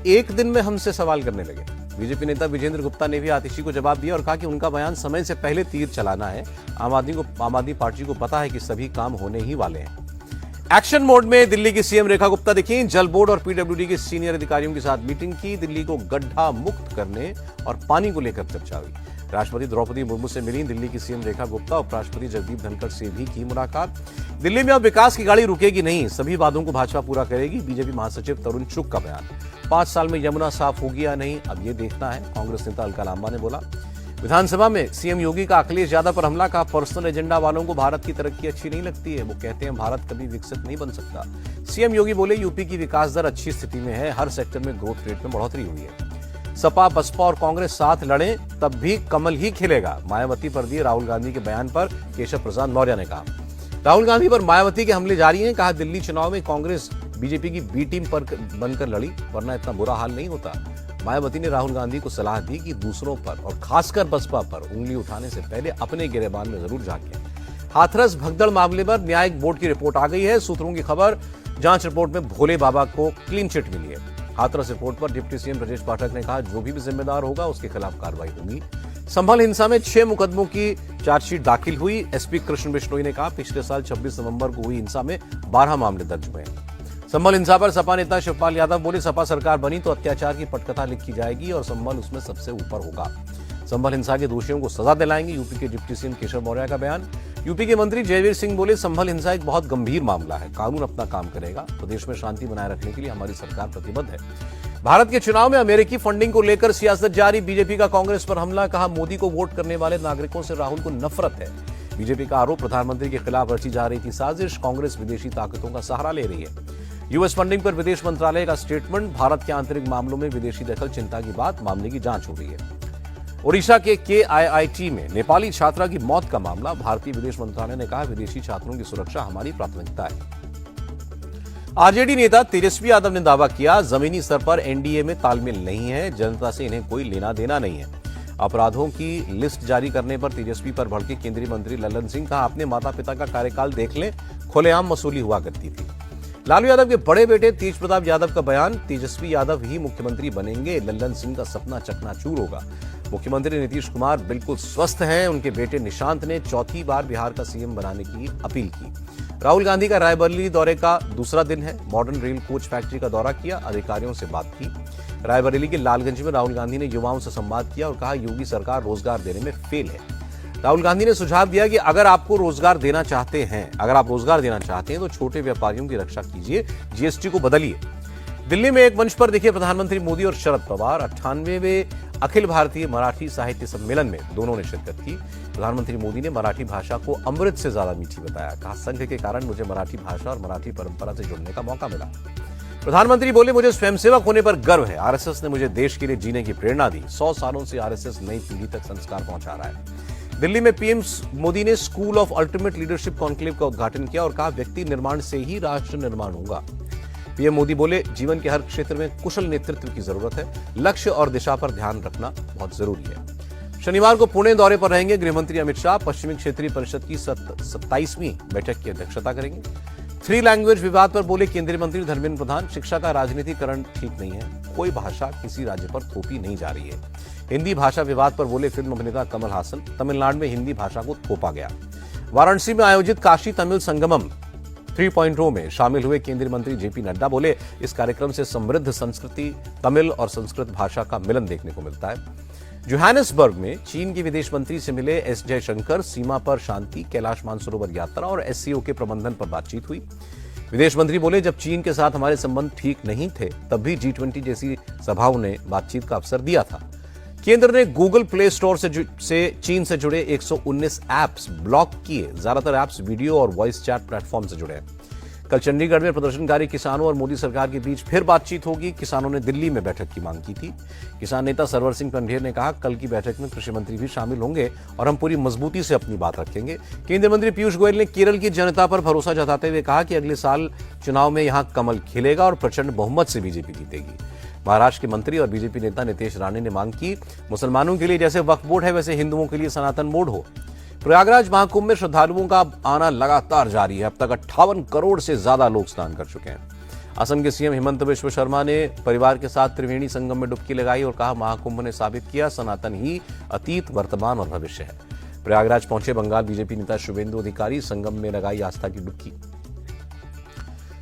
एक दिन में हमसे सवाल करने लगे। बीजेपी नेता विजेंद्र गुप्ता ने भी आतिशी को जवाब दिया और कहा कि उनका बयान समय से पहले तीर चलाना है। आम आदमी पार्टी को पता है कि सभी काम होने ही वाले हैं। एक्शन मोड में दिल्ली की सीएम रेखा गुप्ता दिखी। जल बोर्ड और पीडब्ल्यूडी के सीनियर अधिकारियों के साथ मीटिंग की। दिल्ली को गड्ढा मुक्त करने और पानी को लेकर चर्चा हुई। राष्ट्रपति द्रौपदी मुर्मू से मिली दिल्ली की सीएम रेखा गुप्ता। उपराष्ट्रपति जगदीप धनखड़ से भी की मुलाकात। दिल्ली में अब विकास की गाड़ी रुकेगी नहीं, सभी वादों को भाजपा पूरा करेगी। बीजेपी महासचिव तरुण चुग का बयान। 5 साल में यमुना साफ होगी या नहीं, अब ये देखना है, कांग्रेस नेता अलका लांबा ने बोला। विधानसभा में सीएम योगी का अखिलेश यादव पर हमला। कहा पर्सनल एजेंडा वालों को भारत की तरक्की अच्छी नहीं लगती है। वो कहते हैं भारत कभी विकसित नहीं बन सकता। सीएम योगी बोले यूपी की विकास दर अच्छी स्थिति में है, हर सेक्टर में ग्रोथ रेट में बढ़ोतरी हुई है। सपा बसपा और कांग्रेस साथ लड़े तब भी कमल ही खिलेगा। मायावती पर दिए राहुल गांधी के बयान पर केशव प्रसाद मौर्य ने कहा। राहुल गांधी पर मायावती के हमले जारी हैं। कहा दिल्ली चुनाव में कांग्रेस बीजेपी की बी टीम पर बनकर लड़ी, वरना इतना बुरा हाल नहीं होता। मायावती ने राहुल गांधी को सलाह दी कि दूसरों पर और खासकर बसपा पर उंगली उठाने से पहले अपने गिरेबान में जरूर झांकें। हाथरस भगदड़ मामले पर न्यायिक बोर्ड की रिपोर्ट आ गई है। सूत्रों की खबर, जांच रिपोर्ट में भोले बाबा को क्लीन चिट मिली है। हाथरस रिपोर्ट पर डिप्टी सीएम ब्रजेश पाठक ने कहा जो भी जिम्मेदार होगा उसके खिलाफ कार्रवाई होगी। संभल हिंसा में 6 मुकदमों की चार्जशीट दाखिल हुई। एसपी कृष्ण बिश्नोई ने कहा पिछले साल 26 नवंबर को हुई हिंसा में 12 मामले दर्ज हुए। संभल हिंसा पर सपा नेता शिवपाल यादव बोले सपा सरकार बनी तो अत्याचार की पटकथा लिखी जाएगी और संभल उसमें सबसे ऊपर होगा। संभल हिंसा के दोषियों को सजा दिलाएंगे। यूपी के डिप्टी सीएम केशव मौर्य का बयान। यूपी के मंत्री जयवीर सिंह बोले संभल हिंसा एक बहुत गंभीर मामला है, कानून अपना काम करेगा। प्रदेश में शांति बनाए रखने के लिए हमारी सरकार प्रतिबद्ध है। भारत के चुनाव में अमेरिकी फंडिंग को लेकर सियासत जारी। बीजेपी का कांग्रेस पर हमला। कहा मोदी को वोट करने वाले नागरिकों से राहुल को नफरत है। बीजेपी का आरोप प्रधानमंत्री के खिलाफ रची जा रही थी साजिश। कांग्रेस विदेशी ताकतों का सहारा ले रही है। यूएस फंडिंग पर विदेश मंत्रालय का स्टेटमेंट। भारत के आंतरिक मामलों में विदेशी दखल चिंता की बात, मामले की जांच हो रही है। ओडिशा के KIIT में नेपाली छात्रा की मौत का मामला। भारतीय विदेश मंत्रालय ने कहा विदेशी छात्रों की सुरक्षा हमारी प्राथमिकता है। आरजेडी नेता तेजस्वी यादव ने दावा किया जमीनी स्तर पर एनडीए में तालमेल नहीं है, जनता से इन्हें कोई लेना देना नहीं है। अपराधों की लिस्ट जारी करने पर तेजस्वी पर भड़के केंद्रीय मंत्री लल्लन सिंह। कहा अपने माता पिता का कार्यकाल देख लें, खुलेआम वसूली हुआ करती थी। लालू यादव के बड़े बेटे तेज प्रताप यादव का बयान। तेजस्वी यादव ही मुख्यमंत्री बनेंगे, लल्लन सिंह का सपना चकनाचूर होगा। मुख्यमंत्री नीतीश कुमार बिल्कुल स्वस्थ हैं। उनके बेटे निशांत ने चौथी बार बिहार का सीएम बनाने की अपील की। राहुल गांधी का रायबरेली दौरे का दूसरा दिन है। मॉडर्न रेल कोच फैक्ट्री का दौरा किया, अधिकारियों से बात की। रायबरेली के लालगंज में राहुल गांधी ने युवाओं से संवाद किया और कहा योगी सरकार रोजगार देने में फेल है। राहुल गांधी ने सुझाव दिया कि अगर आप रोजगार देना चाहते हैं तो छोटे व्यापारियों की रक्षा कीजिए, जीएसटी को बदलिए। दिल्ली में एक मंच पर दिखे प्रधानमंत्री मोदी और शरद पवार। 98वें अखिल भारतीय मराठी साहित्य सम्मेलन में दोनों ने शिरकत की। प्रधानमंत्री मोदी ने मराठी भाषा को अमृत से ज्यादा मीठी बताया। कहा संघ के कारण मुझे मराठी भाषा और मराठी परंपरा से जुड़ने का मौका मिला। प्रधानमंत्री बोले मुझे स्वयंसेवक होने पर गर्व है। आरएसएस ने मुझे देश के लिए जीने की प्रेरणा दी। 100 सालों से आरएसएस नई पीढ़ी तक संस्कार पहुंचा रहा है। दिल्ली में पीएम मोदी ने school of ultimate leadership conclave का उद्घाटन किया और कहा व्यक्ति निर्माण से ही राष्ट्र निर्माण होगा। पीएम मोदी बोले जीवन के हर क्षेत्र में कुशल नेतृत्व की जरूरत है, लक्ष्य और दिशा पर ध्यान रखना बहुत जरूरी है। शनिवार को पुणे दौरे पर रहेंगे गृहमंत्री अमित शाह। पश्चिमी क्षेत्रीय परिषद की 27वीं बैठक की अध्यक्षता करेंगे। 3 लैंग्वेज विवाद पर बोले केंद्रीय मंत्री धर्मेंद्र प्रधान। शिक्षा का राजनीतिकरण ठीक नहीं है, कोई भाषा किसी राज्य पर थोपी नहीं जा रही है। हिंदी भाषा विवाद पर बोले फिल्म अभिनेता कमल हासन। तमिलनाडु में हिंदी भाषा को थोपा गया। वाराणसी में आयोजित काशी तमिल संगमम 3.0 में शामिल हुए केंद्रीय मंत्री जेपी नड्डा। बोले इस कार्यक्रम से समृद्ध संस्कृति, तमिल और संस्कृत भाषा का मिलन देखने को मिलता है। जोहानिसबर्ग में चीन के विदेश मंत्री से मिले एस जयशंकर। सीमा पर शांति, कैलाश मानसरोवर यात्रा और एससीओ के प्रबंधन पर बातचीत हुई। विदेश मंत्री बोले जब चीन के साथ हमारे संबंध ठीक नहीं थे तब भी G20 जैसी सभाओं ने बातचीत का अवसर दिया था। केंद्र ने गूगल प्ले स्टोर से चीन से जुड़े 119 ऐप्स ब्लॉक किए। ज्यादातर ऐप्स वीडियो और वॉइस चैट प्लेटफॉर्म से जुड़े हैं। कल चंडीगढ़ में प्रदर्शनकारी किसानों और मोदी सरकार के बीच फिर बातचीत होगी। किसानों ने दिल्ली में बैठक की मांग की थी। किसान नेता सरवर सिंह पंढेर ने कहा कल की बैठक में कृषि मंत्री भी शामिल होंगे और हम पूरी मजबूती से अपनी बात रखेंगे। केंद्रीय मंत्री पीयूष गोयल ने केरल की जनता पर भरोसा जताते हुए कहा कि अगले साल चुनाव में यहां कमल खिलेगा और प्रचंड बहुमत से बीजेपी जीतेगी। महाराष्ट्र के मंत्री और बीजेपी नेता नितेश राणे ने मांग की मुसलमानों के लिए जैसे वक्फ बोर्ड है वैसे हिंदुओं के लिए सनातन बोर्ड हो। प्रयागराज महाकुंभ में श्रद्धालुओं का आना लगातार जारी है। अब तक 58 करोड़ से ज्यादा लोग स्नान कर चुके हैं। असम के सीएम हिमंत बिश्व शर्मा ने परिवार के साथ त्रिवेणी संगम में डुबकी लगाई और कहा, महाकुंभ ने साबित किया सनातन ही अतीत, वर्तमान और भविष्य है। प्रयागराज पहुंचे बंगाल बीजेपी नेता शुभेंदु अधिकारी, संगम में लगाई आस्था की डुबकी।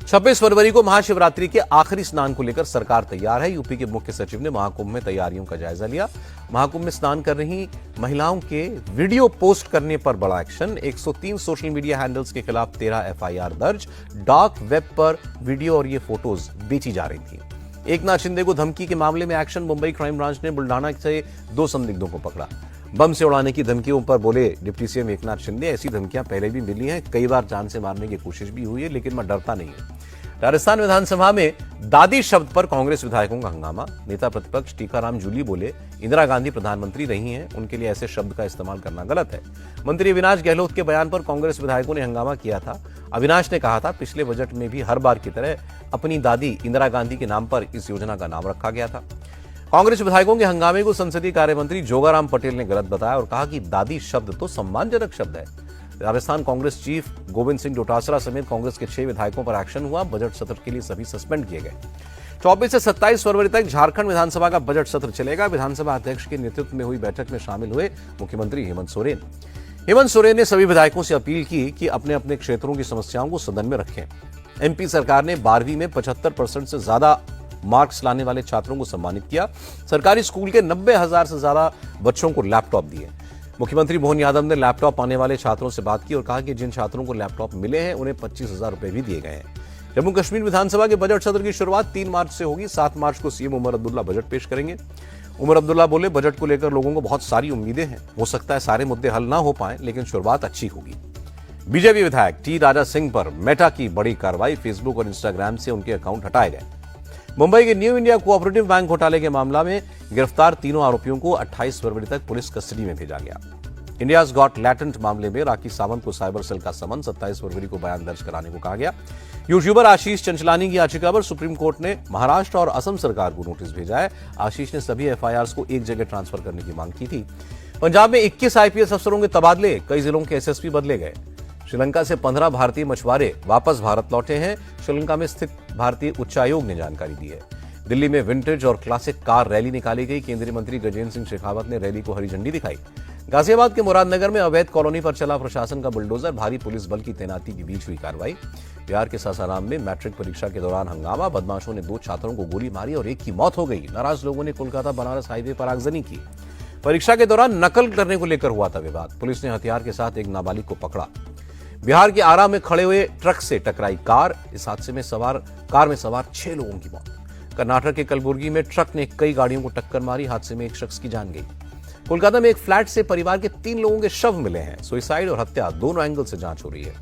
26 फरवरी को महाशिवरात्रि के आखिरी स्नान को लेकर सरकार तैयार है। यूपी के मुख्य सचिव ने महाकुंभ में तैयारियों का जायजा लिया। महाकुंभ में स्नान कर रही महिलाओं के वीडियो पोस्ट करने पर बड़ा एक्शन। 103 सोशल मीडिया हैंडल्स के खिलाफ 13 एफआईआर दर्ज। डार्क वेब पर वीडियो और ये फोटोज बेची जा रही थी। एकनाथ शिंदे को धमकी के मामले में एक्शन। मुंबई क्राइम ब्रांच ने बुल्ढाना से 2 संदिग्धों को पकड़ा। बम से उड़ाने की धमकियों पर बोले डिप्टी सीएम एकनाथ शिंदे, ऐसी धमकियां पहले भी मिली हैं, कई बार जान से मारने की कोशिश भी हुई है, लेकिन मैं डरता नहीं हूं। राजस्थान विधानसभा में दादी शब्द पर कांग्रेस विधायकों का हंगामा। नेता प्रतिपक्ष टीकाराम जूली बोले, इंदिरा गांधी प्रधानमंत्री रही हैं, उनके लिए ऐसे शब्द का इस्तेमाल करना गलत है। मंत्री अविनाश गहलोत के बयान पर कांग्रेस विधायकों ने हंगामा किया था। अविनाश ने कहा था, पिछले बजट में भी हर बार की तरह अपनी दादी इंदिरा गांधी के नाम पर इस योजना का नाम रखा गया था। कांग्रेस विधायकों के हंगामे को संसदीय कार्य मंत्री जोगाराम पटेल ने गलत बताया और कहा कि दादी शब्द तो सम्मानजनक शब्द है। राजस्थान कांग्रेस चीफ गोविंद सिंह डोटासरा समेत कांग्रेस के 6 विधायकों पर एक्शन हुआ। बजट सत्र के लिए सभी सस्पेंड किए गए। 24 से 27 फरवरी तक झारखंड विधानसभा का बजट सत्र चलेगा। विधानसभा अध्यक्ष के नेतृत्व में हुई बैठक में शामिल हुए मुख्यमंत्री हेमंत सोरेन। हेमंत सोरेन ने सभी विधायकों से अपील की कि अपने अपने क्षेत्रों की समस्याओं को सदन में रखें। एमपी सरकार ने 12वीं में 75% से ज्यादा मार्क्स लाने वाले छात्रों को सम्मानित किया। सरकारी स्कूल के 90,000 से ज्यादा बच्चों को लैपटॉप दिए। मुख्यमंत्री मोहन यादव ने लैपटॉप पाने वाले छात्रों से बात की और कहा कि जिन छात्रों को लैपटॉप मिले हैं उन्हें 25,000 रुपए भी दिए गए हैं। जम्मू कश्मीर विधानसभा के बजट सत्र की शुरुआत 3 मार्च से होगी। 7 मार्च को सीएम उमर अब्दुल्ला बजट पेश करेंगे। उमर अब्दुल्ला बोले, बजट को लेकर लोगों को बहुत सारी उम्मीदें हैं। हो सकता है सारे मुद्दे हल ना हो पाए, लेकिन शुरुआत अच्छी होगी। बीजेपी विधायक टी राजा सिंह पर मेटा की बड़ी कार्रवाई। फेसबुक और इंस्टाग्राम से उनके अकाउंट हटाए गए। मुंबई के न्यू इंडिया कोऑपरेटिव बैंक घोटाले के मामला में गिरफ्तार तीनों आरोपियों को 28 फरवरी तक पुलिस कस्टडी में भेजा गया। इंडियाज गॉट लैटेंट मामले में राखी सावंत को साइबर सेल का समन। 27 फरवरी को बयान दर्ज कराने को कहा गया। यूट्यूबर आशीष चंचलानी की याचिका पर सुप्रीम कोर्ट ने महाराष्ट्र और असम सरकार को नोटिस भेजा है। आशीष ने सभी एफआईआर को एक जगह ट्रांसफर करने की मांग की थी। पंजाब में 21 आईपीएस अफसरों के तबादले। कई जिलों के एसएसपी बदले गए। श्रीलंका से 15 भारतीय मछुआरे वापस भारत लौटे हैं। श्रीलंका में स्थित भारतीय उच्चायोग ने जानकारी दी है। दिल्ली में विंटेज और क्लासिक कार रैली निकाली गई। केंद्रीय मंत्री गजेंद्र सिंह शेखावत ने रैली को हरी झंडी दिखाई। गाजियाबाद के मुरादनगर में अवैध कॉलोनी पर चला प्रशासन का बुलडोजर। भारी पुलिस बल की तैनाती के बीच हुई कार्रवाई। बिहार के सासाराम में मैट्रिक परीक्षा के दौरान हंगामा। बदमाशों ने 2 छात्रों को गोली मारी और एक की मौत हो गई। नाराज लोगों ने कोलकाता बनारस हाईवे पर आगजनी की। परीक्षा के दौरान नकल करने को लेकर हुआ था विवाद। पुलिस ने हथियार के साथ एक नाबालिग को पकड़ा। बिहार के आरा में खड़े हुए ट्रक से टकराई कार। इस हादसे में कार में सवार 6 लोगों की मौत। कर्नाटक के कलबुर्गी में ट्रक ने कई गाड़ियों को टक्कर मारी। हादसे में एक शख्स की जान गई। कोलकाता में एक फ्लैट से परिवार के 3 लोगों के शव मिले हैं। सुसाइड और हत्या दोनों एंगल से जांच हो रही है।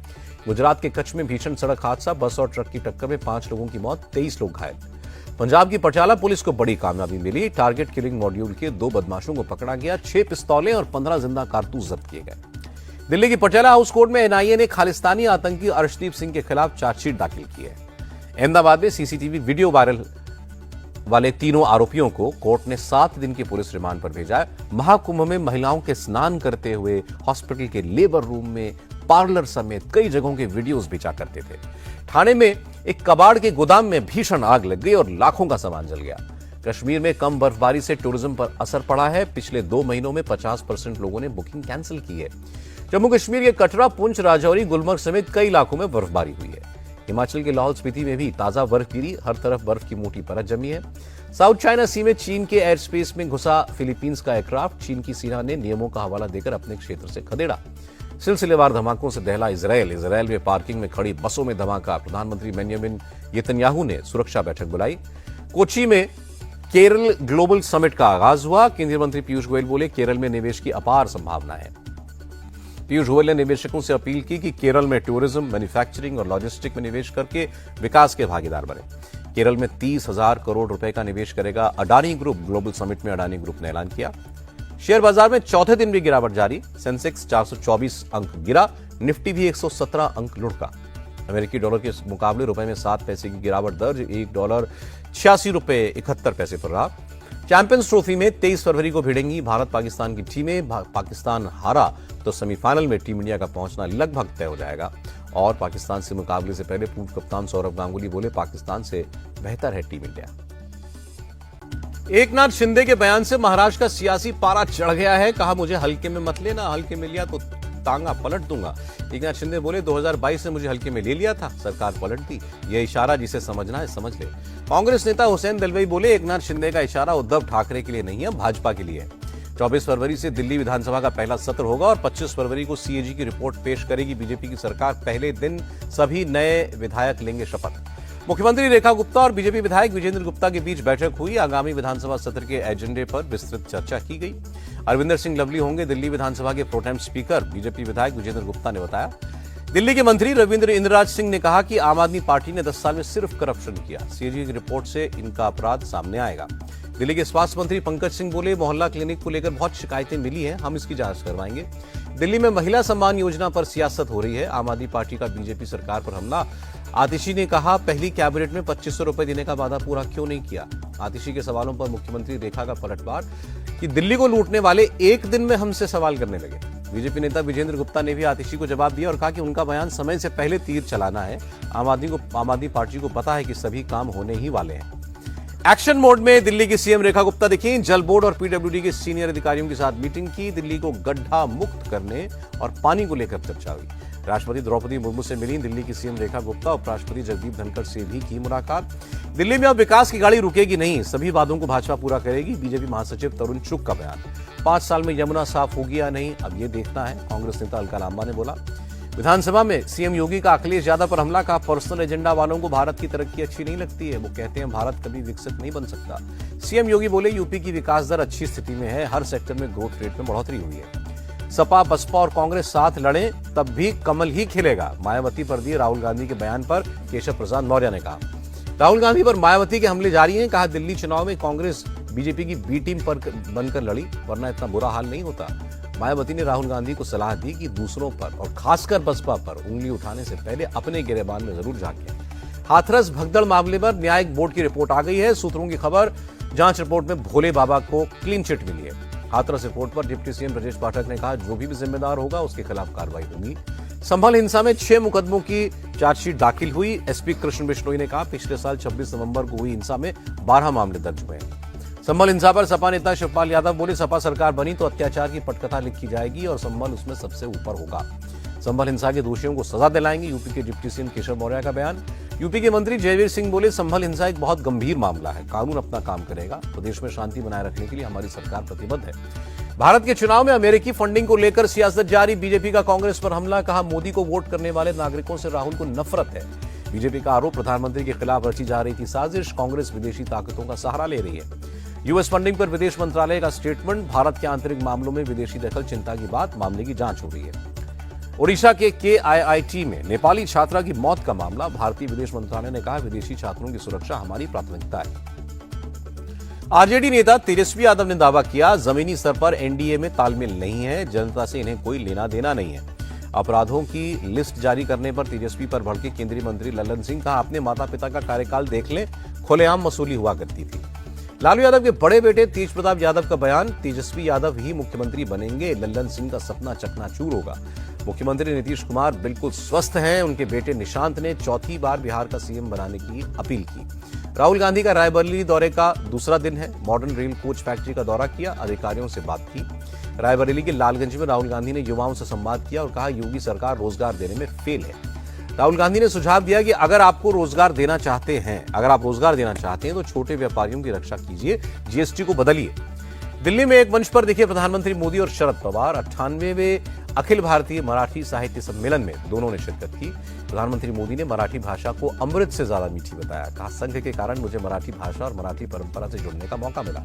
गुजरात के कच्छ में भीषण सड़क हादसा। बस और ट्रक की टक्कर में 5 लोगों की मौत, 23 लोग घायल। पंजाब की पटियाला पुलिस को बड़ी कामयाबी मिली। टारगेट किलिंग मॉड्यूल के 2 बदमाशों को पकड़ा गया। 6 पिस्तौलें और 15 जिंदा कारतूस जब्त किए गए। दिल्ली की पटियाला हाउस कोर्ट में एनआईए ने खालिस्तानी आतंकी अर्शदीप सिंह के खिलाफ चार्जशीट दाखिल की है। अहमदाबाद में सीसीटीवी वीडियो वायरल वाले तीनों आरोपियों को कोर्ट ने 7 दिन की पुलिस रिमांड पर भेजा है। महाकुंभ में महिलाओं के स्नान करते हुए हॉस्पिटल के लेबर रूम में, पार्लर समेत कई जगहों के वीडियोस बेचा करते थे। ठाणे में एक कबाड़ के गोदाम में भीषण आग लग गई और लाखों का सामान जल गया। कश्मीर में कम बर्फबारी से टूरिज्म पर असर पड़ा है। पिछले 2 महीनों में 50% लोगों ने बुकिंग कैंसिल की है। जम्मू कश्मीर के कटरा, पुंछ, राजौरी, गुलमर्ग समेत कई इलाकों में बर्फबारी हुई है। हिमाचल के लाहौल स्पीति में भी ताजा बर्फ गिरी। हर तरफ बर्फ की मोटी परत जमी है। साउथ चाइना सी में चीन के एयर स्पेस में घुसा फिलीपींस का एयरक्राफ्ट। चीन की सेना ने नियमों का हवाला देकर अपने क्षेत्र से खदेड़ा। सिलसिलेवार धमाकों से दहला इजरायल। इजरायल में पार्किंग में खड़ी बसों में धमाका। प्रधानमंत्री बेंजामिन नेतन्याहू ने सुरक्षा बैठक बुलाई। कोची में केरल ग्लोबल समिट का आगाज हुआ। केंद्रीय मंत्री पीयूष गोयल बोले, केरल में निवेश की अपार संभावना है। पीयूष गोयल ने निवेशकों से अपील की कि केरल में टूरिज्म, मैन्युफैक्चरिंग और लॉजिस्टिक में निवेश करके विकास के भागीदार बने। केरल में 30,000 करोड़ रुपए का निवेश करेगा अडानी ग्रुप। ग्लोबल समिट में अडानी ग्रुप ने ऐलान किया। शेयर बाजार में चौथे दिन भी गिरावट जारी। सेंसेक्स 424 अंक गिरा। निफ्टी भी 117 अंक लुढ़का। अमेरिकी डॉलर के मुकाबले रुपए में 7 पैसे की गिरावट दर्ज। $1 ₹86.71 पर रहा। चैंपियंस ट्रॉफी में 23 फरवरी को भिड़ेंगी भारत पाकिस्तान की टीमें। पाकिस्तान हारा तो सेमीफाइनल में टीम इंडिया का पहुंचना लगभग तय हो जाएगा। और पाकिस्तान से मुकाबले से पहले पूर्व कप्तान सौरव गांगुली बोले, पाकिस्तान से बेहतर है टीम इंडिया। एकनाथ शिंदे के बयान से महाराष्ट्र का सियासी पारा चढ़ गया है। कहा, मुझे हल्के में मत लेना, हल्के में लिया तो टांगा पलट दूंगा। एकनाथ शिंदे बोले, 2022 में मुझे हल्के में ले लिया था, सरकार पलट दी। यह इशारा जिसे समझना है समझ ले। कांग्रेस नेता हुसैन दलवाई बोले, एकनाथ शिंदे का इशारा उद्धव ठाकरे के लिए नहीं है, भाजपा के लिए है। 24 फरवरी से दिल्ली विधानसभा का पहला सत्र होगा और 25 फरवरी को सीएजी की रिपोर्ट पेश करेगी बीजेपी की सरकार। पहले दिन सभी नए विधायक लेंगे शपथ। मुख्यमंत्री रेखा गुप्ता और बीजेपी विधायक विजेंद्र गुप्ता के बीच बैठक हुई। आगामी विधानसभा सत्र के एजेंडे पर विस्तृत चर्चा की गई। अरविंदर सिंह लवली होंगे दिल्ली विधानसभा के प्रोटेम स्पीकर, बीजेपी विधायक विजेंद्र गुप्ता ने बताया। दिल्ली के मंत्री रविंद्र इंद्रराज सिंह ने कहा कि आम आदमी पार्टी ने 10 साल में सिर्फ करप्शन किया। सीएजी की रिपोर्ट से इनका अपराध सामने आएगा। दिल्ली के स्वास्थ्य मंत्री पंकज सिंह बोले, मोहल्ला क्लिनिक को लेकर बहुत शिकायतें मिली हैं, हम इसकी जांच करवाएंगे। दिल्ली में महिला सम्मान योजना पर सियासत हो रही है। आम आदमी पार्टी का बीजेपी सरकार पर हमला। आतिशी ने कहा, पहली कैबिनेट में 2500 रुपए देने का वादा पूरा क्यों नहीं किया। आतिशी के सवालों पर मुख्यमंत्री रेखा का पलटवार कि दिल्ली को लूटने वाले एक दिन में हमसे सवाल करने लगे। बीजेपी नेता विजेंद्र गुप्ता ने भी आतिशी को जवाब दिया और कहा कि उनका बयान समय से पहले तीर चलाना है। आम आदमी पार्टी को पता है कि सभी काम होने ही वाले हैं। एक्शन मोड में दिल्ली की सीएम रेखा गुप्ता दिखी। जल बोर्ड और पीडब्ल्यूडी के सीनियर अधिकारियों के साथ मीटिंग की। दिल्ली को गड्ढा मुक्त करने और पानी को लेकर चर्चा हुई। राष्ट्रपति द्रौपदी मुर्मू से मिली दिल्ली की सीएम रेखा गुप्ता। उपराष्ट्रपति जगदीप धनखड़ से भी की मुलाकात। दिल्ली में अब विकास की गाड़ी रुकेगी नहीं, सभी वादों को भाजपा पूरा करेगी। बीजेपी महासचिव तरुण चुग का बयान। 5 साल में यमुना साफ होगी या नहीं, अब ये देखना है, कांग्रेस नेता अलका लांबा ने बोला। विधानसभा में सीएम योगी का अखिलेश यादव पर हमला। कहा, पर्सनल एजेंडा वालों को भारत की तरक्की अच्छी नहीं लगती है, वो कहते हैं भारत कभी विकसित नहीं बन सकता। सीएम योगी बोले, यूपी की विकास दर अच्छी स्थिति में है, हर सेक्टर में ग्रोथ रेट में बढ़ोतरी हुई है। सपा बसपा और कांग्रेस साथ लड़े तब भी कमल ही खिलेगा। मायावती पर दिए राहुल गांधी के बयान पर केशव प्रसाद मौर्य ने कहा। राहुल गांधी पर मायावती के हमले जारी हैं। कहा, दिल्ली चुनाव में कांग्रेस बीजेपी की बी टीम पर बनकर लड़ी, वरना इतना बुरा हाल नहीं होता। मायावती ने राहुल गांधी को सलाह दी कि दूसरों पर और खासकर बसपा पर उंगली उठाने से पहले अपने गिरेबान में जरूर झांकें। हाथरस भगदड़ मामले पर न्यायिक बोर्ड की रिपोर्ट आ गई है। सूत्रों की खबर, जांच रिपोर्ट में भोले बाबा को क्लीन चिट मिली है। हाथरस रिपोर्ट पर डिप्टी सीएम ब्रजेश पाठक ने कहा, जो भी जिम्मेदार होगा उसके खिलाफ कार्रवाई होगी। संभल हिंसा में 6 मुकदमों की चार्जशीट दाखिल हुई। एसपी कृष्ण बिश्नोई ने कहा, पिछले साल 26 नवंबर को हुई हिंसा में 12 मामले दर्ज हुए हैं। संभल हिंसा पर सपा नेता शिवपाल यादव बोले, सपा सरकार बनी तो अत्याचार की पटकथा लिखी जाएगी और संभल उसमें सबसे ऊपर होगा। संभल हिंसा के दोषियों को सजा दिलाएंगे। यूपी के डिप्टी सीएम केशव मौर्य का बयान। यूपी के मंत्री जयवीर सिंह बोले, संभल हिंसा एक बहुत गंभीर मामला है, कानून अपना काम करेगा। प्रदेश में शांति बनाए रखने के लिए हमारी सरकार प्रतिबद्ध है। भारत के चुनाव में अमेरिकी फंडिंग को लेकर सियासत जारी। बीजेपी का कांग्रेस पर हमला। कहा, मोदी को वोट करने वाले नागरिकों से राहुल को नफरत है। बीजेपी का आरोप, प्रधानमंत्री के खिलाफ रची जा रही थी साजिश। कांग्रेस विदेशी ताकतों का सहारा ले रही है। यूएस फंडिंग पर विदेश मंत्रालय का स्टेटमेंट। भारत के आंतरिक मामलों में विदेशी दखल चिंता की बात, मामले की जांच हो रही है। ओडिशा के KIIT में नेपाली छात्रा की मौत का मामला। भारतीय विदेश मंत्रालय ने कहा, विदेशी छात्रों की सुरक्षा हमारी प्राथमिकता है। आरजेडी नेता तेजस्वी यादव ने दावा किया, जमीनी स्तर पर एनडीए में तालमेल नहीं है, जनता से इन्हें कोई लेना देना नहीं है। अपराधों की लिस्ट जारी करने पर तेजस्वी पर भड़के केंद्रीय मंत्री लल्लन सिंह। कहा, अपने माता पिता का कार्यकाल देख लें, खुलेआम वसूली हुआ करती थी। लालू यादव के बड़े बेटे तेज प्रताप यादव का बयान, तेजस्वी यादव ही मुख्यमंत्री बनेंगे, लल्लन सिंह का सपना चकनाचूर होगा। मुख्यमंत्री नीतीश कुमार बिल्कुल स्वस्थ हैं। उनके बेटे निशांत ने चौथी बार बिहार का सीएम बनाने की अपील की। राहुल गांधी का रायबरेली दौरे का दूसरा दिन है। मॉडर्न रेल कोच फैक्ट्री का दौरा किया, अधिकारियों से बात की। रायबरेली के लालगंज में राहुल गांधी ने युवाओं से संवाद किया और कहा, योगी सरकार रोजगार देने में फेल है। राहुल गांधी ने सुझाव दिया कि अगर आप रोजगार देना चाहते हैं तो छोटे व्यापारियों की रक्षा कीजिए, जीएसटी को बदलिए। दिल्ली में एक मंच पर दिखे प्रधानमंत्री मोदी और शरद पवार। 98वें अखिल भारतीय मराठी साहित्य सम्मेलन में दोनों ने शिरकत की। प्रधानमंत्री मोदी ने मराठी भाषा को अमृत से ज्यादा मीठी बताया। कहा, संघ के कारण मुझे मराठी भाषा और मराठी परंपरा से जुड़ने का मौका मिला।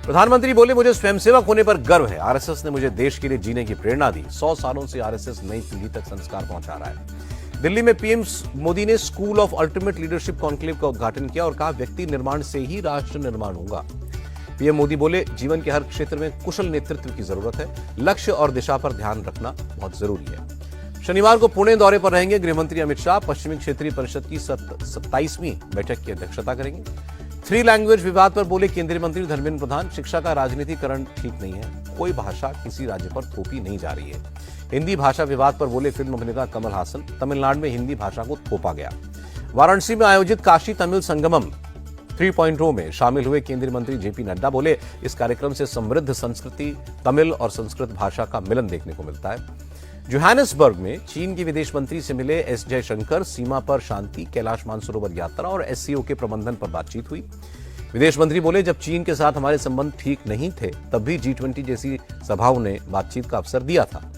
प्रधानमंत्री बोले, मुझे स्वयंसेवक होने पर गर्व है। आरएसएस ने मुझे देश के लिए जीने की प्रेरणा दी। 100 सालों से आरएसएस नई पीढ़ी तक संस्कार पहुंचा रहा है। दिल्ली में पीएम मोदी ने school of ultimate leadership conclave का उद्घाटन किया और कहा, व्यक्ति निर्माण से ही राष्ट्र निर्माण होगा। पीएम मोदी बोले, जीवन के हर क्षेत्र में कुशल नेतृत्व की जरूरत है, लक्ष्य और दिशा पर ध्यान रखना बहुत जरूरी है। शनिवार को पुणे दौरे पर रहेंगे गृहमंत्री अमित शाह। पश्चिमी क्षेत्रीय परिषद की 27वीं बैठक की अध्यक्षता करेंगे। 3 लैंग्वेज विवाद पर बोले केंद्रीय मंत्री धर्मेंद्र प्रधान, शिक्षा का राजनीतिकरण ठीक नहीं है। कोई भाषा किसी राज्य पर थोपी नहीं जा रही है। हिंदी भाषा विवाद पर बोले फिल्म अभिनेता कमल हासन, तमिलनाडु में हिंदी भाषा को थोपा गया। वाराणसी में आयोजित काशी तमिल संगमम 3.0 में शामिल हुए केंद्रीय मंत्री जेपी नड्डा बोले, इस कार्यक्रम से समृद्ध संस्कृति, तमिल और संस्कृत भाषा का मिलन देखने को मिलता है। जोहानिसबर्ग में चीन के विदेश मंत्री से मिले एस जयशंकर, सीमा पर शांति, कैलाश मानसरोवर यात्रा और एससीओ के प्रबंधन पर बातचीत हुई। विदेश मंत्री बोले, जब चीन के साथ हमारे संबंध ठीक नहीं थे तब भी G20 जैसी सभाओं ने बातचीत का अवसर दिया था।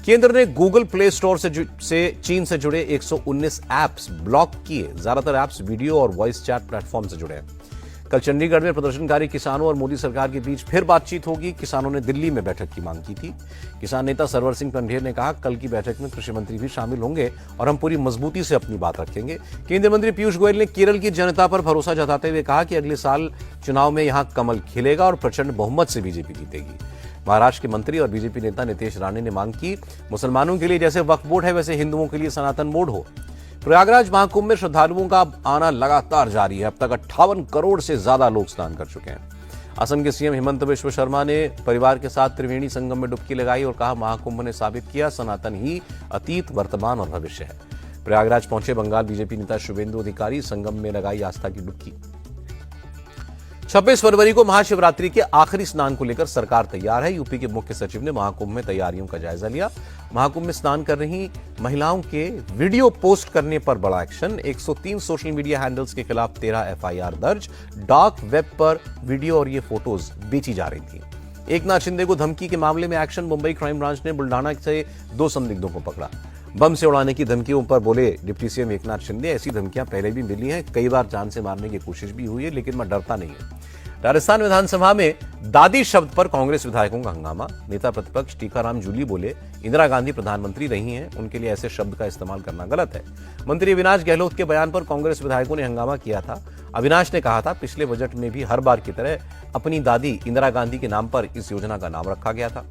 केंद्र ने गूगल प्ले स्टोर से चीन से जुड़े 119 ऐप्स ब्लॉक किए। ज्यादातर ऐप्स वीडियो और वॉइस चैट प्लेटफॉर्म से जुड़े हैं। कल चंडीगढ़ में प्रदर्शनकारी किसानों और मोदी सरकार के बीच फिर बातचीत होगी। किसानों ने दिल्ली में बैठक की मांग की थी। किसान नेता सरवर सिंह पंढेर ने कहा, कल की बैठक में कृषि मंत्री भी शामिल होंगे और हम पूरी मजबूती से अपनी बात रखेंगे। केंद्रीय मंत्री पीयूष गोयल ने केरल की जनता पर भरोसा जताते हुए कहा कि अगले साल चुनाव में यहां कमल खिलेगा और प्रचंड बहुमत से बीजेपी जीतेगी। महाराष्ट्र के मंत्री और बीजेपी नेता नितेश राणे ने मांग की, मुसलमानों के लिए जैसे वक्फ बोर्ड है वैसे हिंदुओं के लिए सनातन बोर्ड हो। प्रयागराज महाकुंभ में श्रद्धालुओं का आना लगातार जारी है। अब तक 58 करोड़ से ज्यादा लोग स्नान कर चुके हैं। असम के सीएम हिमंत बिश्व शर्मा ने परिवार के साथ त्रिवेणी संगम में डुबकी लगाई और कहा, महाकुंभ ने साबित किया सनातन ही अतीत, वर्तमान और भविष्य है। प्रयागराज पहुंचे बंगाल बीजेपी नेता शुभेंदु अधिकारी, संगम में लगाई आस्था की डुबकी। 26 फरवरी को महाशिवरात्रि के आखिरी स्नान को लेकर सरकार तैयार है। यूपी के मुख्य सचिव ने महाकुंभ में तैयारियों का जायजा लिया। महाकुंभ में स्नान कर रही महिलाओं के वीडियो पोस्ट करने पर बड़ा एक्शन। 103 सोशल मीडिया हैंडल्स के खिलाफ 13 एफआईआर दर्ज। डार्क वेब पर वीडियो और ये फोटोज बेची जा रही थी। एकनाथ शिंदे को धमकी के मामले में एक्शन। मुंबई क्राइम ब्रांच ने बुल्डाना से 2 संदिग्धों को पकड़ा। बम से उड़ाने की धमकियों पर बोले डिप्टी सीएम एकनाथ शिंदे, ऐसी धमकियां पहले भी मिली हैं, कई बार जान से मारने की कोशिश भी हुई है, लेकिन मैं डरता नहीं हूं। राजस्थान विधानसभा में दादी शब्द पर कांग्रेस विधायकों का हंगामा। नेता प्रतिपक्ष टीकाराम जूली बोले, इंदिरा गांधी प्रधानमंत्री रही हैं, उनके लिए ऐसे शब्द का इस्तेमाल करना गलत है। मंत्री अविनाश गहलोत के बयान पर कांग्रेस विधायकों ने हंगामा किया था। अविनाश ने कहा था, पिछले बजट में भी हर बार की तरह अपनी दादी इंदिरा गांधी के नाम पर इस योजना का नाम रखा गया था।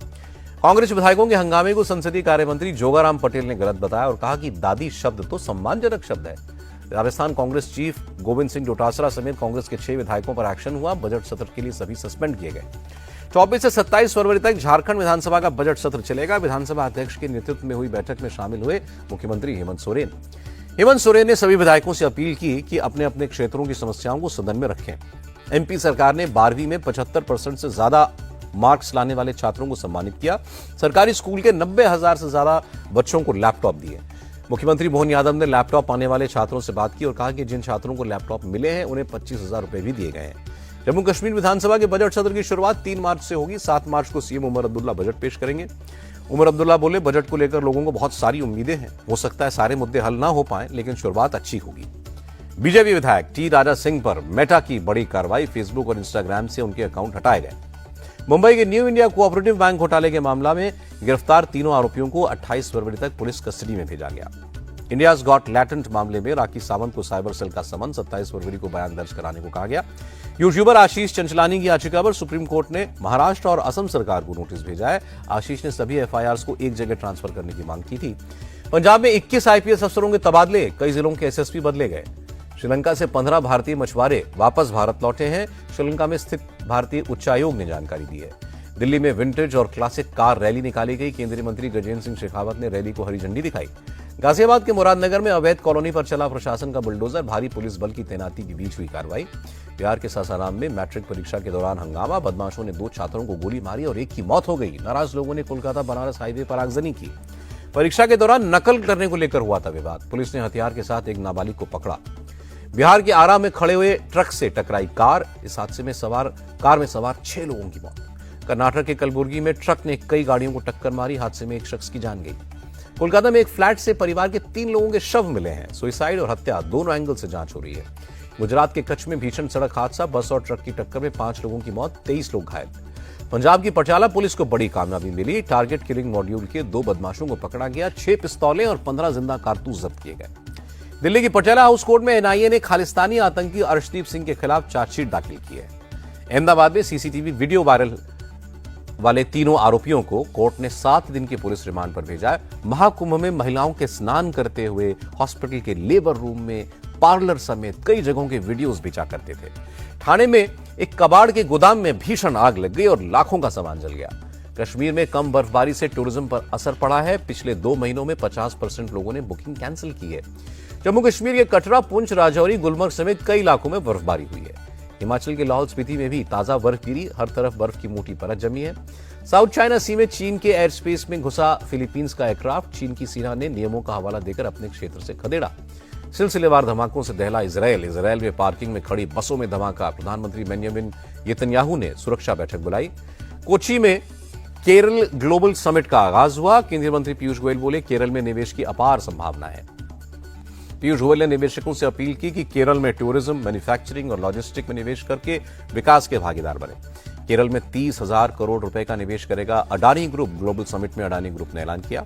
कांग्रेस विधायकों के हंगामे को संसदीय कार्य मंत्री जोगाराम पटेल ने गलत बताया और कहा कि दादी शब्द तो सम्मानजनक शब्द है। राजस्थान कांग्रेस चीफ गोविंद सिंह डोटासरा समेत कांग्रेस के 6 विधायकों पर एक्शन हुआ। बजट सत्र के लिए सभी सस्पेंड किए गए। 24 से 27 फरवरी तक झारखंड विधानसभा का बजट सत्र चलेगा। विधानसभा अध्यक्ष के नेतृत्व में हुई बैठक में शामिल हुए मुख्यमंत्री हेमंत सोरेन। हेमंत सोरेन ने सभी विधायकों से अपील की कि अपने अपने क्षेत्रों की समस्याओं को सदन में रखें। एमपी सरकार ने 12वीं में 75% से ज्यादा मार्क्स लाने वाले छात्रों को सम्मानित किया। सरकारी स्कूल के 90,000 से ज्यादा बच्चों को लैपटॉप दिए। मुख्यमंत्री मोहन यादव ने लैपटॉप पाने वाले छात्रों से बात की और कहा कि जिन छात्रों को लैपटॉप मिले हैं उन्हें 25,000 रुपए भी दिए गए हैं। जम्मू कश्मीर विधानसभा के बजट सत्र की शुरुआत 3 मार्च से होगी। 7 मार्च को सीएम उमर अब्दुल्ला बजट पेश करेंगे। उमर अब्दुल्ला बोले, बजट को लेकर लोगों को बहुत सारी उम्मीदें हैं। हो सकता है सारे मुद्दे हल ना हो पाए, लेकिन शुरुआत अच्छी होगी। बीजेपी विधायक टी राजा सिंह पर मेटा की बड़ी कार्रवाई। फेसबुक और इंस्टाग्राम से उनके अकाउंट हटाए गए। मुंबई के न्यू इंडिया कोऑपरेटिव बैंक घोटाले के मामला में गिरफ्तार तीनों आरोपियों को 28 फरवरी तक पुलिस कस्टडी में भेजा गया। इंडियाज गॉट लैटेंट मामले में राखी सावंत को साइबर सेल का समन। 27 फरवरी को बयान दर्ज कराने को कहा गया। यूट्यूबर आशीष चंचलानी की याचिका पर सुप्रीम कोर्ट ने महाराष्ट्र और असम सरकार को नोटिस भेजा है। आशीष ने सभी एफआईआर्स को एक जगह ट्रांसफर करने की मांग की थी। पंजाब में 21 आईपीएस अफसरों के तबादले। कई जिलों के एसएसपी बदले गए। श्रीलंका से 15 भारतीय मछुआरे वापस भारत लौटे हैं। श्रीलंका में स्थित भारतीय उच्चायोग ने जानकारी दी है। दिल्ली में विंटेज और क्लासिक कार रैली निकाली गई। केंद्रीय मंत्री गजेंद्र सिंह शेखावत ने रैली को हरी झंडी दिखाई। गाजियाबाद के मुरादनगर में अवैध कॉलोनी पर चला प्रशासन का बुलडोजर। भारी पुलिस बल की तैनाती के बीच हुई कार्रवाई। बिहार के सासाराम में मैट्रिक परीक्षा के दौरान हंगामा। बदमाशों ने 2 छात्रों को गोली मारी और एक की मौत हो गई। नाराज लोगों ने कोलकाता बनारस हाईवे पर आगजनी की। परीक्षा के दौरान नकल करने को लेकर हुआ था विवाद। पुलिस ने हथियार के साथ एक नाबालिग को पकड़ा। बिहार के आरा में खड़े हुए ट्रक से टकराई कार। इस हादसे में कार में सवार 6 लोगों की मौत। कर्नाटक के कलबुर्गी में ट्रक ने कई गाड़ियों को टक्कर मारी। हादसे में एक शख्स की जान गई। कोलकाता में एक फ्लैट से परिवार के 3 लोगों के शव मिले हैं। सुसाइड और हत्या दोनों एंगल से जांच हो रही है। गुजरात के कच्छ में भीषण सड़क हादसा। बस और ट्रक की टक्कर में 5 लोगों की मौत, 23 लोग घायल। पंजाब की पटियाला पुलिस को बड़ी कामयाबी मिली। टारगेट किलिंग मॉड्यूल के 2 बदमाशों को पकड़ा गया। 6 पिस्तौलें और 15 जिंदा कारतूस जब्त किए गए। दिल्ली की पटियाला हाउस कोर्ट में एनआईए ने खालिस्तानी आतंकी अर्शदीप सिंह के खिलाफ चार्जशीट दाखिल की है। अहमदाबाद में सीसीटीवी वीडियो वायरल वाले तीनों आरोपियों को कोर्ट ने 7 दिन के पुलिस रिमांड पर भेजा है। महाकुंभ में महिलाओं के स्नान करते हुए हॉस्पिटल के लेबर रूम में, पार्लर समेत कई जगहों के वीडियोस बेचा करते थे। ठाणे में एक कबाड़ के गोदाम में भीषण आग लग गई और लाखों का सामान जल गया। कश्मीर में कम बर्फबारी से टूरिज्म पर असर पड़ा है। पिछले 2 महीनों में 50% लोगों ने बुकिंग कैंसिल की है। जम्मू कश्मीर के कटरा, पुंछ, राजौरी, गुलमर्ग समेत कई इलाकों में बर्फबारी हुई है। हिमाचल के लाहौल स्पीति में भी ताजा बर्फ गिरी, हर तरफ बर्फ की मोटी परत जमी है। साउथ चाइना सी में चीन के एयर स्पेस में घुसा फिलीपींस का एयरक्राफ्ट, चीन की सेना ने नियमों का हवाला देकर अपने क्षेत्र से खदेड़ा। सिलसिलेवार धमाकों से दहला इजरायल में पार्किंग में खड़ी बसों में धमाका, प्रधानमंत्री बेंजामिन नेतन्याहू ने सुरक्षा बैठक बुलाई। कोची में केरल ग्लोबल समिट का आगाज हुआ। केंद्रीय मंत्री पीयूष गोयल बोले, केरल में निवेश की अपार संभावना है। पीयूष गोयल ने निवेशकों से अपील की कि केरल में टूरिज्म, मैन्युफैक्चरिंग और लॉजिस्टिक में निवेश करके विकास के भागीदार बने। केरल में 30,000 करोड़ रुपए का निवेश करेगा अडानी ग्रुप। ग्लोबल समिट में अडानी ग्रुप ने ऐलान किया।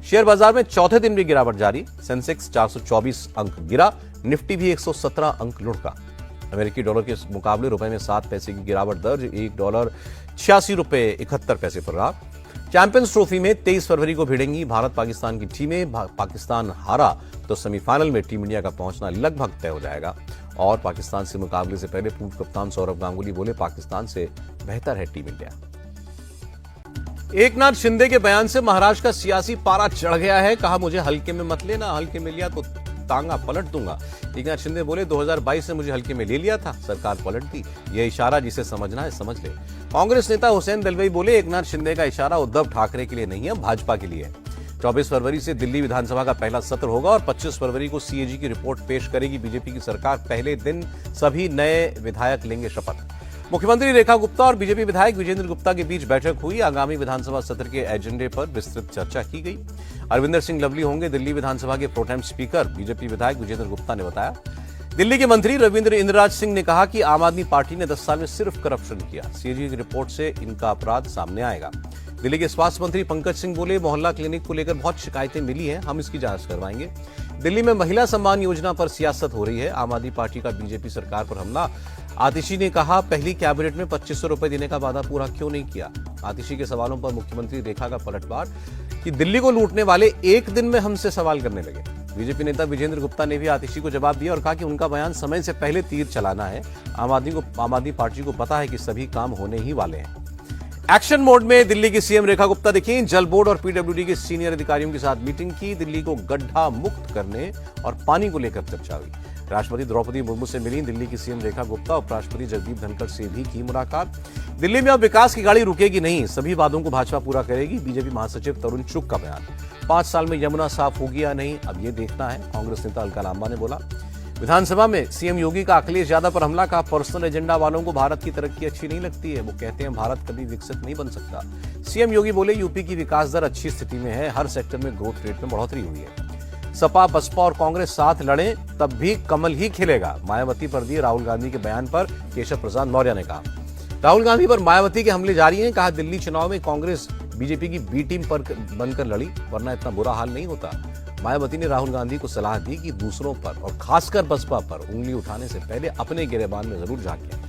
शेयर बाजार में चौथे दिन भी गिरावट जारी। सेंसेक्स 424 अंक गिरा, निफ्टी भी 117 अंक लुढ़का। अमेरिकी डॉलर के मुकाबले रुपए में 7 पैसे की गिरावट दर्ज, $1 ₹86.71 पर रहा। चैंपियंस ट्रॉफी में 23 फरवरी को भिड़ेंगी भारत पाकिस्तान की टीमें। पाकिस्तान हारा तो सेमीफाइनल में टीम इंडिया का पहुंचना लगभग तय हो जाएगा। और पाकिस्तान से मुकाबले से पहले पूर्व कप्तान सौरव गांगुली बोले, पाकिस्तान से बेहतर है टीम इंडिया। एकनाथ शिंदे के बयान से महाराष्ट्र का सियासी पारा चढ़ गया है। कहा, मुझे हल्के में मत लेना, हल्के में लिया तो तांगा पलट दूंगा। एकनाथ शिंदे बोले, 2022 में मुझे हल्के में ले लिया था, सरकार पलट दी। यह इशारा जिसे समझना है समझ ले। कांग्रेस नेता हुसैन दलवाई बोले, एकनाथ शिंदे का इशारा उद्धव ठाकरे के लिए नहीं है, भाजपा के लिए है। 24 फरवरी से दिल्ली विधानसभा का पहला सत्र होगा और 25 फरवरी को सीएजी की रिपोर्ट पेश करेगी बीजेपी की सरकार। पहले दिन सभी नए विधायक लेंगे शपथ। मुख्यमंत्री रेखा गुप्ता और बीजेपी विधायक विजेंद्र गुप्ता के बीच बैठक हुई। आगामी विधानसभा सत्र के एजेंडे पर विस्तृत चर्चा की गई। अरविंदर सिंह लवली होंगे दिल्ली विधानसभा के प्रोटेम स्पीकर, बीजेपी विधायक विजेंद्र गुप्ता ने बताया। दिल्ली के मंत्री रविंद्र इंद्रराज सिंह ने कहा कि आम आदमी पार्टी ने 10 साल में सिर्फ करप्शन किया। सीएजी की रिपोर्ट से इनका अपराध सामने आएगा। दिल्ली के स्वास्थ्य मंत्री पंकज सिंह बोले, मोहल्ला क्लिनिक को लेकर बहुत शिकायतें मिली हैं, हम इसकी जांच करवाएंगे। दिल्ली में महिला सम्मान योजना पर सियासत हो रही है। आम आदमी पार्टी का बीजेपी सरकार पर हमला। आतिशी ने कहा, पहली कैबिनेट में 2500 रुपए देने का वादा पूरा क्यों नहीं किया। आतिशी के सवालों पर मुख्यमंत्री रेखा का पलटवार कि दिल्ली को लूटने वाले एक दिन में हमसे सवाल करने लगे। बीजेपी नेता विजेंद्र गुप्ता ने भी आतिशी को जवाब दिया और कहा कि उनका बयान समय से पहले तीर चलाना है। आम आदमी पार्टी को पता है कि सभी काम होने ही वाले हैं। एक्शन मोड में दिल्ली की सीएम रेखा गुप्ता दिखी। जल बोर्ड और पीडब्ल्यूडी के सीनियर अधिकारियों के साथ मीटिंग की। दिल्ली को गड्ढा मुक्त करने और पानी को लेकर चर्चा हुई। राष्ट्रपति द्रौपदी मुर्मू से मिली दिल्ली की सीएम रेखा गुप्ता। उपराष्ट्रपति जगदीप धनखड़ से भी की मुलाकात। दिल्ली में अब विकास की गाड़ी रुकेगी नहीं, सभी वादों को भाजपा पूरा करेगी। बीजेपी महासचिव तरुण चुग का बयान। 5 साल में यमुना साफ होगी या नहीं, अब ये देखना है, कांग्रेस नेता अलका लांबा ने बोला। विधानसभा में सीएम योगी का अखिलेश यादव पर हमला। का पर्सनल एजेंडा वालों को भारत की तरक्की अच्छी नहीं लगती है। वो कहते हैं भारत कभी विकसित नहीं बन सकता। सीएम योगी बोले, यूपी की विकास दर अच्छी स्थिति में है, हर सेक्टर में ग्रोथ रेट में बढ़ोतरी हुई है। सपा, बसपा और कांग्रेस साथ लड़े तब भी कमल ही खिलेगा। मायावती पर दिए राहुल गांधी के बयान पर केशव प्रसाद मौर्य ने कहा। राहुल गांधी पर मायावती के हमले जारी हैं। कहा, दिल्ली चुनाव में कांग्रेस बीजेपी की बी टीम पर बनकर लड़ी, वरना इतना बुरा हाल नहीं होता। मायावती ने राहुल गांधी को सलाह दी कि दूसरों पर और खासकर बसपा पर उंगली उठाने से पहले अपने गिरेबान में जरूर झांकें।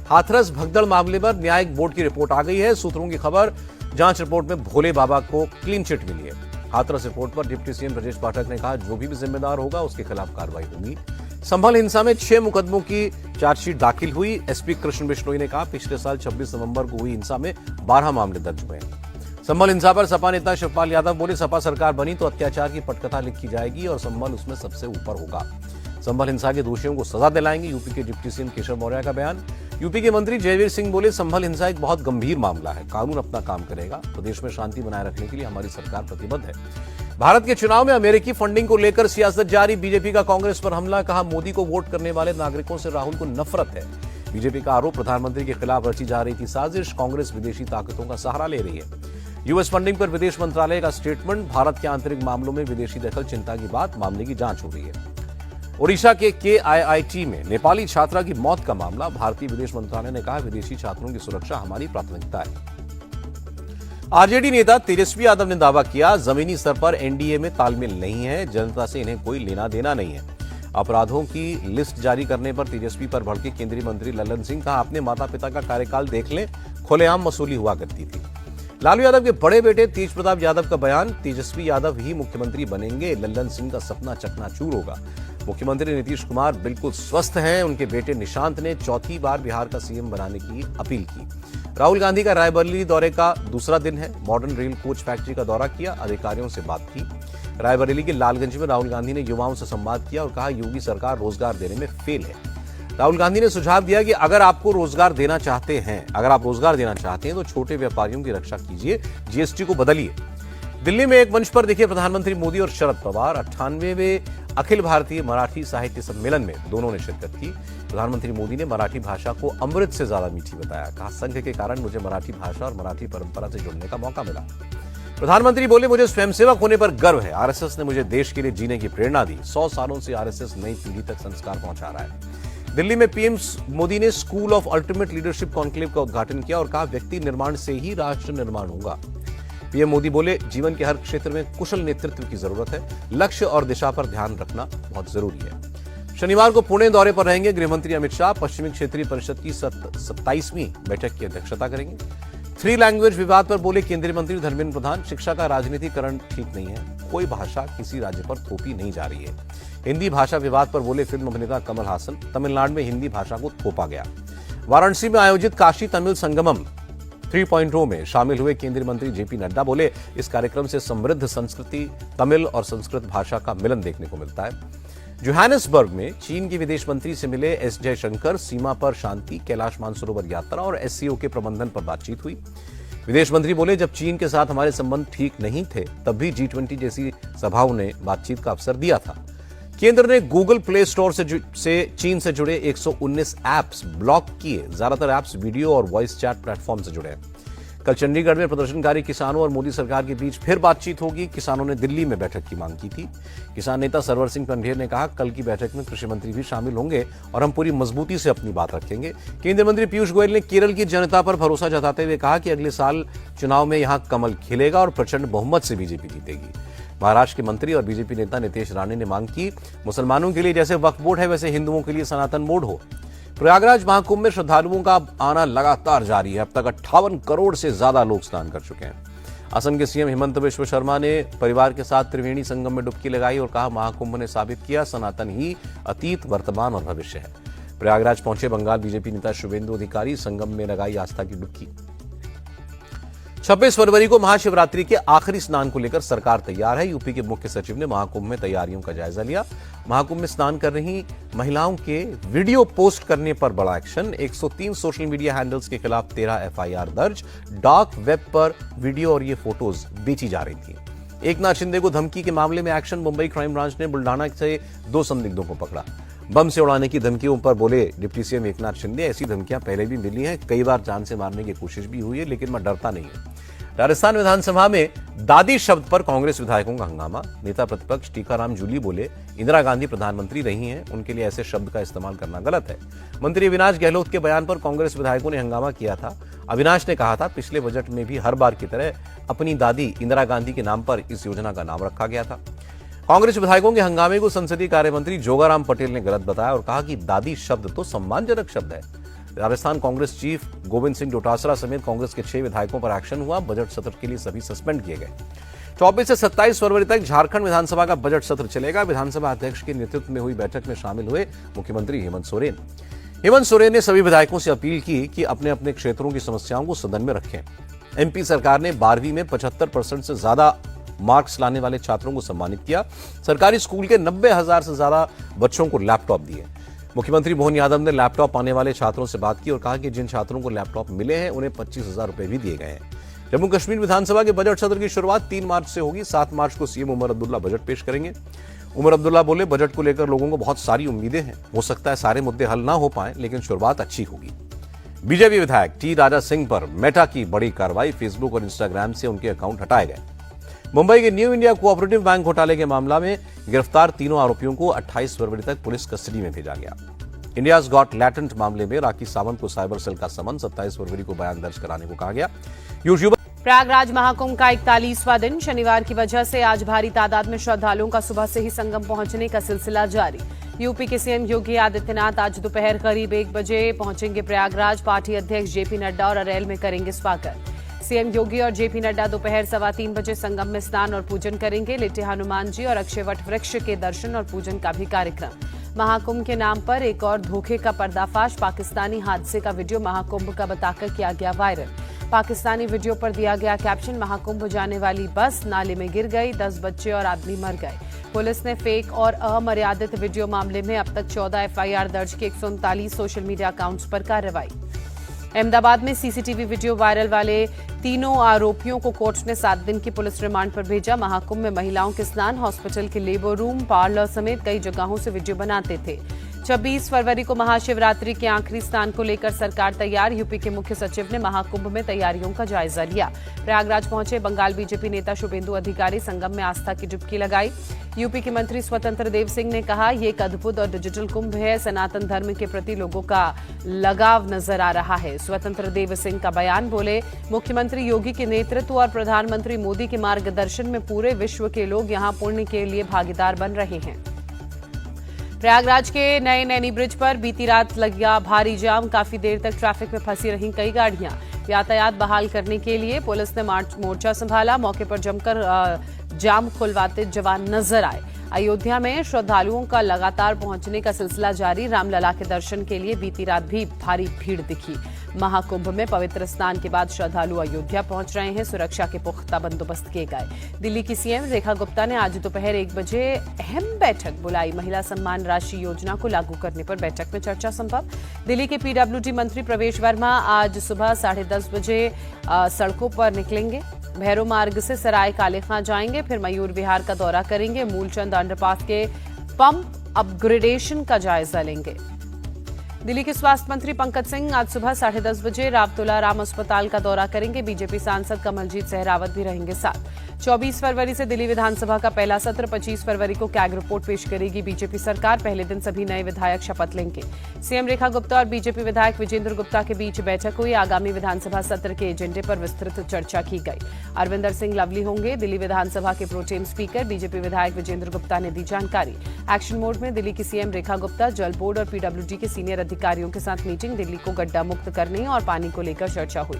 हाथरस भगदड़ मामले पर न्यायिक बोर्ड की रिपोर्ट आ गई है। सूत्रों की खबर, जांच रिपोर्ट में भोले बाबा को क्लीन चिट मिली है। हाथरस रिपोर्ट पर डिप्टी सीएम ब्रजेश पाठक ने कहा, जो भी जिम्मेदार होगा उसके खिलाफ कार्रवाई होगी। संभल हिंसा में 6 मुकदमों की चार्जशीट दाखिल हुई। एसपी कृष्ण बिश्नोई ने कहा, पिछले साल 26 नवंबर को हुई हिंसा में 12 मामले दर्ज हुए हैं। संभल हिंसा पर सपा नेता शिवपाल यादव बोले, सपा सरकार बनी तो अत्याचार की पटकथा लिखी जाएगी और संभल उसमें सबसे ऊपर होगा। संभल हिंसा के दोषियों को सजा दिलाएंगे। यूपी के डिप्टी सीएम केशव मौर्य का बयान। यूपी के मंत्री जयवीर सिंह बोले, संभल हिंसा एक बहुत गंभीर मामला है, कानून अपना काम करेगा। प्रदेश में शांति बनाए रखने के लिए हमारी सरकार प्रतिबद्ध है। भारत के चुनाव में अमेरिकी फंडिंग को लेकर सियासत जारी। बीजेपी का कांग्रेस पर हमला। कहा, मोदी को वोट करने वाले नागरिकों से राहुल को नफरत है। बीजेपी का आरोप, प्रधानमंत्री के खिलाफ रची जा रही थी साजिश। कांग्रेस विदेशी ताकतों का सहारा ले रही है। यूएस फंडिंग पर विदेश मंत्रालय का स्टेटमेंट। भारत के आंतरिक मामलों में विदेशी दखल चिंता की बात, मामले की जांच हो रही है। ओडिशा के KIIT में नेपाली छात्रा की मौत का मामला। भारतीय विदेश मंत्रालय ने कहा, विदेशी छात्रों की सुरक्षा हमारी प्राथमिकता है। आरजेडी नेता तेजस्वी यादव ने दावा किया, जमीनी स्तर पर एनडीए में तालमेल नहीं है, जनता से इन्हें कोई लेना देना नहीं है। अपराधों की लिस्ट जारी करने पर तेजस्वी पर भड़के केंद्रीय मंत्री लल्लन सिंह। कहा, अपने माता पिता का कार्यकाल देख लें, खुलेआम वसूली हुआ करती थी। लालू यादव के बड़े बेटे तेज प्रताप यादव का बयान। तेजस्वी यादव ही मुख्यमंत्री बनेंगे, लल्लन सिंह का सपना चकनाचूर होगा। मुख्यमंत्री नीतीश कुमार बिल्कुल स्वस्थ हैं। उनके बेटे निशांत ने चौथी बार बिहार का सीएम बनाने की अपील की। राहुल गांधी का रायबरेली दौरे का दूसरा दिन है। मॉडर्न रेल कोच फैक्ट्री का दौरा किया, अधिकारियों से बात की। रायबरेली के लालगंज में राहुल गांधी ने युवाओं से संवाद किया और कहा योगी सरकार रोजगार देने में फेल है। राहुल गांधी ने सुझाव दिया कि अगर आप रोजगार देना चाहते हैं तो छोटे व्यापारियों की रक्षा कीजिए, जीएसटी को बदलिए। दिल्ली में एक मंच पर दिखे प्रधानमंत्री मोदी और शरद पवार। 98वें अखिल भारतीय मराठी साहित्य सम्मेलन में दोनों ने शिरकत की। प्रधानमंत्री मोदी ने मराठी भाषा को अमृत से ज्यादा मीठी बताया। कहा, संघ के कारण मुझे मराठी भाषा और मराठी परंपरा से जुड़ने का मौका मिला। प्रधानमंत्री बोले, मुझे स्वयंसेवक होने पर गर्व है। आरएसएस ने मुझे देश के लिए जीने की प्रेरणा दी। 100 सालों से आरएसएस नई पीढ़ी तक संस्कार पहुंचा रहा है। दिल्ली में पीएम मोदी ने school of ultimate leadership conclave का उद्घाटन किया और कहा, व्यक्ति निर्माण से ही राष्ट्र निर्माण होगा। पीएम मोदी बोले, जीवन के हर क्षेत्र में कुशल नेतृत्व की जरूरत है। लक्ष्य और दिशा पर ध्यान रखना बहुत जरूरी है। शनिवार को पुणे दौरे पर रहेंगे गृहमंत्री अमित शाह। पश्चिमी क्षेत्रीय परिषद की 27वीं बैठक की अध्यक्षता करेंगे। 3 लैंग्वेज विवाद पर बोले केंद्रीय मंत्री धर्मेंद्र प्रधान, शिक्षा का राजनीतिकरण ठीक नहीं है। कोई भाषा किसी राज्य पर थोपी नहीं जा रही है। हिंदी भाषा विवाद पर बोले फिल्म अभिनेता कमल हासन, तमिलनाडु में हिंदी भाषा को थोपा गया। वाराणसी में आयोजित काशी तमिल संगमम 3.0 में शामिल हुए केंद्रीय मंत्री जेपी नड्डा बोले, इस कार्यक्रम से समृद्ध संस्कृति, तमिल और संस्कृत भाषा का मिलन देखने को मिलता है। जोहानिसबर्ग में चीन के विदेश मंत्री से मिले एस जयशंकर। सीमा पर शांति, कैलाश मानसरोवर यात्रा और एससीओ के प्रबंधन पर बातचीत हुई। विदेश मंत्री बोले, जब चीन के साथ हमारे संबंध ठीक नहीं थे तब भी G20 जैसी सभाओं ने बातचीत का अवसर दिया था। केंद्र ने गूगल प्ले स्टोर से चीन से जुड़े 119 ऐप्स ब्लॉक किए। ज्यादातर ऐप्स वीडियो और वॉइस चैट प्लेटफॉर्म से जुड़े हैं। कल चंडीगढ़ में प्रदर्शनकारी किसानों और मोदी सरकार के बीच फिर बातचीत होगी। किसानों ने दिल्ली में बैठक की मांग की थी। किसान नेता सरवर सिंह पंढेर ने कहा, कल की बैठक में कृषि मंत्री भी शामिल होंगे और हम पूरी मजबूती से अपनी बात रखेंगे। केंद्रीय मंत्री पीयूष गोयल ने केरल की जनता पर भरोसा जताते हुए कहा कि अगले साल चुनाव में यहां कमल खिलेगा और प्रचंड बहुमत से बीजेपी जीतेगी। महाराष्ट्र के मंत्री और बीजेपी नेता नितेश राणे ने मांग की, मुसलमानों के लिए जैसे वक्फ बोर्ड है वैसे हिंदुओं के लिए सनातन बोर्ड हो। प्रयागराज महाकुंभ में श्रद्धालुओं का आना लगातार जारी है। अब तक 58 करोड़ से ज्यादा लोग स्नान कर चुके हैं। असम के सीएम हिमंत बिश्व शर्मा ने परिवार के साथ त्रिवेणी संगम में डुबकी लगाई और कहा, महाकुंभ ने साबित किया सनातन ही अतीत, वर्तमान और भविष्य है। प्रयागराज पहुंचे बंगाल बीजेपी नेता शुभेंदु अधिकारी संगम में लगाई आस्था की डुबकी। 26 फरवरी को महाशिवरात्रि के आखिरी स्नान को लेकर सरकार तैयार है। यूपी के मुख्य सचिव ने महाकुंभ में तैयारियों का जायजा लिया। महाकुंभ में स्नान कर रही महिलाओं के वीडियो पोस्ट करने पर बड़ा एक्शन। 103 सोशल मीडिया हैंडल्स के खिलाफ 13 एफआईआर दर्ज। डार्क वेब पर वीडियो और ये फोटोज बेची जा रही थी। एकनाथ शिंदे को धमकी के मामले में एक्शन। मुंबई क्राइम ब्रांच ने बुल्डाना से 2 संदिग्धों को पकड़ा। बम से उड़ाने की धमकियों पर बोले डिप्टी सीएम एकनाथ शिंदे, ऐसी धमकियां पहले भी मिली हैं, कई बार जान से मारने की कोशिश भी हुई है, लेकिन मैं डरता नहीं हूं। राजस्थान विधानसभा में दादी शब्द पर कांग्रेस विधायकों का हंगामा। नेता प्रतिपक्ष टीकाराम जूली बोले, इंदिरा गांधी प्रधानमंत्री रही हैं, उनके लिए ऐसे शब्द का इस्तेमाल करना गलत है। मंत्री अविनाश गहलोत के बयान पर कांग्रेस विधायकों ने हंगामा किया था। अविनाश ने कहा था, पिछले बजट में भी हर बार की तरह अपनी दादी इंदिरा गांधी के नाम पर इस योजना का नाम रखा गया था। कांग्रेस विधायकों के हंगामे को संसदीय कार्य मंत्री जोगाराम पटेल ने गलत बताया और कहा कि दादी शब्द तो सम्मानजनक शब्द है। राजस्थान कांग्रेस चीफ गोविंद सिंह डोटासरा समेत कांग्रेस के 6 विधायकों पर एक्शन हुआ। बजट सत्र के लिए सभी सस्पेंड किए गए। 24 से 27 फरवरी तक झारखंड विधानसभा का बजट सत्र चलेगा। विधानसभा अध्यक्ष के नेतृत्व में हुई बैठक में शामिल हुए मुख्यमंत्री हेमंत सोरेन। हेमंत सोरेन ने सभी विधायकों से अपील की कि अपने अपने क्षेत्रों की समस्याओं को सदन में रखें। एमपी सरकार ने 12वीं में 75% से ज्यादा मार्क्स लाने वाले छात्रों को सम्मानित किया। सरकारी स्कूल के 90,000 से ज्यादा बच्चों को लैपटॉप दिए। मुख्यमंत्री मोहन यादव ने लैपटॉप पाने वाले छात्रों से बात की और कहा कि जिन छात्रों को लैपटॉप मिले हैं उन्हें 25,000 रुपए भी दिए गए हैं। जम्मू कश्मीर विधानसभा के बजट सत्र की शुरुआत 3 मार्च से होगी। 7 मार्च को सीएम उमर अब्दुल्ला बजट पेश करेंगे। उमर अब्दुल्ला बोले, बजट को लेकर लोगों को बहुत सारी उम्मीदें हैं। हो सकता है सारे मुद्दे हल ना हो पाए, लेकिन शुरुआत अच्छी होगी। बीजेपी विधायक टी राजा सिंह पर मेटा की बड़ी कार्रवाई। फेसबुक और इंस्टाग्राम से उनके अकाउंट हटाए गए। मुंबई के न्यू इंडिया कोऑपरेटिव बैंक घोटाले के मामला में गिरफ्तार तीनों आरोपियों को 28 फरवरी तक पुलिस कस्टडी में भेजा गया। इंडियाज गॉट लैटेंट मामले में राखी सावंत को साइबर सेल का समन। 27 फरवरी को बयान दर्ज कराने को कहा गया। यूट्यूबर प्रयागराज महाकुंभ का 41वां दिन। शनिवार की वजह से आज भारी तादाद में श्रद्धालुओं का सुबह से ही संगम पहुंचने का सिलसिला जारी। यूपी के सीएम योगी आदित्यनाथ आज दोपहर करीब 1 बजे पहुंचेंगे प्रयागराज। पार्टी अध्यक्ष जेपी नड्डा और अरेल में करेंगे स्वागत। सीएम योगी और जेपी नड्डा दोपहर 3:15 बजे संगम में स्नान और पूजन करेंगे। लेटे हनुमान जी और अक्षयवट वृक्ष के दर्शन और पूजन का भी कार्यक्रम। महाकुंभ के नाम पर एक और धोखे का पर्दाफाश। पाकिस्तानी हादसे का वीडियो महाकुंभ का बताकर किया गया वायरल। पाकिस्तानी वीडियो पर दिया गया कैप्शन, महाकुंभ जाने वाली बस नाले में गिर गई, 10 बच्चे और आदमी मर गए। पुलिस ने फेक और अमर्यादित वीडियो मामले में अब तक 14 एफआईआर दर्ज की। 139 सोशल मीडिया अकाउंट्स पर कार्रवाई। अहमदाबाद में सीसीटीवी वीडियो वायरल वाले तीनों आरोपियों को कोर्ट ने 7 दिन की पुलिस रिमांड पर भेजा। महाकुंभ में महिलाओं के स्नान, हॉस्पिटल के लेबर रूम, पार्लर समेत कई जगहों से वीडियो बनाते थे। 26 फरवरी को महाशिवरात्रि के आखिरी स्नान को लेकर सरकार तैयार। यूपी के मुख्य सचिव ने महाकुंभ में तैयारियों का जायजा लिया। प्रयागराज पहुंचे बंगाल बीजेपी नेता शुभेंदु अधिकारी, संगम में आस्था की डुबकी लगाई। यूपी के मंत्री स्वतंत्र देव सिंह ने कहा, ये एक अद्भुत और डिजिटल कुंभ है। सनातन धर्म के प्रति लोगों का लगाव नजर आ रहा है। स्वतंत्र देव सिंह का बयान, बोले मुख्यमंत्री योगी के नेतृत्व और प्रधानमंत्री मोदी के मार्गदर्शन में पूरे विश्व के लोग यहां पुण्य के लिए भागीदार बन रहे हैं। प्रयागराज के नए नैनी ब्रिज पर बीती रात लगा भारी जाम। काफी देर तक ट्रैफिक में फंसी रहीं कई गाड़ियां। यातायात बहाल करने के लिए पुलिस ने मोर्चा संभाला। मौके पर जमकर जाम खुलवाते जवान नजर आए। अयोध्या में श्रद्धालुओं का लगातार पहुंचने का सिलसिला जारी। रामलला के दर्शन के लिए बीती रात भी भारी भीड़ दिखी। महाकुंभ में पवित्र स्नान के बाद श्रद्धालु अयोध्या पहुंच रहे हैं। सुरक्षा के पुख्ता बंदोबस्त किए गए। दिल्ली की सीएम रेखा गुप्ता ने आज दोपहर 1 बजे अहम बैठक बुलाई। महिला सम्मान राशि योजना को लागू करने पर बैठक में चर्चा संभव। दिल्ली के पीडब्ल्यूडी मंत्री प्रवेश वर्मा आज सुबह 10:30 बजे सड़कों पर निकलेंगे। भैरव मार्ग से सराय काले खां जाएंगे, फिर मयूर विहार का दौरा करेंगे। मूलचंद अंडरपास के पंप अपग्रेडेशन का जायजा लेंगे। दिल्ली के स्वास्थ्य मंत्री पंकज सिंह आज सुबह 10:30 बजे रावतुला राम अस्पताल का दौरा करेंगे। बीजेपी सांसद कमलजीत सहरावत भी रहेंगे साथ। 24 फरवरी से दिल्ली विधानसभा का पहला सत्र। 25 फरवरी को कैग रिपोर्ट पेश करेगी बीजेपी सरकार। पहले दिन सभी नए विधायक शपथ लेंगे। सीएम रेखा गुप्ता और बीजेपी विधायक विजेंद्र गुप्ता के बीच बैठक हुई। आगामी विधानसभा सत्र के एजेंडे पर विस्तृत चर्चा की गई। अरविंदर सिंह लवली होंगे दिल्ली विधानसभा के प्रोटेम स्पीकर। बीजेपी विधायक विजेंद्र गुप्ता ने दी जानकारी। एक्शन मोड में दिल्ली की सीएम रेखा गुप्ता, जल बोर्ड और पीडब्ल्यूडी के सीनियर अधिकारियों के साथ मीटिंग। दिल्ली को गड्ढा मुक्त करने और पानी को लेकर चर्चा हुई।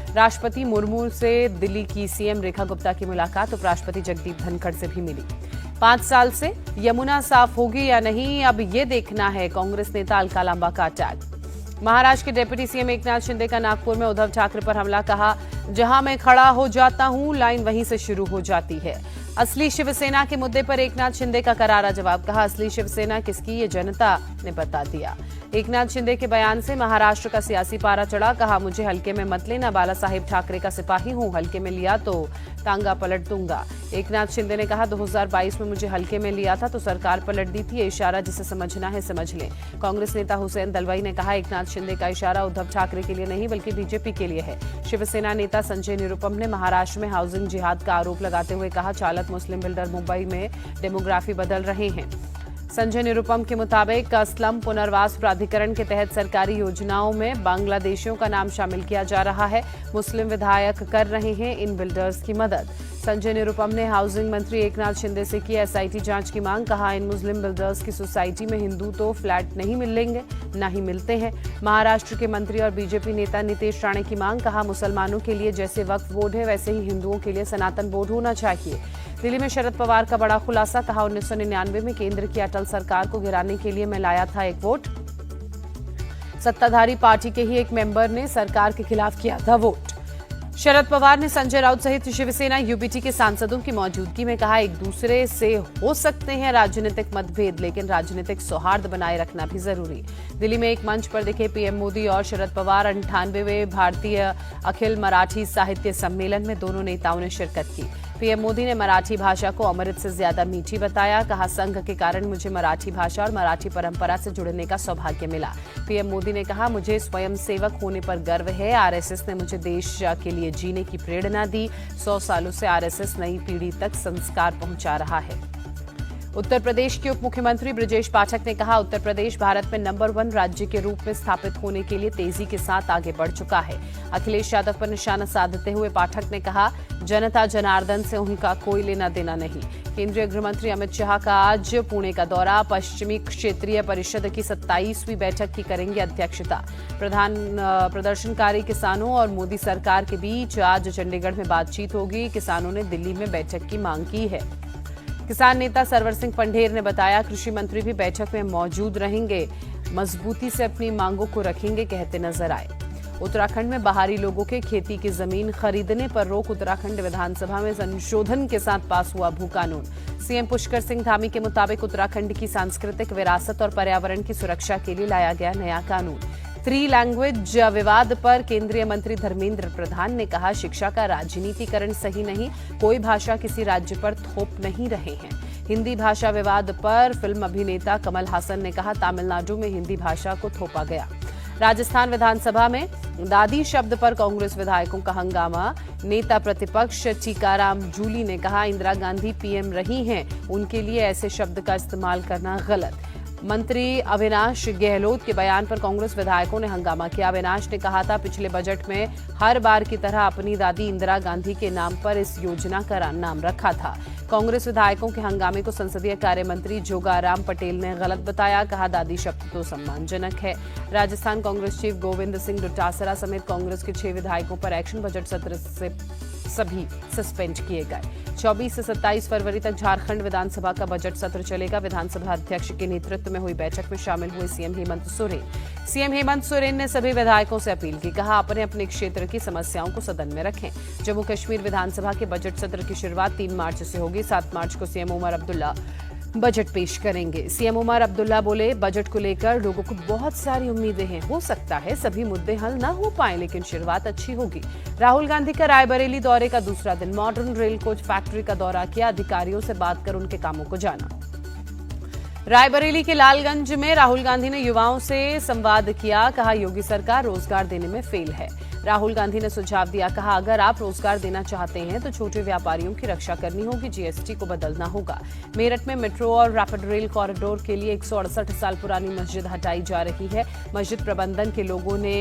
राष्ट्रपति मुर्मू से दिल्ली की सीएम रेखा गुप्ता की मुलाकात। उपराष्ट्रपति जगदीप धनखड़ से भी मिली। 5 साल से यमुना साफ होगी या नहीं, अब ये देखना है, कांग्रेस नेता अलका लांबा का अटैक। महाराष्ट्र के डिप्टी सीएम एकनाथ शिंदे का नागपुर में उद्धव ठाकरे पर हमला। कहा, जहां मैं खड़ा हो जाता हूं, लाइन वहीं से शुरू हो जाती है। असली शिवसेना के मुद्दे पर एकनाथ शिंदे का करारा जवाब। कहा, असली शिवसेना किसकी, ये जनता ने बता दिया। एकनाथ शिंदे के बयान से महाराष्ट्र का सियासी पारा चढ़ा। कहा, मुझे हल्के में मत लेना, बाला साहेब ठाकरे का सिपाही हूं, हल्के में लिया तो टांगा पलट दूंगा। एकनाथ शिंदे ने कहा, 2022 में मुझे हल्के में लिया था तो सरकार पलट दी थी। ये इशारा जिसे समझना है समझ लें। कांग्रेस नेता हुसैन दलवाई ने कहा, एकनाथ शिंदे का इशारा उद्धव ठाकरे के लिए नहीं बल्कि बीजेपी के लिए है। शिवसेना नेता संजय निरुपम ने महाराष्ट्र में हाउसिंग जिहाद का आरोप लगाते हुए कहा, चालक मुस्लिम बिल्डर मुंबई में डेमोग्राफी बदल रहे हैं। संजय निरुपम के मुताबिक स्लम पुनर्वास प्राधिकरण के तहत सरकारी योजनाओं में बांग्लादेशियों का नाम शामिल किया जा रहा है। मुस्लिम विधायक कर रहे हैं इन बिल्डर्स की मदद। संजय निरुपम ने हाउसिंग मंत्री एकनाथ शिंदे से की एसआईटी जांच की मांग। कहा, इन मुस्लिम बिल्डर्स की सोसाइटी में हिंदू तो फ्लैट नहीं मिलेंगे, न ही मिलते हैं। महाराष्ट्र के मंत्री और बीजेपी नेता नितेश राणे की मांग। कहा, मुसलमानों के लिए जैसे वक्फ बोर्ड है वैसे ही हिंदुओं के लिए सनातन बोर्ड होना चाहिए। दिल्ली में शरद पवार का बड़ा खुलासा। कहा, 1999 में केंद्र की अटल सरकार को गिराने के लिए मैं लाया था एक वोट। सत्ताधारी पार्टी के ही एक मेंबर ने सरकार के खिलाफ किया था वोट। शरद पवार ने संजय राउत सहित शिवसेना यूपीटी के सांसदों की मौजूदगी में कहा, एक दूसरे से हो सकते हैं राजनीतिक मतभेद, लेकिन राजनीतिक सौहार्द बनाए रखना भी जरूरी। दिल्ली में एक मंच पर दिखे पीएम मोदी और शरद पवार। 98वें भारतीय अखिल मराठी साहित्य सम्मेलन में दोनों नेताओं ने शिरकत की। पीएम मोदी ने मराठी भाषा को अमृत से ज्यादा मीठी बताया। कहा, संघ के कारण मुझे मराठी भाषा और मराठी परंपरा से जुड़ने का सौभाग्य मिला। पीएम मोदी ने कहा, मुझे स्वयंसेवक होने पर गर्व है। आरएसएस ने मुझे देश के लिए जीने की प्रेरणा दी। 100 सालों से आरएसएस नई पीढ़ी तक संस्कार पहुंचा रहा है। उत्तर प्रदेश के उप मुख्यमंत्री ब्रजेश पाठक ने कहा, उत्तर प्रदेश भारत में नंबर 1 राज्य के रूप में स्थापित होने के लिए तेजी के साथ आगे बढ़ चुका है। अखिलेश यादव पर निशाना साधते हुए पाठक ने कहा, जनता जनार्दन से उनका कोई लेना देना नहीं। केंद्रीय गृह मंत्री अमित शाह का आज पुणे का दौरा, पश्चिमी क्षेत्रीय परिषद की 27वीं बैठक की करेंगे अध्यक्षता। प्रदर्शनकारी किसानों और मोदी सरकार के बीच आज चंडीगढ़ में बातचीत होगी। किसानों ने दिल्ली में बैठक की मांग की है। किसान नेता सरवर सिंह पंढेर ने बताया, कृषि मंत्री भी बैठक में मौजूद रहेंगे, मजबूती से अपनी मांगों को रखेंगे, कहते नजर आए। उत्तराखंड में बाहरी लोगों के खेती की जमीन खरीदने पर रोक, उत्तराखंड विधानसभा में संशोधन के साथ पास हुआ भू कानून। सीएम पुष्कर सिंह धामी के मुताबिक उत्तराखंड की सांस्कृतिक विरासत और पर्यावरण की सुरक्षा के लिए लाया गया नया कानून। 3 लैंग्वेज विवाद पर केंद्रीय मंत्री धर्मेंद्र प्रधान ने कहा, शिक्षा का राजनीतिकरण सही नहीं, कोई भाषा किसी राज्य पर थोप नहीं रहे हैं। हिंदी भाषा विवाद पर फिल्म अभिनेता कमल हासन ने कहा, तमिलनाडु में हिंदी भाषा को थोपा गया। राजस्थान विधानसभा में दादी शब्द पर कांग्रेस विधायकों का हंगामा, नेता प्रतिपक्ष टीकाराम जूली ने कहा, इंदिरा गांधी पीएम रही हैं, उनके लिए ऐसे शब्द का इस्तेमाल करना गलत। मंत्री अविनाश गहलोत के बयान पर कांग्रेस विधायकों ने हंगामा किया। अविनाश ने कहा था, पिछले बजट में हर बार की तरह अपनी दादी इंदिरा गांधी के नाम पर इस योजना का नाम रखा था। कांग्रेस विधायकों के हंगामे को संसदीय कार्य मंत्री जोगाराम पटेल ने गलत बताया, कहा दादी शब्द तो सम्मानजनक है। राजस्थान कांग्रेस चीफ गोविंद सिंह डोटासरा समेत कांग्रेस के 6 विधायकों पर एक्शन बजट सत्र से सभी सस्पेंड किए गए। 24 से 27 फरवरी तक झारखंड विधानसभा का बजट सत्र चलेगा। विधानसभा अध्यक्ष के नेतृत्व में हुई बैठक में शामिल हुए सीएम हेमंत सोरेन। सीएम हेमंत सोरेन ने सभी विधायकों से अपील की, कहा अपने अपने क्षेत्र की समस्याओं को सदन में रखें। जम्मू कश्मीर विधानसभा के बजट सत्र की शुरुआत 3 मार्च से होगी। 7 मार्च को सीएम उमर अब्दुल्ला बजट पेश करेंगे। सीएम उमर अब्दुल्ला बोले, बजट को लेकर लोगों को बहुत सारी उम्मीदें हैं, हो सकता है सभी मुद्दे हल न हो पाए, लेकिन शुरुआत अच्छी होगी। राहुल गांधी का रायबरेली दौरे का दूसरा दिन, मॉडर्न रेल कोच फैक्ट्री का दौरा किया, अधिकारियों से बात कर उनके कामों को जाना। रायबरेली के लालगंज में राहुल गांधी ने युवाओं से संवाद किया, कहा योगी सरकार रोजगार देने में फेल है। राहुल गांधी ने सुझाव दिया, कहा अगर आप रोजगार देना चाहते हैं तो छोटे व्यापारियों की रक्षा करनी होगी, जीएसटी को बदलना होगा। मेरठ में मेट्रो और रैपिड रेल कॉरिडोर के लिए 168 साल पुरानी मस्जिद हटाई जा रही है। मस्जिद प्रबंधन के लोगों ने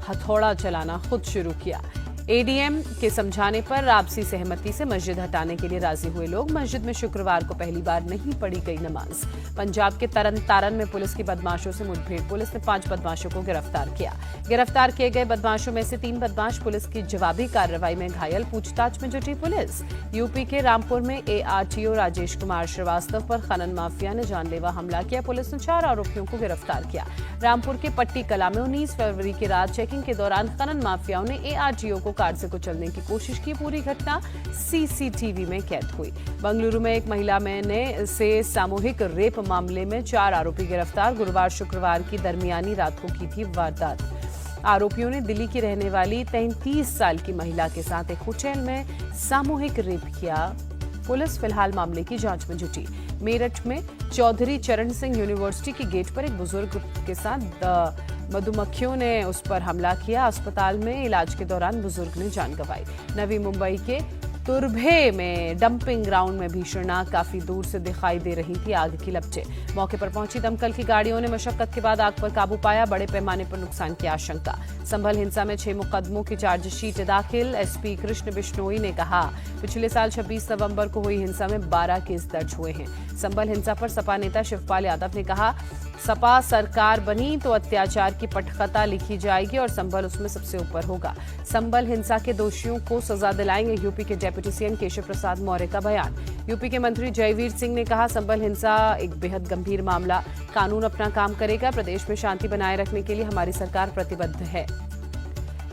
हथौड़ा चलाना खुद शुरू किया। एडीएम के समझाने पर आपसी सहमति से मस्जिद हटाने के लिए राजी हुए लोग। मस्जिद में शुक्रवार को पहली बार नहीं पढ़ी गई नमाज। पंजाब के तरन तारन में पुलिस की बदमाशों से मुठभेड़, पुलिस ने 5 बदमाशों को गिरफ्तार किया। गिरफ्तार किए गए बदमाशों में से 3 बदमाश पुलिस की जवाबी कार्रवाई में घायल, पूछताछ में जुटी पुलिस। यूपी के रामपुर में एआरटीओ राजेश कुमार श्रीवास्तव पर खनन माफिया ने जानलेवा हमला किया, पुलिस ने 4 आरोपियों को गिरफ्तार किया। रामपुर के पट्टी कला में 19 फरवरी की रात चेकिंग के दौरान खनन माफियाओं ने एआरटीओ को कार से कुचलने की कोशिश की, पूरी घटना सीसीटीवी में कैद हुई। बंगलुरु में एक महिला से सामूहिक रेप मामले में 4 आरोपी गिरफ्तार, गुरुवार शुक्रवार की दरमियानी रात को की थी वारदात। आरोपियों ने दिल्ली की रहने वाली 33 साल की महिला के साथ एक होटल में सामूहिक रेप किया। पुलिस फिलहाल मामले की जांच में जुटी। मेरठ में चौधरी चरण सिंह यूनिवर्सिटी के गेट पर एक बुजुर्ग के साथ मधुमक्खियों ने उस पर हमला किया। अस्पताल में इलाज के दौरान बुजुर्ग ने जान गंवाई। नवी मुंबई के तुर्भे में डंपिंग ग्राउंड में भीषण आग काफी दूर से दिखाई दे रही थी, आग की लपटें। मौके पर पहुंची दमकल की गाड़ियों ने मशक्कत के बाद आग पर काबू पाया, बड़े पैमाने पर नुकसान की आशंका। संभल हिंसा में 6 मुकदमों की चार्जशीट दाखिल। एसपी कृष्ण बिश्नोई ने कहा, पिछले साल 26 नवंबर को हुई हिंसा में 12 केस दर्ज हुए हैं। संभल हिंसा पर सपा नेता शिवपाल यादव ने कहा, सपा सरकार बनी तो अत्याचार की पटकथा लिखी जाएगी और संभल उसमें सबसे ऊपर होगा। संभल हिंसा के दोषियों को सजा दिलाएंगे, यूपी के डेप्यूटी सीएम केशव प्रसाद मौर्य का बयान। यूपी के मंत्री जयवीर सिंह ने कहा, संभल हिंसा एक बेहद गंभीर मामला, कानून अपना काम करेगा, प्रदेश में शांति बनाए रखने के लिए हमारी सरकार प्रतिबद्ध है।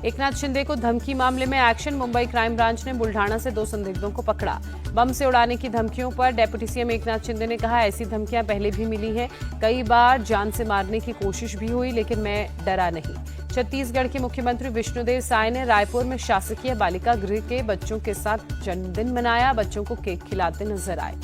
एकनाथ शिंदे को धमकी मामले में एक्शन, मुंबई क्राइम ब्रांच ने बुल्ढाना से 2 संदिग्धों को पकड़ा। बम से उड़ाने की धमकियों पर डेप्यूटी सीएम एकनाथ शिंदे ने कहा, ऐसी धमकियां पहले भी मिली हैं, कई बार जान से मारने की कोशिश भी हुई, लेकिन मैं डरा नहीं। छत्तीसगढ़ के मुख्यमंत्री विष्णुदेव साय ने रायपुर में शासकीय बालिका गृह के बच्चों के साथ जन्मदिन मनाया, बच्चों को केक खिलाते नजर आए।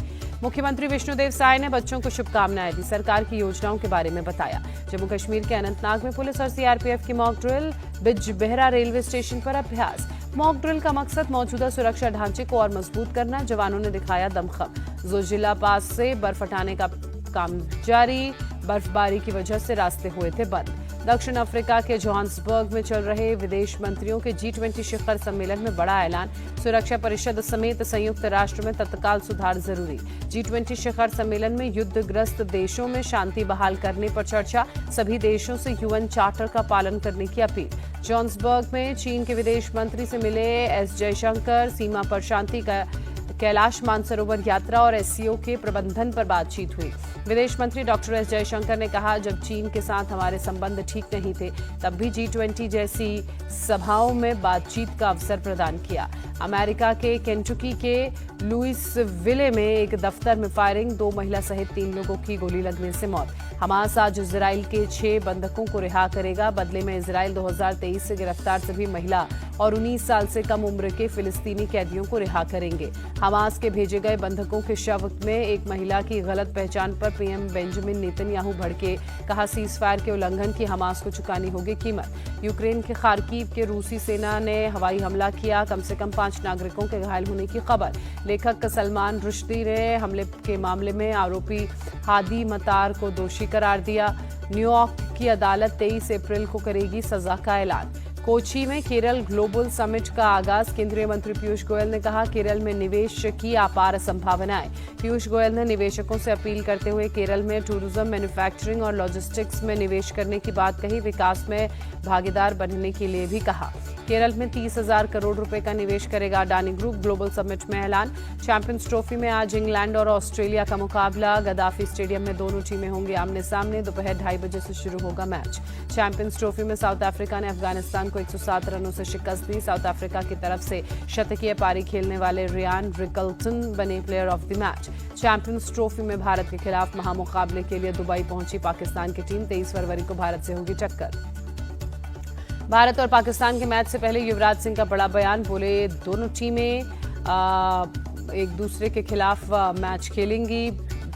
मुख्यमंत्री विष्णुदेव साय ने बच्चों को शुभकामनाएं दी, सरकार की योजनाओं के बारे में बताया। जम्मू कश्मीर के अनंतनाग में पुलिस और सीआरपीएफ की mock drill, Bijbehara railway station पर अभ्यास। मॉक ड्रिल का मकसद मौजूदा सुरक्षा ढांचे को और मजबूत करना। जवानों ने दिखाया दमखम। जोजिला पास से बर्फ हटाने का काम जारी। बर्फबारी की वजह से रास्ते हुए थे बंद। दक्षिण अफ्रीका के जोहान्सबर्ग में चल रहे विदेश मंत्रियों के G20 शिखर सम्मेलन में बड़ा ऐलान। सुरक्षा परिषद समेत संयुक्त राष्ट्र में तत्काल सुधार जरूरी। G20 शिखर सम्मेलन में युद्धग्रस्त देशों में शांति बहाल करने पर चर्चा। सभी देशों से UN चार्टर का पालन करने की अपील। जोहान्सबर्ग में चीन के विदेश मंत्री से मिले एस जयशंकर। सीमा पर शांति का कैलाश मानसरोवर यात्रा और SCO के प्रबंधन पर बातचीत हुई। विदेश मंत्री डॉक्टर एस जयशंकर ने कहा, जब चीन के साथ हमारे संबंध ठीक नहीं थे तब भी G20 जैसी सभाओं में बातचीत का अवसर प्रदान किया। अमेरिका के केंटुकी के लुइसविले में एक दफ्तर में फायरिंग। 2 महिला सहित 3 लोगों की गोली लगने से मौत। हमास आज इजराइल के 6 बंधकों को रिहा करेगा। बदले में इजराइल 2023 से गिरफ्तार सभी महिला और 19 साल से कम उम्र के फिलिस्तीनी कैदियों को रिहा करेंगे। हमास के भेजे गए बंधकों के शव में एक महिला की गलत पहचान पर पीएम बेंजामिन नेतन्याहू भड़के। कहा, सीजफायर के उल्लंघन की हमास को चुकानी होगी कीमत। यूक्रेन के खार्किव के रूसी सेना ने हवाई हमला किया। कम से कम 5 नागरिकों के घायल होने की खबर। लेखक सलमान रुश्दी ने हमले के मामले में आरोपी हादी मतार को दोषी करार दिया। न्यूयॉर्क की अदालत 23 अप्रैल को करेगी सजा का ऐलान। कोची में केरल ग्लोबल समिट का आगाज। केंद्रीय मंत्री पीयूष गोयल ने कहा, केरल में निवेश की अपार संभावनाएं। पीयूष गोयल ने निवेशकों से अपील करते हुए केरल में टूरिज्म, मैन्युफैक्चरिंग और लॉजिस्टिक्स में निवेश करने की बात कही। विकास में भागीदार बनने के लिए भी कहा। केरल में 30,000 करोड़ रुपए का निवेश करेगा अडानी ग्रुप। ग्लोबल समिट में ऐलान। चैंपियंस ट्रॉफी में आज इंग्लैंड और ऑस्ट्रेलिया का मुकाबला। गद्दाफी स्टेडियम में दोनों टीमें होंगी आमने सामने। दोपहर 2:30 बजे से शुरू होगा मैच। चैंपियंस ट्रॉफी में साउथ अफ्रीका ने अफगानिस्तान को 107 रनों से शिकस्त दी। साउथ अफ्रीका की तरफ से शतकीय पारी खेलने वाले रियान रिकल्टन बने player of the match. Champions trophy में भारत के खिलाफ महामुकाबले के लिए दुबई पहुंची पाकिस्तान की टीम। 23 फरवरी को भारत से होगी टक्कर। भारत और पाकिस्तान के मैच से पहले युवराज सिंह का बड़ा बयान। बोले, दोनों टीमें एक दूसरे के खिलाफ मैच खेलेंगी।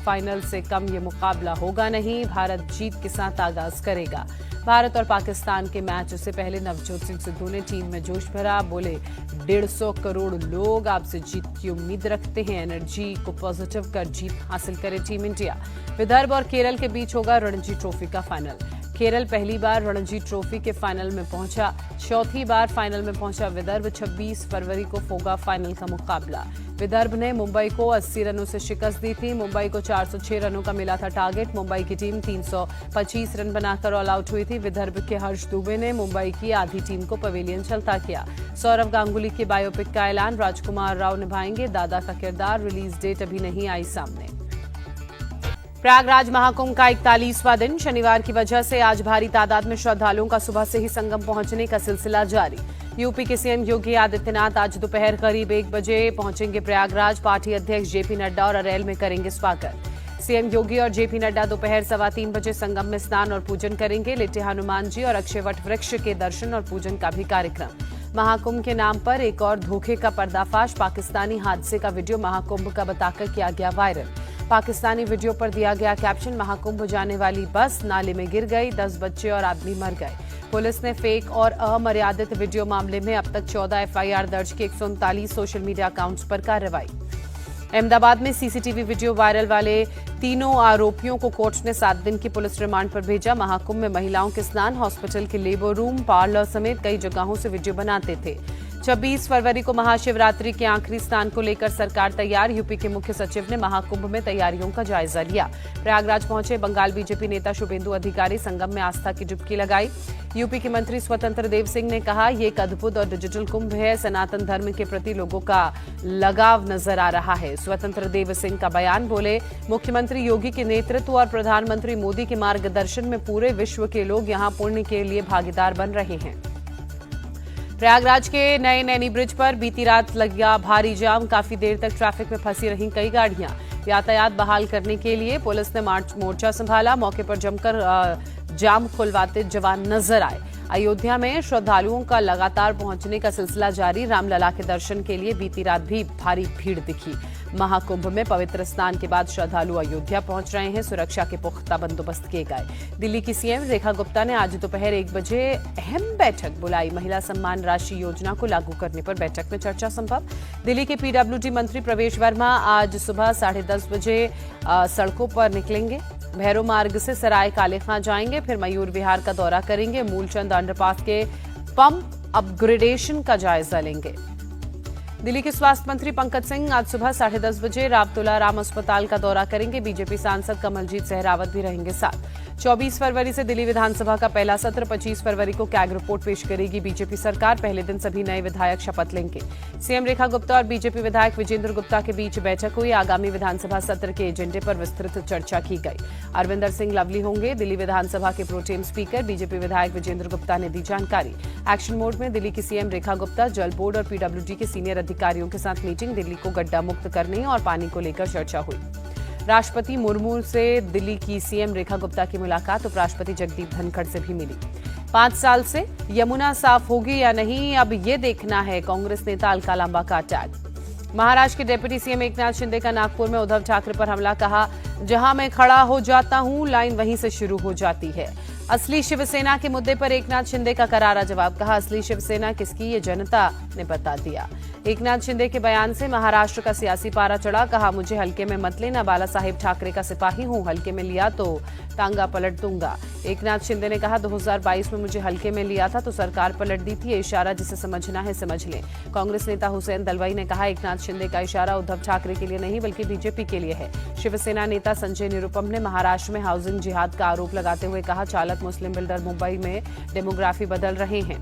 फाइनल से कम ये मुकाबला होगा नहीं। भारत जीत के साथ आगाज करेगा। भारत और पाकिस्तान के मैच से पहले नवजोत सिंह सिद्धू ने टीम में जोश भरा। बोले, 150 करोड़ लोग आपसे जीत की उम्मीद रखते हैं। एनर्जी को पॉजिटिव कर जीत हासिल करे टीम इंडिया। विदर्भ और केरल के बीच होगा रणजी ट्रॉफी का फाइनल। केरल पहली बार रणजी ट्रॉफी के फाइनल में पहुंचा। चौथी बार फाइनल में पहुंचा विदर्भ। 26 फरवरी को होगा फाइनल का मुकाबला। विदर्भ ने मुंबई को 80 रनों से शिकस्त दी थी। मुंबई को 406 रनों का मिला था टारगेट। मुंबई की टीम 325 रन बनाकर ऑल आउट हुई थी। विदर्भ के हर्ष दुबे ने मुंबई की आधी टीम को पवेलियन चलता किया। सौरव गांगुली की बायोपिक का ऐलान। राजकुमार राव निभाएंगे दादा का किरदार। रिलीज डेट अभी नहीं आई सामने। प्रयागराज महाकुंभ का 41वां दिन। शनिवार की वजह से आज भारी तादाद में श्रद्धालुओं का सुबह से ही संगम पहुंचने का सिलसिला जारी। यूपी के सीएम योगी आदित्यनाथ आज दोपहर करीब 1 बजे पहुंचेंगे प्रयागराज। पार्टी अध्यक्ष जेपी नड्डा और अरेल में करेंगे स्वागत। सीएम योगी और जेपी नड्डा दोपहर 3:15 बजे संगम में स्नान और पूजन करेंगे। लेटे हनुमान जी और अक्षयवट वृक्ष के दर्शन और पूजन का भी कार्यक्रम। महाकुंभ के नाम पर एक और धोखे का पर्दाफाश। पाकिस्तानी हादसे का वीडियो महाकुंभ का बताकर किया गया वायरल। पाकिस्तानी वीडियो पर दिया गया कैप्शन, महाकुंभ जाने वाली बस नाले में गिर गई, 10 बच्चे और आदमी मर गए। पुलिस ने फेक और अमर्यादित वीडियो मामले में अब तक 14 FIR दर्ज की। 139 सोशल मीडिया अकाउंट्स पर कार्रवाई। अहमदाबाद में सीसीटीवी वीडियो वायरल वाले तीनों आरोपियों को कोर्ट ने 7 दिन की पुलिस रिमांड पर भेजा। महाकुंभ में महिलाओं के स्नान, हॉस्पिटल के लेबर रूम, पार्लर समेत कई जगहों से वीडियो बनाते थे। 26 फरवरी को महाशिवरात्रि के आखिरी स्नान को लेकर सरकार तैयार। यूपी के मुख्य सचिव ने महाकुंभ में तैयारियों का जायजा लिया। प्रयागराज पहुंचे बंगाल बीजेपी नेता शुभेंदु अधिकारी। संगम में आस्था की डुबकी लगाई। यूपी के मंत्री स्वतंत्र देव सिंह ने कहा, ये एक अद्भुत और डिजिटल कुंभ है। सनातन धर्म के प्रति लोगों का लगाव नजर आ रहा है। स्वतंत्र देव सिंह का बयान। बोले, मुख्यमंत्री योगी के नेतृत्व और प्रधानमंत्री मोदी के मार्गदर्शन में पूरे विश्व के लोग यहां पुण्य के लिए भागीदार बन रहे हैं। प्रयागराज के नए नैनी ब्रिज पर बीती रात लगा भारी जाम। काफी देर तक ट्रैफिक में फंसी रहीं कई गाड़ियां। यातायात बहाल करने के लिए पुलिस ने मोर्चा संभाला। मौके पर जमकर जाम खुलवाते जवान नजर आए। अयोध्या में श्रद्धालुओं का लगातार पहुंचने का सिलसिला जारी। रामलला के दर्शन के लिए बीती रात भी भारी भीड़ दिखी। महाकुंभ में पवित्र स्नान के बाद श्रद्धालु अयोध्या पहुंच रहे हैं। सुरक्षा के पुख्ता बंदोबस्त किए गए। दिल्ली की सीएम रेखा गुप्ता ने आज दोपहर 1 बजे अहम बैठक बुलाई। महिला सम्मान राशि योजना को लागू करने पर बैठक में चर्चा संभव। दिल्ली के पीडब्ल्यूडी मंत्री प्रवेश वर्मा आज सुबह 10:30 बजे सड़कों पर निकलेंगे। भैरव मार्ग से सराय काले खां जाएंगे, फिर मयूर विहार का दौरा करेंगे। मूलचंद अंडरपास के पंप अपग्रेडेशन का जायजा लेंगे। दिल्ली के स्वास्थ्य मंत्री पंकज सिंह आज सुबह 10:30 बजे रामतुला राम अस्पताल का दौरा करेंगे। बीजेपी सांसद कमलजीत सहरावत भी रहेंगे साथ। 24 फरवरी से दिल्ली विधानसभा का पहला सत्र, 25 फरवरी को कैग रिपोर्ट पेश करेगी बीजेपी सरकार। पहले दिन सभी नए विधायक शपथ लेंगे। सीएम रेखा गुप्ता और बीजेपी विधायक विजेंद्र गुप्ता के बीच बैठक हुई। आगामी विधानसभा सत्र के एजेंडे पर विस्तृत चर्चा की गई। अरविंदर सिंह लवली होंगे दिल्ली विधानसभा के प्रोटेम स्पीकर। बीजेपी विधायक विजेंद्र गुप्ता ने दी जानकारी। एक्शन मोड में दिल्ली की सीएम रेखा गुप्ता, जल बोर्ड और पीडब्ल्यूडी के सीनियर अधिकारियों के साथ मीटिंग। दिल्ली को गड्ढा मुक्त करने और पानी को लेकर चर्चा हुई। राष्ट्रपति मुर्मू से दिल्ली की सीएम रेखा गुप्ता की मुलाकात उपराष्ट्रपति जगदीप धनखड़ से भी मिली। 5 साल से यमुना साफ होगी या नहीं, अब ये देखना है, कांग्रेस नेता अलका लांबा का अटैक। महाराष्ट्र के डिप्टी सीएम एकनाथ शिंदे का नागपुर में उद्धव ठाकरे पर हमला। कहा, जहां मैं खड़ा हो जाता हूं लाइन वहीं से शुरू हो जाती है। असली शिवसेना के मुद्दे पर एकनाथ शिंदे का करारा जवाब। कहा, असली शिवसेना किसकी ये जनता ने बता दिया। एकनाथ शिंदे के बयान से महाराष्ट्र का सियासी पारा चढ़ा। कहा, मुझे हल्के में मत लेना, बाला साहेब ठाकरे का सिपाही हूं, हल्के में लिया तो टांगा पलट दूंगा। एकनाथ शिंदे ने कहा, 2022 में मुझे हल्के में लिया था तो सरकार पलट दी थी। ये इशारा जिसे समझना है समझ लें। कांग्रेस नेता हुसैन दलवाई ने कहा, एकनाथ शिंदे का इशारा उद्धव ठाकरे के लिए नहीं बल्कि बीजेपी के लिए है। शिवसेना नेता संजय निरुपम ने महाराष्ट्र में हाउसिंग जिहाद का आरोप लगाते हुए कहा, चालक मुस्लिम बिल्डर मुंबई में डेमोग्राफी बदल रहे हैं।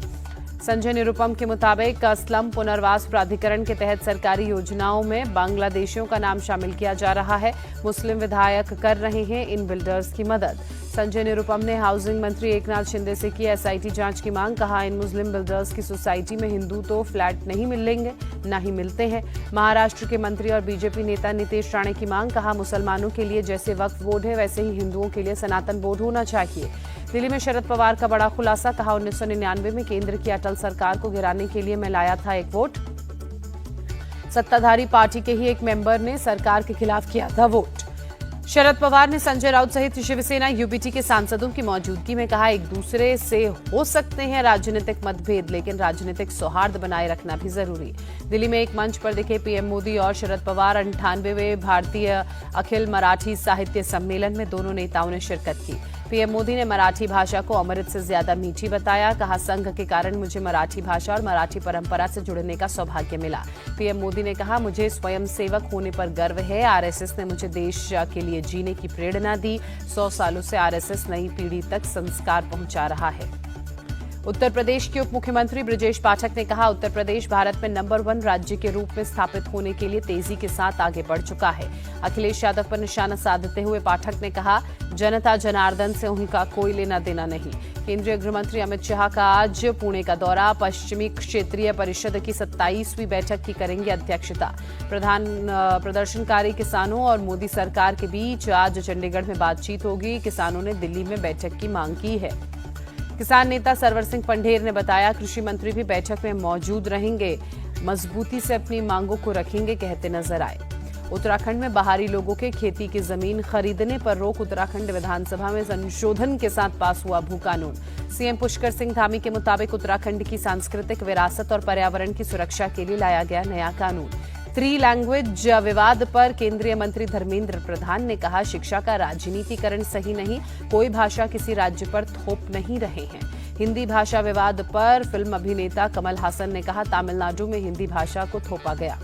संजय निरुपम के मुताबिक स्लम पुनर्वास प्राधिकरण के तहत सरकारी योजनाओं में बांग्लादेशियों का नाम शामिल किया जा रहा है। मुस्लिम विधायक कर रहे हैं इन बिल्डर्स की मदद। संजय निरुपम ने हाउसिंग मंत्री एकनाथ शिंदे से की एसआईटी जांच की मांग। कहा, इन मुस्लिम बिल्डर्स की सोसाइटी में हिंदू तो फ्लैट नहीं मिलेंगे, न ही मिलते हैं। महाराष्ट्र के मंत्री और बीजेपी नेता नीतीश राणे की मांग। कहा, मुसलमानों के लिए जैसे वक्फ बोर्ड है वैसे ही हिंदुओं के लिए सनातन बोर्ड होना चाहिए। दिल्ली में शरद पवार का बड़ा खुलासा। कहा, 1999 में केंद्र की अटल सरकार को गिराने के लिए मैं लाया था एक वोट। सत्ताधारी पार्टी के ही एक मेंबर ने सरकार के खिलाफ किया था वोट। शरद पवार ने संजय राउत सहित शिवसेना यूबीटी के सांसदों की मौजूदगी में कहा, एक दूसरे से हो सकते हैं राजनीतिक मतभेद, लेकिन राजनीतिक सौहार्द बनाए रखना भी जरूरी। दिल्ली में एक मंच पर दिखे पीएम मोदी और शरद पवार। 98वें भारतीय अखिल मराठी साहित्य सम्मेलन में दोनों नेताओं ने शिरकत की। पीएम मोदी ने मराठी भाषा को अमृत से ज्यादा मीठी बताया। कहा, संघ के कारण मुझे मराठी भाषा और मराठी परंपरा से जुड़ने का सौभाग्य मिला। पीएम मोदी ने कहा, मुझे स्वयंसेवक होने पर गर्व है। आरएसएस ने मुझे देश के लिए जीने की प्रेरणा दी। 100 सालों से आरएसएस नई पीढ़ी तक संस्कार पहुंचा रहा है। उत्तर प्रदेश के उप मुख्यमंत्री ब्रजेश पाठक ने कहा, उत्तर प्रदेश भारत में नंबर 1 राज्य के रूप में स्थापित होने के लिए तेजी के साथ आगे बढ़ चुका है। अखिलेश यादव पर निशाना साधते हुए पाठक ने कहा, जनता जनार्दन से उनका कोई लेना देना नहीं। केंद्रीय गृहमंत्री अमित शाह का आज पुणे का दौरा। पश्चिमी क्षेत्रीय परिषद की 27वीं बैठक की करेंगे अध्यक्षता। प्रदर्शनकारी किसानों और मोदी सरकार के बीच आज चंडीगढ़ में बातचीत होगी। किसानों ने दिल्ली में बैठक की मांग की है। किसान नेता सरवर सिंह पंढेर ने बताया, कृषि मंत्री भी बैठक में मौजूद रहेंगे, मजबूती से अपनी मांगों को रखेंगे, कहते नजर आए। उत्तराखंड में बाहरी लोगों के खेती की जमीन खरीदने पर रोक। उत्तराखंड विधानसभा में संशोधन के साथ पास हुआ भू कानून। सीएम पुष्कर सिंह धामी के मुताबिक उत्तराखंड की सांस्कृतिक विरासत और पर्यावरण की सुरक्षा के लिए लाया गया नया कानून। 3 लैंग्वेज विवाद पर केंद्रीय मंत्री धर्मेंद्र प्रधान ने कहा, शिक्षा का राजनीतिकरण सही नहीं, कोई भाषा किसी राज्य पर थोप नहीं रहे हैं। हिंदी भाषा विवाद पर फिल्म अभिनेता कमल हासन ने कहा, तमिलनाडु में हिंदी भाषा को थोपा गया।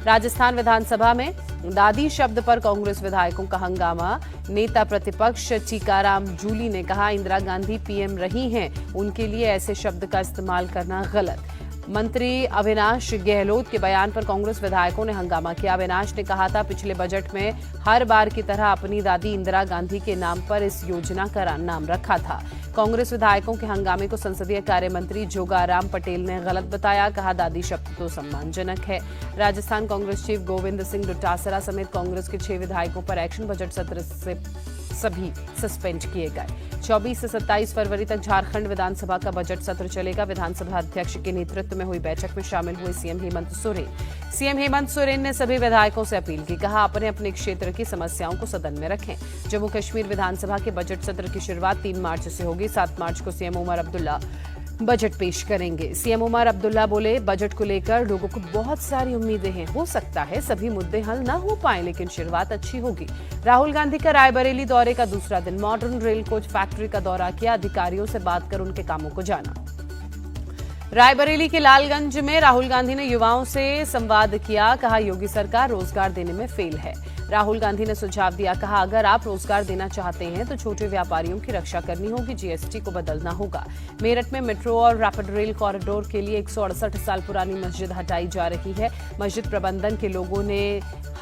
राजस्थान विधानसभा में दादी शब्द पर कांग्रेस विधायकों का हंगामा। नेता प्रतिपक्ष टीकाराम जूली ने कहा, इंदिरा गांधी पीएम रही हैं, उनके लिए ऐसे शब्द का इस्तेमाल करना गलत। मंत्री अविनाश गहलोत के बयान पर कांग्रेस विधायकों ने हंगामा किया। अविनाश ने कहा था, पिछले बजट में हर बार की तरह अपनी दादी इंदिरा गांधी के नाम पर इस योजना का नाम रखा था। कांग्रेस विधायकों के हंगामे को संसदीय कार्य मंत्री जोगाराम पटेल ने गलत बताया। कहा, दादी शब्द तो सम्मानजनक है। राजस्थान कांग्रेस चीफ गोविंद सिंह डोटासरा समेत कांग्रेस के 6 विधायकों पर एक्शन। बजट सत्र से सभी सस्पेंड किए गए। 24 से 27 फरवरी तक झारखंड विधानसभा का बजट सत्र चलेगा। विधानसभा अध्यक्ष के नेतृत्व में हुई बैठक में शामिल हुए सीएम हेमंत सोरेन। सीएम हेमंत सोरेन ने सभी विधायकों से अपील की, कहा अपने अपने क्षेत्र की समस्याओं को सदन में रखें। जम्मू कश्मीर विधानसभा के बजट सत्र की शुरुआत 3 मार्च से होगी। 7 मार्च को सीएम उमर अब्दुल्ला बजट पेश करेंगे। सीएम उमर अब्दुल्ला बोले, बजट को लेकर लोगों को बहुत सारी उम्मीदें हैं। हो सकता है सभी मुद्दे हल न हो पाए, लेकिन शुरुआत अच्छी होगी। राहुल गांधी का रायबरेली दौरे का दूसरा दिन। मॉडर्न रेल कोच फैक्ट्री का दौरा किया, अधिकारियों से बात कर उनके कामों को जाना। रायबरेली के लालगंज में राहुल गांधी ने युवाओं से संवाद किया, कहा योगी सरकार रोजगार देने में फेल है। राहुल गांधी ने सुझाव दिया, कहा अगर आप रोजगार देना चाहते हैं तो छोटे व्यापारियों की रक्षा करनी होगी, जीएसटी को बदलना होगा। मेरठ में मेट्रो और रैपिड रेल कॉरिडोर के लिए 168 साल पुरानी मस्जिद हटाई जा रही है। मस्जिद प्रबंधन के लोगों ने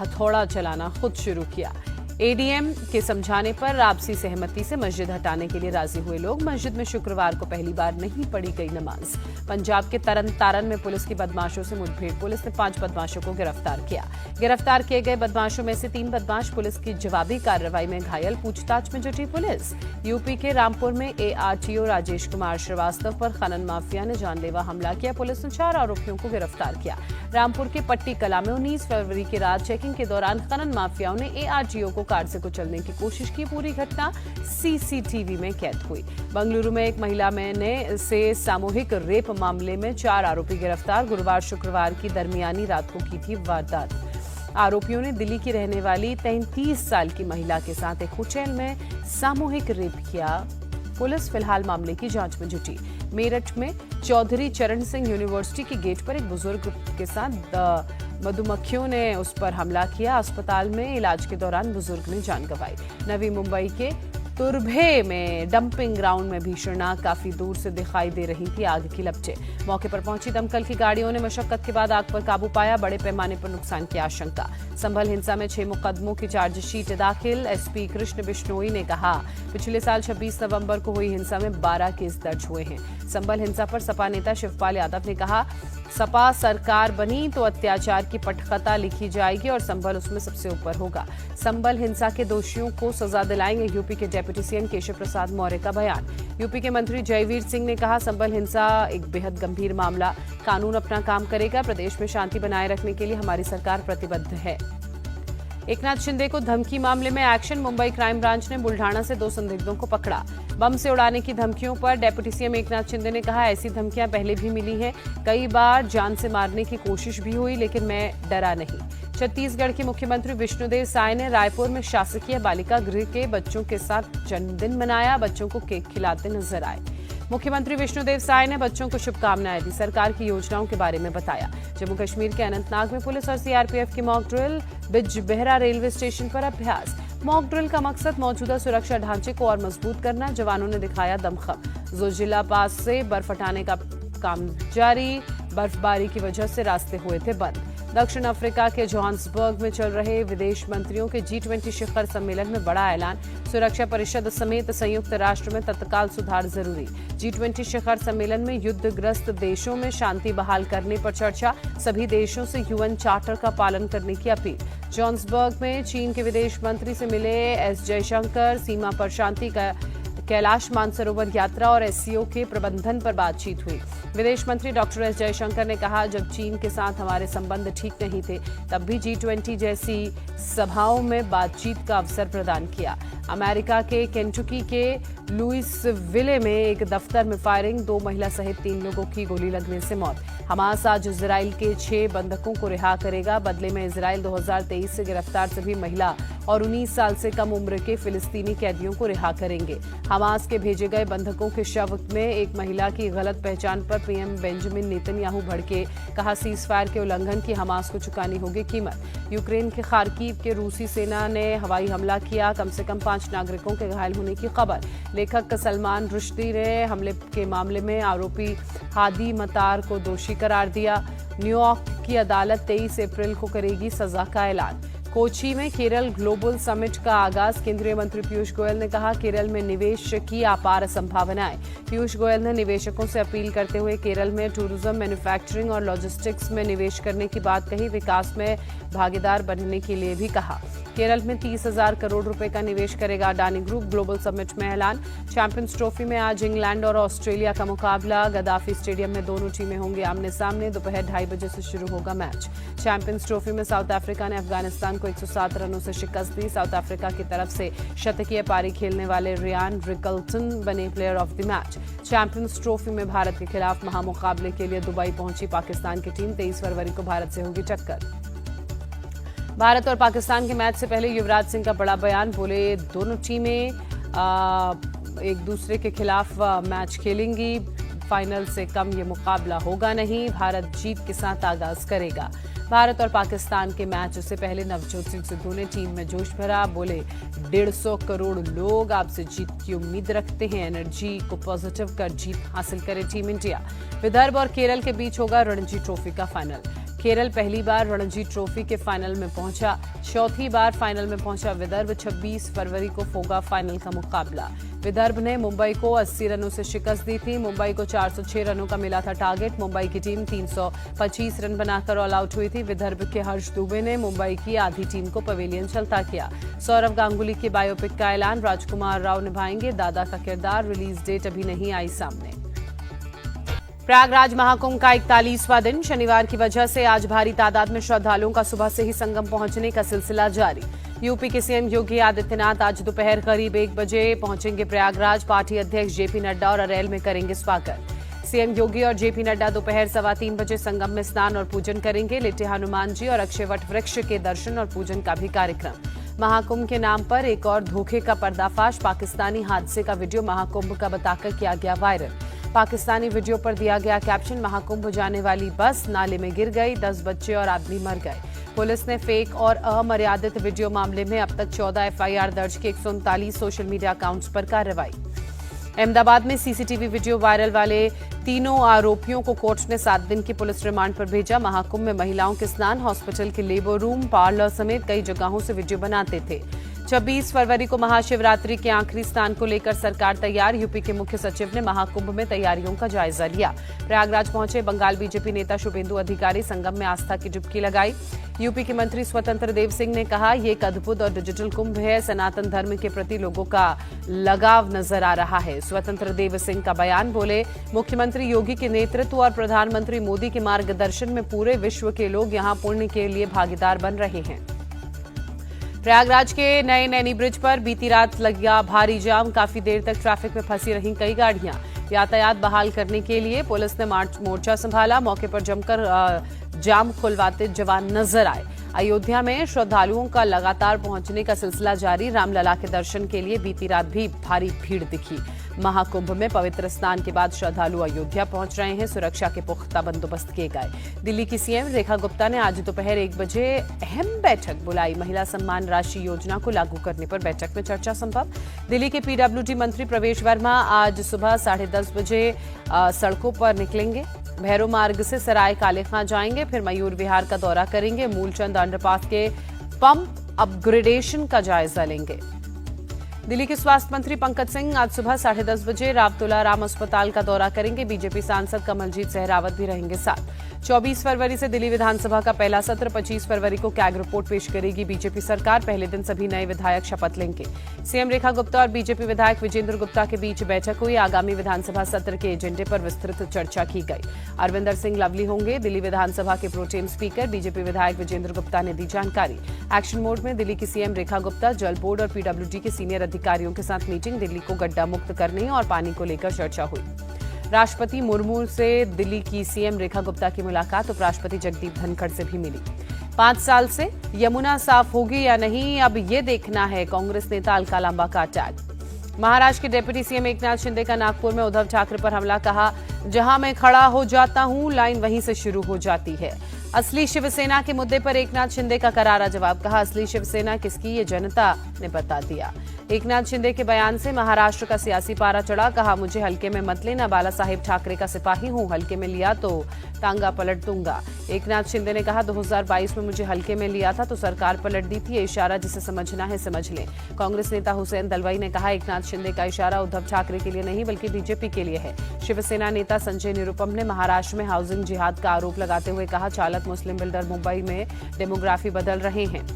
हथौड़ा चलाना खुद शुरू किया। एडीएम के समझाने पर आपसी सहमति से मस्जिद हटाने के लिए राजी हुए लोग। मस्जिद में शुक्रवार को पहली बार नहीं पढ़ी गई नमाज। पंजाब के तरन तारन में पुलिस की बदमाशों से मुठभेड़। पुलिस ने 5 बदमाशों को गिरफ्तार किया। गिरफ्तार किए गए बदमाशों में से 3 बदमाश पुलिस की जवाबी कार्रवाई में घायल। पूछताछ में जुटी पुलिस। यूपी के रामपुर में एआरटीओ राजेश कुमार श्रीवास्तव पर खनन माफिया ने जानलेवा हमला किया। पुलिस ने 4 आरोपियों को गिरफ्तार किया। रामपुर के पट्टी कला में 19 फरवरी की रात चेकिंग के दौरान खनन माफियाओं ने एआरटीओ को कार से कुचलने की कोशिश की। पूरी घटना सीसीटीवी में कैद हुई। बंगलुरु में एक महिला से सामूहिक रेप मामले में 4 आरोपी गिरफ्तार। गुरुवार शुक्रवार की दरमियानी रात को की थी वारदात। आरोपियों ने दिल्ली की रहने वाली 33 साल की महिला के साथ एक होटल में सामूहिक रेप किया। पुलिस फिलहाल मामले की जांच में जुटी। मेरठ में चौधरी चरण सिंह यूनिवर्सिटी के गेट पर एक बुजुर्ग के साथ मधुमक्खियों ने उस पर हमला किया। अस्पताल में इलाज के दौरान बुजुर्ग ने जान गंवाई। नवी मुंबई के तुर्भे में डंपिंग ग्राउंड में भीषण आग काफी दूर से दिखाई दे रही थी। आग की लपटें। मौके पर पहुंची दमकल की गाड़ियों ने मशक्कत के बाद आग पर काबू पाया। बड़े पैमाने पर नुकसान की आशंका। संभल हिंसा में 6 मुकदमों की चार्जशीट दाखिल। एसपी कृष्ण बिश्नोई ने कहा, पिछले साल 26 नवंबर को हुई हिंसा में 12 केस दर्ज हुए हैं। संभल हिंसा पर सपा नेता शिवपाल यादव ने कहा, सपा सरकार बनी तो अत्याचार की पटकथा लिखी जाएगी और संभल उसमें सबसे ऊपर होगा। संभल हिंसा के दोषियों को सजा दिलाएंगे। यूपी के डेप्यूटी सीएम केशव प्रसाद मौर्य का बयान। यूपी के मंत्री जयवीर सिंह ने कहा, संभल हिंसा एक बेहद गंभीर मामला, कानून अपना काम करेगा। प्रदेश में शांति बनाए रखने के लिए हमारी सरकार प्रतिबद्ध है। एकनाथ शिंदे को धमकी मामले में एक्शन। मुंबई क्राइम ब्रांच ने बुल्ढाना से 2 संदिग्धों को पकड़ा। बम से उड़ाने की धमकियों पर डेप्यूटी सीएम एकनाथ शिंदे ने कहा, ऐसी धमकियां पहले भी मिली हैं। कई बार जान से मारने की कोशिश भी हुई, लेकिन मैं डरा नहीं। छत्तीसगढ़ के मुख्यमंत्री विष्णुदेव साय ने रायपुर में शासकीय बालिका गृह के बच्चों के साथ जन्मदिन मनाया। बच्चों को केक खिलाते नजर आए। मुख्यमंत्री विष्णुदेव साय ने बच्चों को शुभकामनाएं दी। सरकार की योजनाओं के बारे में बताया। जम्मू कश्मीर के अनंतनाग में पुलिस और सीआरपीएफ की mock drill. Bijbehara railway station पर अभ्यास। मॉक ड्रिल का मकसद मौजूदा सुरक्षा ढांचे को और मजबूत करना। जवानों ने दिखाया दमखम। जोजिला पास से बर्फ हटाने का काम जारी। बर्फबारी की वजह से रास्ते हुए थे बंद। दक्षिण अफ्रीका के जोहान्सबर्ग में चल रहे विदेश मंत्रियों के G20 शिखर सम्मेलन में बड़ा ऐलान। सुरक्षा परिषद समेत संयुक्त राष्ट्र में तत्काल सुधार जरूरी। G20 शिखर सम्मेलन में युद्धग्रस्त देशों में शांति बहाल करने पर चर्चा। सभी देशों से यूएन चार्टर का पालन करने की अपील। जोहान्सबर्ग में चीन के विदेश मंत्री से मिले एस जयशंकर। सीमा पर शांति का कैलाश मानसरोवर यात्रा और एससीओ के प्रबंधन पर बातचीत हुई। विदेश मंत्री डॉक्टर एस जयशंकर ने कहा, जब चीन के साथ हमारे संबंध ठीक नहीं थे, तब भी G20 जैसी सभाओं में बातचीत का अवसर प्रदान किया। अमेरिका के केंटुकी के लुइसविले में एक दफ्तर में फायरिंग। 2 महिला सहित 3 लोगों की गोली लगने से मौत। हमास आज इजराइल के 6 बंधकों को रिहा करेगा। बदले में इजराइल 2023 से गिरफ्तार सभी महिला और 19 साल से कम उम्र के फिलिस्तीनी कैदियों को रिहा करेंगे। हमास के भेजे गए बंधकों के शव में एक महिला की गलत पहचान पर पीएम बेंजामिन नेतन्याहू भड़के। कहा, सीज फायर के उल्लंघन की हमास को चुकानी होगी कीमत। यूक्रेन के खार्किव के रूसी सेना ने हवाई हमला किया। कम से कम 5 नागरिकों के घायल होने की खबर। लेखक सलमान रुश्दी ने हमले के मामले में आरोपी हादी मतार को दोषी करार दिया। न्यूयॉर्क की अदालत 23 अप्रैल को करेगी सजा का ऐलान। कोची में केरल ग्लोबल समिट का आगाज। केंद्रीय मंत्री पीयूष गोयल ने कहा, केरल में निवेश की अपार संभावनाएं। पीयूष गोयल ने निवेशकों से अपील करते हुए केरल में टूरिज्म, मैन्युफैक्चरिंग और लॉजिस्टिक्स में निवेश करने की बात कही। विकास में भागीदार बनने के लिए भी कहा। केरल में 30,000 करोड़ रुपए का निवेश करेगा अडानी ग्रुप। ग्लोबल समिट में ऐलान। चैंपियंस ट्रॉफी में आज इंग्लैंड और ऑस्ट्रेलिया का मुकाबला। गद्दाफी स्टेडियम में दोनों टीमें होंगी आमने सामने। दोपहर 2:30 बजे से शुरू होगा मैच। चैंपियंस ट्रॉफी में साउथ अफ्रीका ने अफगानिस्तान को 107 रनों से शिकस्त दी। साउथ अफ्रीका की तरफ से शतकीय पारी खेलने वाले रियान रिकल्टन बने player of the match. Champions trophy में भारत के खिलाफ महामुकाबले के लिए दुबई पहुंची पाकिस्तान की टीम। 23 फरवरी को भारत से होगी टक्कर। भारत और पाकिस्तान के मैच से पहले युवराज सिंह का बड़ा बयान। बोले, दोनों टीमें एक दूसरे के खिलाफ मैच खेलेंगी। फाइनल से कम ये मुकाबला होगा नहीं। भारत जीत के साथ आगाज करेगा। भारत और पाकिस्तान के मैच से पहले नवजोत सिंह सिद्धू ने टीम में जोश भरा। बोले, 150 करोड़ लोग आपसे जीत की उम्मीद रखते हैं। एनर्जी को पॉजिटिव कर जीत हासिल करे टीम इंडिया। विदर्भ और केरल के बीच होगा रणजी ट्रॉफी का फाइनल। केरल पहली बार रणजी ट्रॉफी के फाइनल में पहुंचा। चौथी बार फाइनल में पहुंचा विदर्भ। 26 फरवरी को होगा फाइनल का मुकाबला। विदर्भ ने मुंबई को 80 रनों से शिकस्त दी थी। मुंबई को 406 रनों का मिला था टारगेट। मुंबई की टीम 325 रन बनाकर ऑल आउट हुई थी। विदर्भ के हर्ष दुबे ने मुंबई की आधी टीम को पवेलियन चलता किया। सौरव गांगुली की बायोपिक का ऐलान। राजकुमार राव निभाएंगे दादा का किरदार। रिलीज डेट अभी नहीं आई सामने। प्रयागराज महाकुंभ का 41वां दिन। शनिवार की वजह से आज भारी तादाद में श्रद्धालुओं का सुबह से ही संगम पहुंचने का सिलसिला जारी। यूपी के सीएम योगी आदित्यनाथ आज दोपहर करीब 1 बजे पहुंचेंगे प्रयागराज। पार्टी अध्यक्ष जेपी नड्डा और अरेल में करेंगे स्वागत। सीएम योगी और जेपी नड्डा दोपहर 3:15 बजे संगम में स्नान और पूजन करेंगे। लेटे हनुमान जी और अक्षयवट वृक्ष के दर्शन और पूजन का भी कार्यक्रम। महाकुंभ के नाम पर एक और धोखे का पर्दाफाश। पाकिस्तानी हादसे का वीडियो महाकुंभ का बताकर किया गया वायरल। पाकिस्तानी वीडियो पर दिया गया कैप्शन, महाकुंभ जाने वाली बस नाले में गिर गई, 10 बच्चे और आदमी मर गए। पुलिस ने फेक और अमर्यादित वीडियो मामले में अब तक 14 एफआईआर दर्ज की। 139 सोशल मीडिया अकाउंट्स पर कार्रवाई। अहमदाबाद में सीसीटीवी वीडियो वायरल वाले तीनों आरोपियों को कोर्ट ने 7 दिन की पुलिस रिमांड पर भेजा। महाकुंभ में महिलाओं के स्नान, हॉस्पिटल के लेबर रूम, पार्लर समेत कई जगहों से वीडियो बनाते थे। 26 फरवरी को महाशिवरात्रि के आखिरी स्नान को लेकर सरकार तैयार। यूपी के मुख्य सचिव ने महाकुंभ में तैयारियों का जायजा लिया। प्रयागराज पहुंचे बंगाल बीजेपी नेता शुभेंदु अधिकारी संगम में आस्था की डुबकी लगाई। यूपी के मंत्री स्वतंत्र देव सिंह ने कहा, ये एक अद्भुत और डिजिटल कुंभ है। सनातन धर्म के प्रति लोगों का लगाव नजर आ रहा है। स्वतंत्र देव सिंह का बयान। बोले, मुख्यमंत्री योगी के नेतृत्व और प्रधानमंत्री मोदी के मार्गदर्शन में पूरे विश्व के लोग यहां पुण्य के लिए भागीदार बन रहे हैं। प्रयागराज के नए नैनी ब्रिज पर बीती रात लगा भारी जाम। काफी देर तक ट्रैफिक में फंसी रहीं कई गाड़ियां। यातायात बहाल करने के लिए पुलिस ने मोर्चा संभाला। मौके पर जमकर जाम खुलवाते जवान नजर आए। अयोध्या में श्रद्धालुओं का लगातार पहुंचने का सिलसिला जारी। रामलला के दर्शन के लिए बीती रात भी भारी भीड़ दिखी। महाकुंभ में पवित्र स्नान के बाद श्रद्धालु अयोध्या पहुंच रहे हैं। सुरक्षा के पुख्ता बंदोबस्त किए गए। दिल्ली की सीएम रेखा गुप्ता ने आज दोपहर 1 बजे अहम बैठक बुलाई। महिला सम्मान राशि योजना को लागू करने पर बैठक में चर्चा संभव। दिल्ली के पीडब्ल्यूडी मंत्री प्रवेश वर्मा आज सुबह 10:30 बजे सड़कों पर निकलेंगे। भैरो मार्ग से सराय काले खां जाएंगे, फिर मयूर विहार का दौरा करेंगे। मूलचंद अंडरपास के पंप अपग्रेडेशन का जायजा लेंगे। दिल्ली के स्वास्थ्य मंत्री पंकज सिंह आज सुबह 10:30 बजे रावतुला राम अस्पताल का दौरा करेंगे। बीजेपी सांसद कमलजीत सहरावत भी रहेंगे साथ। 24 फरवरी से दिल्ली विधानसभा का पहला सत्र। 25 फरवरी को कैग रिपोर्ट पेश करेगी बीजेपी सरकार। पहले दिन सभी नए विधायक शपथ लेंगे। सीएम रेखा गुप्ता और बीजेपी विधायक विजेंद्र गुप्ता के बीच बैठक हुई। आगामी विधानसभा सत्र के एजेंडे पर विस्तृत चर्चा की गई। अरविंदर सिंह लवली होंगे दिल्ली विधानसभा के प्रोटेम स्पीकर। बीजेपी विधायक विजेंद्र गुप्ता ने दी जानकारी। एक्शन मोड में दिल्ली की सीएम रेखा गुप्ता, जल बोर्ड और पीडब्ल्यूडी के सीनियर अधिकारियों के साथ मीटिंग। दिल्ली को गड्ढा मुक्त करने और पानी को लेकर चर्चा हुई। राष्ट्रपति मुर्मू से दिल्ली की सीएम रेखा गुप्ता की मुलाकात। उपराष्ट्रपति जगदीप धनखड़ से भी मिली। 5 साल से यमुना साफ होगी या नहीं, अब ये देखना है, कांग्रेस नेता अलका लांबा का अटैक। महाराष्ट्र के डिप्टी सीएम एकनाथ शिंदे का नागपुर में उद्धव ठाकरे पर हमला। कहा, जहां मैं खड़ा हो जाता हूं, लाइन वहीं से शुरू हो जाती है। असली शिवसेना के मुद्दे पर एकनाथ शिंदे का करारा जवाब। कहा, असली शिवसेना किसकी, ये जनता ने बता दिया। एकनाथ शिंदे के बयान से महाराष्ट्र का सियासी पारा चढ़ा। कहा, मुझे हल्के में मत लेना, बाला साहेब ठाकरे का सिपाही हूं, हल्के में लिया तो टांगा पलट दूंगा। एकनाथ शिंदे ने कहा 2022 में मुझे हल्के में लिया था तो सरकार पलट दी थी, ये इशारा जिसे समझना है समझ लें। कांग्रेस नेता हुसैन दलवाई ने कहा एकनाथ शिंदे का इशारा उद्धव ठाकरे के लिए नहीं बल्कि बीजेपी के लिए है। शिवसेना नेता संजय निरुपम ने महाराष्ट्र में हाउसिंग जिहाद का आरोप लगाते हुए कहा चालक मुस्लिम बिल्डर मुंबई में डेमोग्राफी बदल रहे हैं।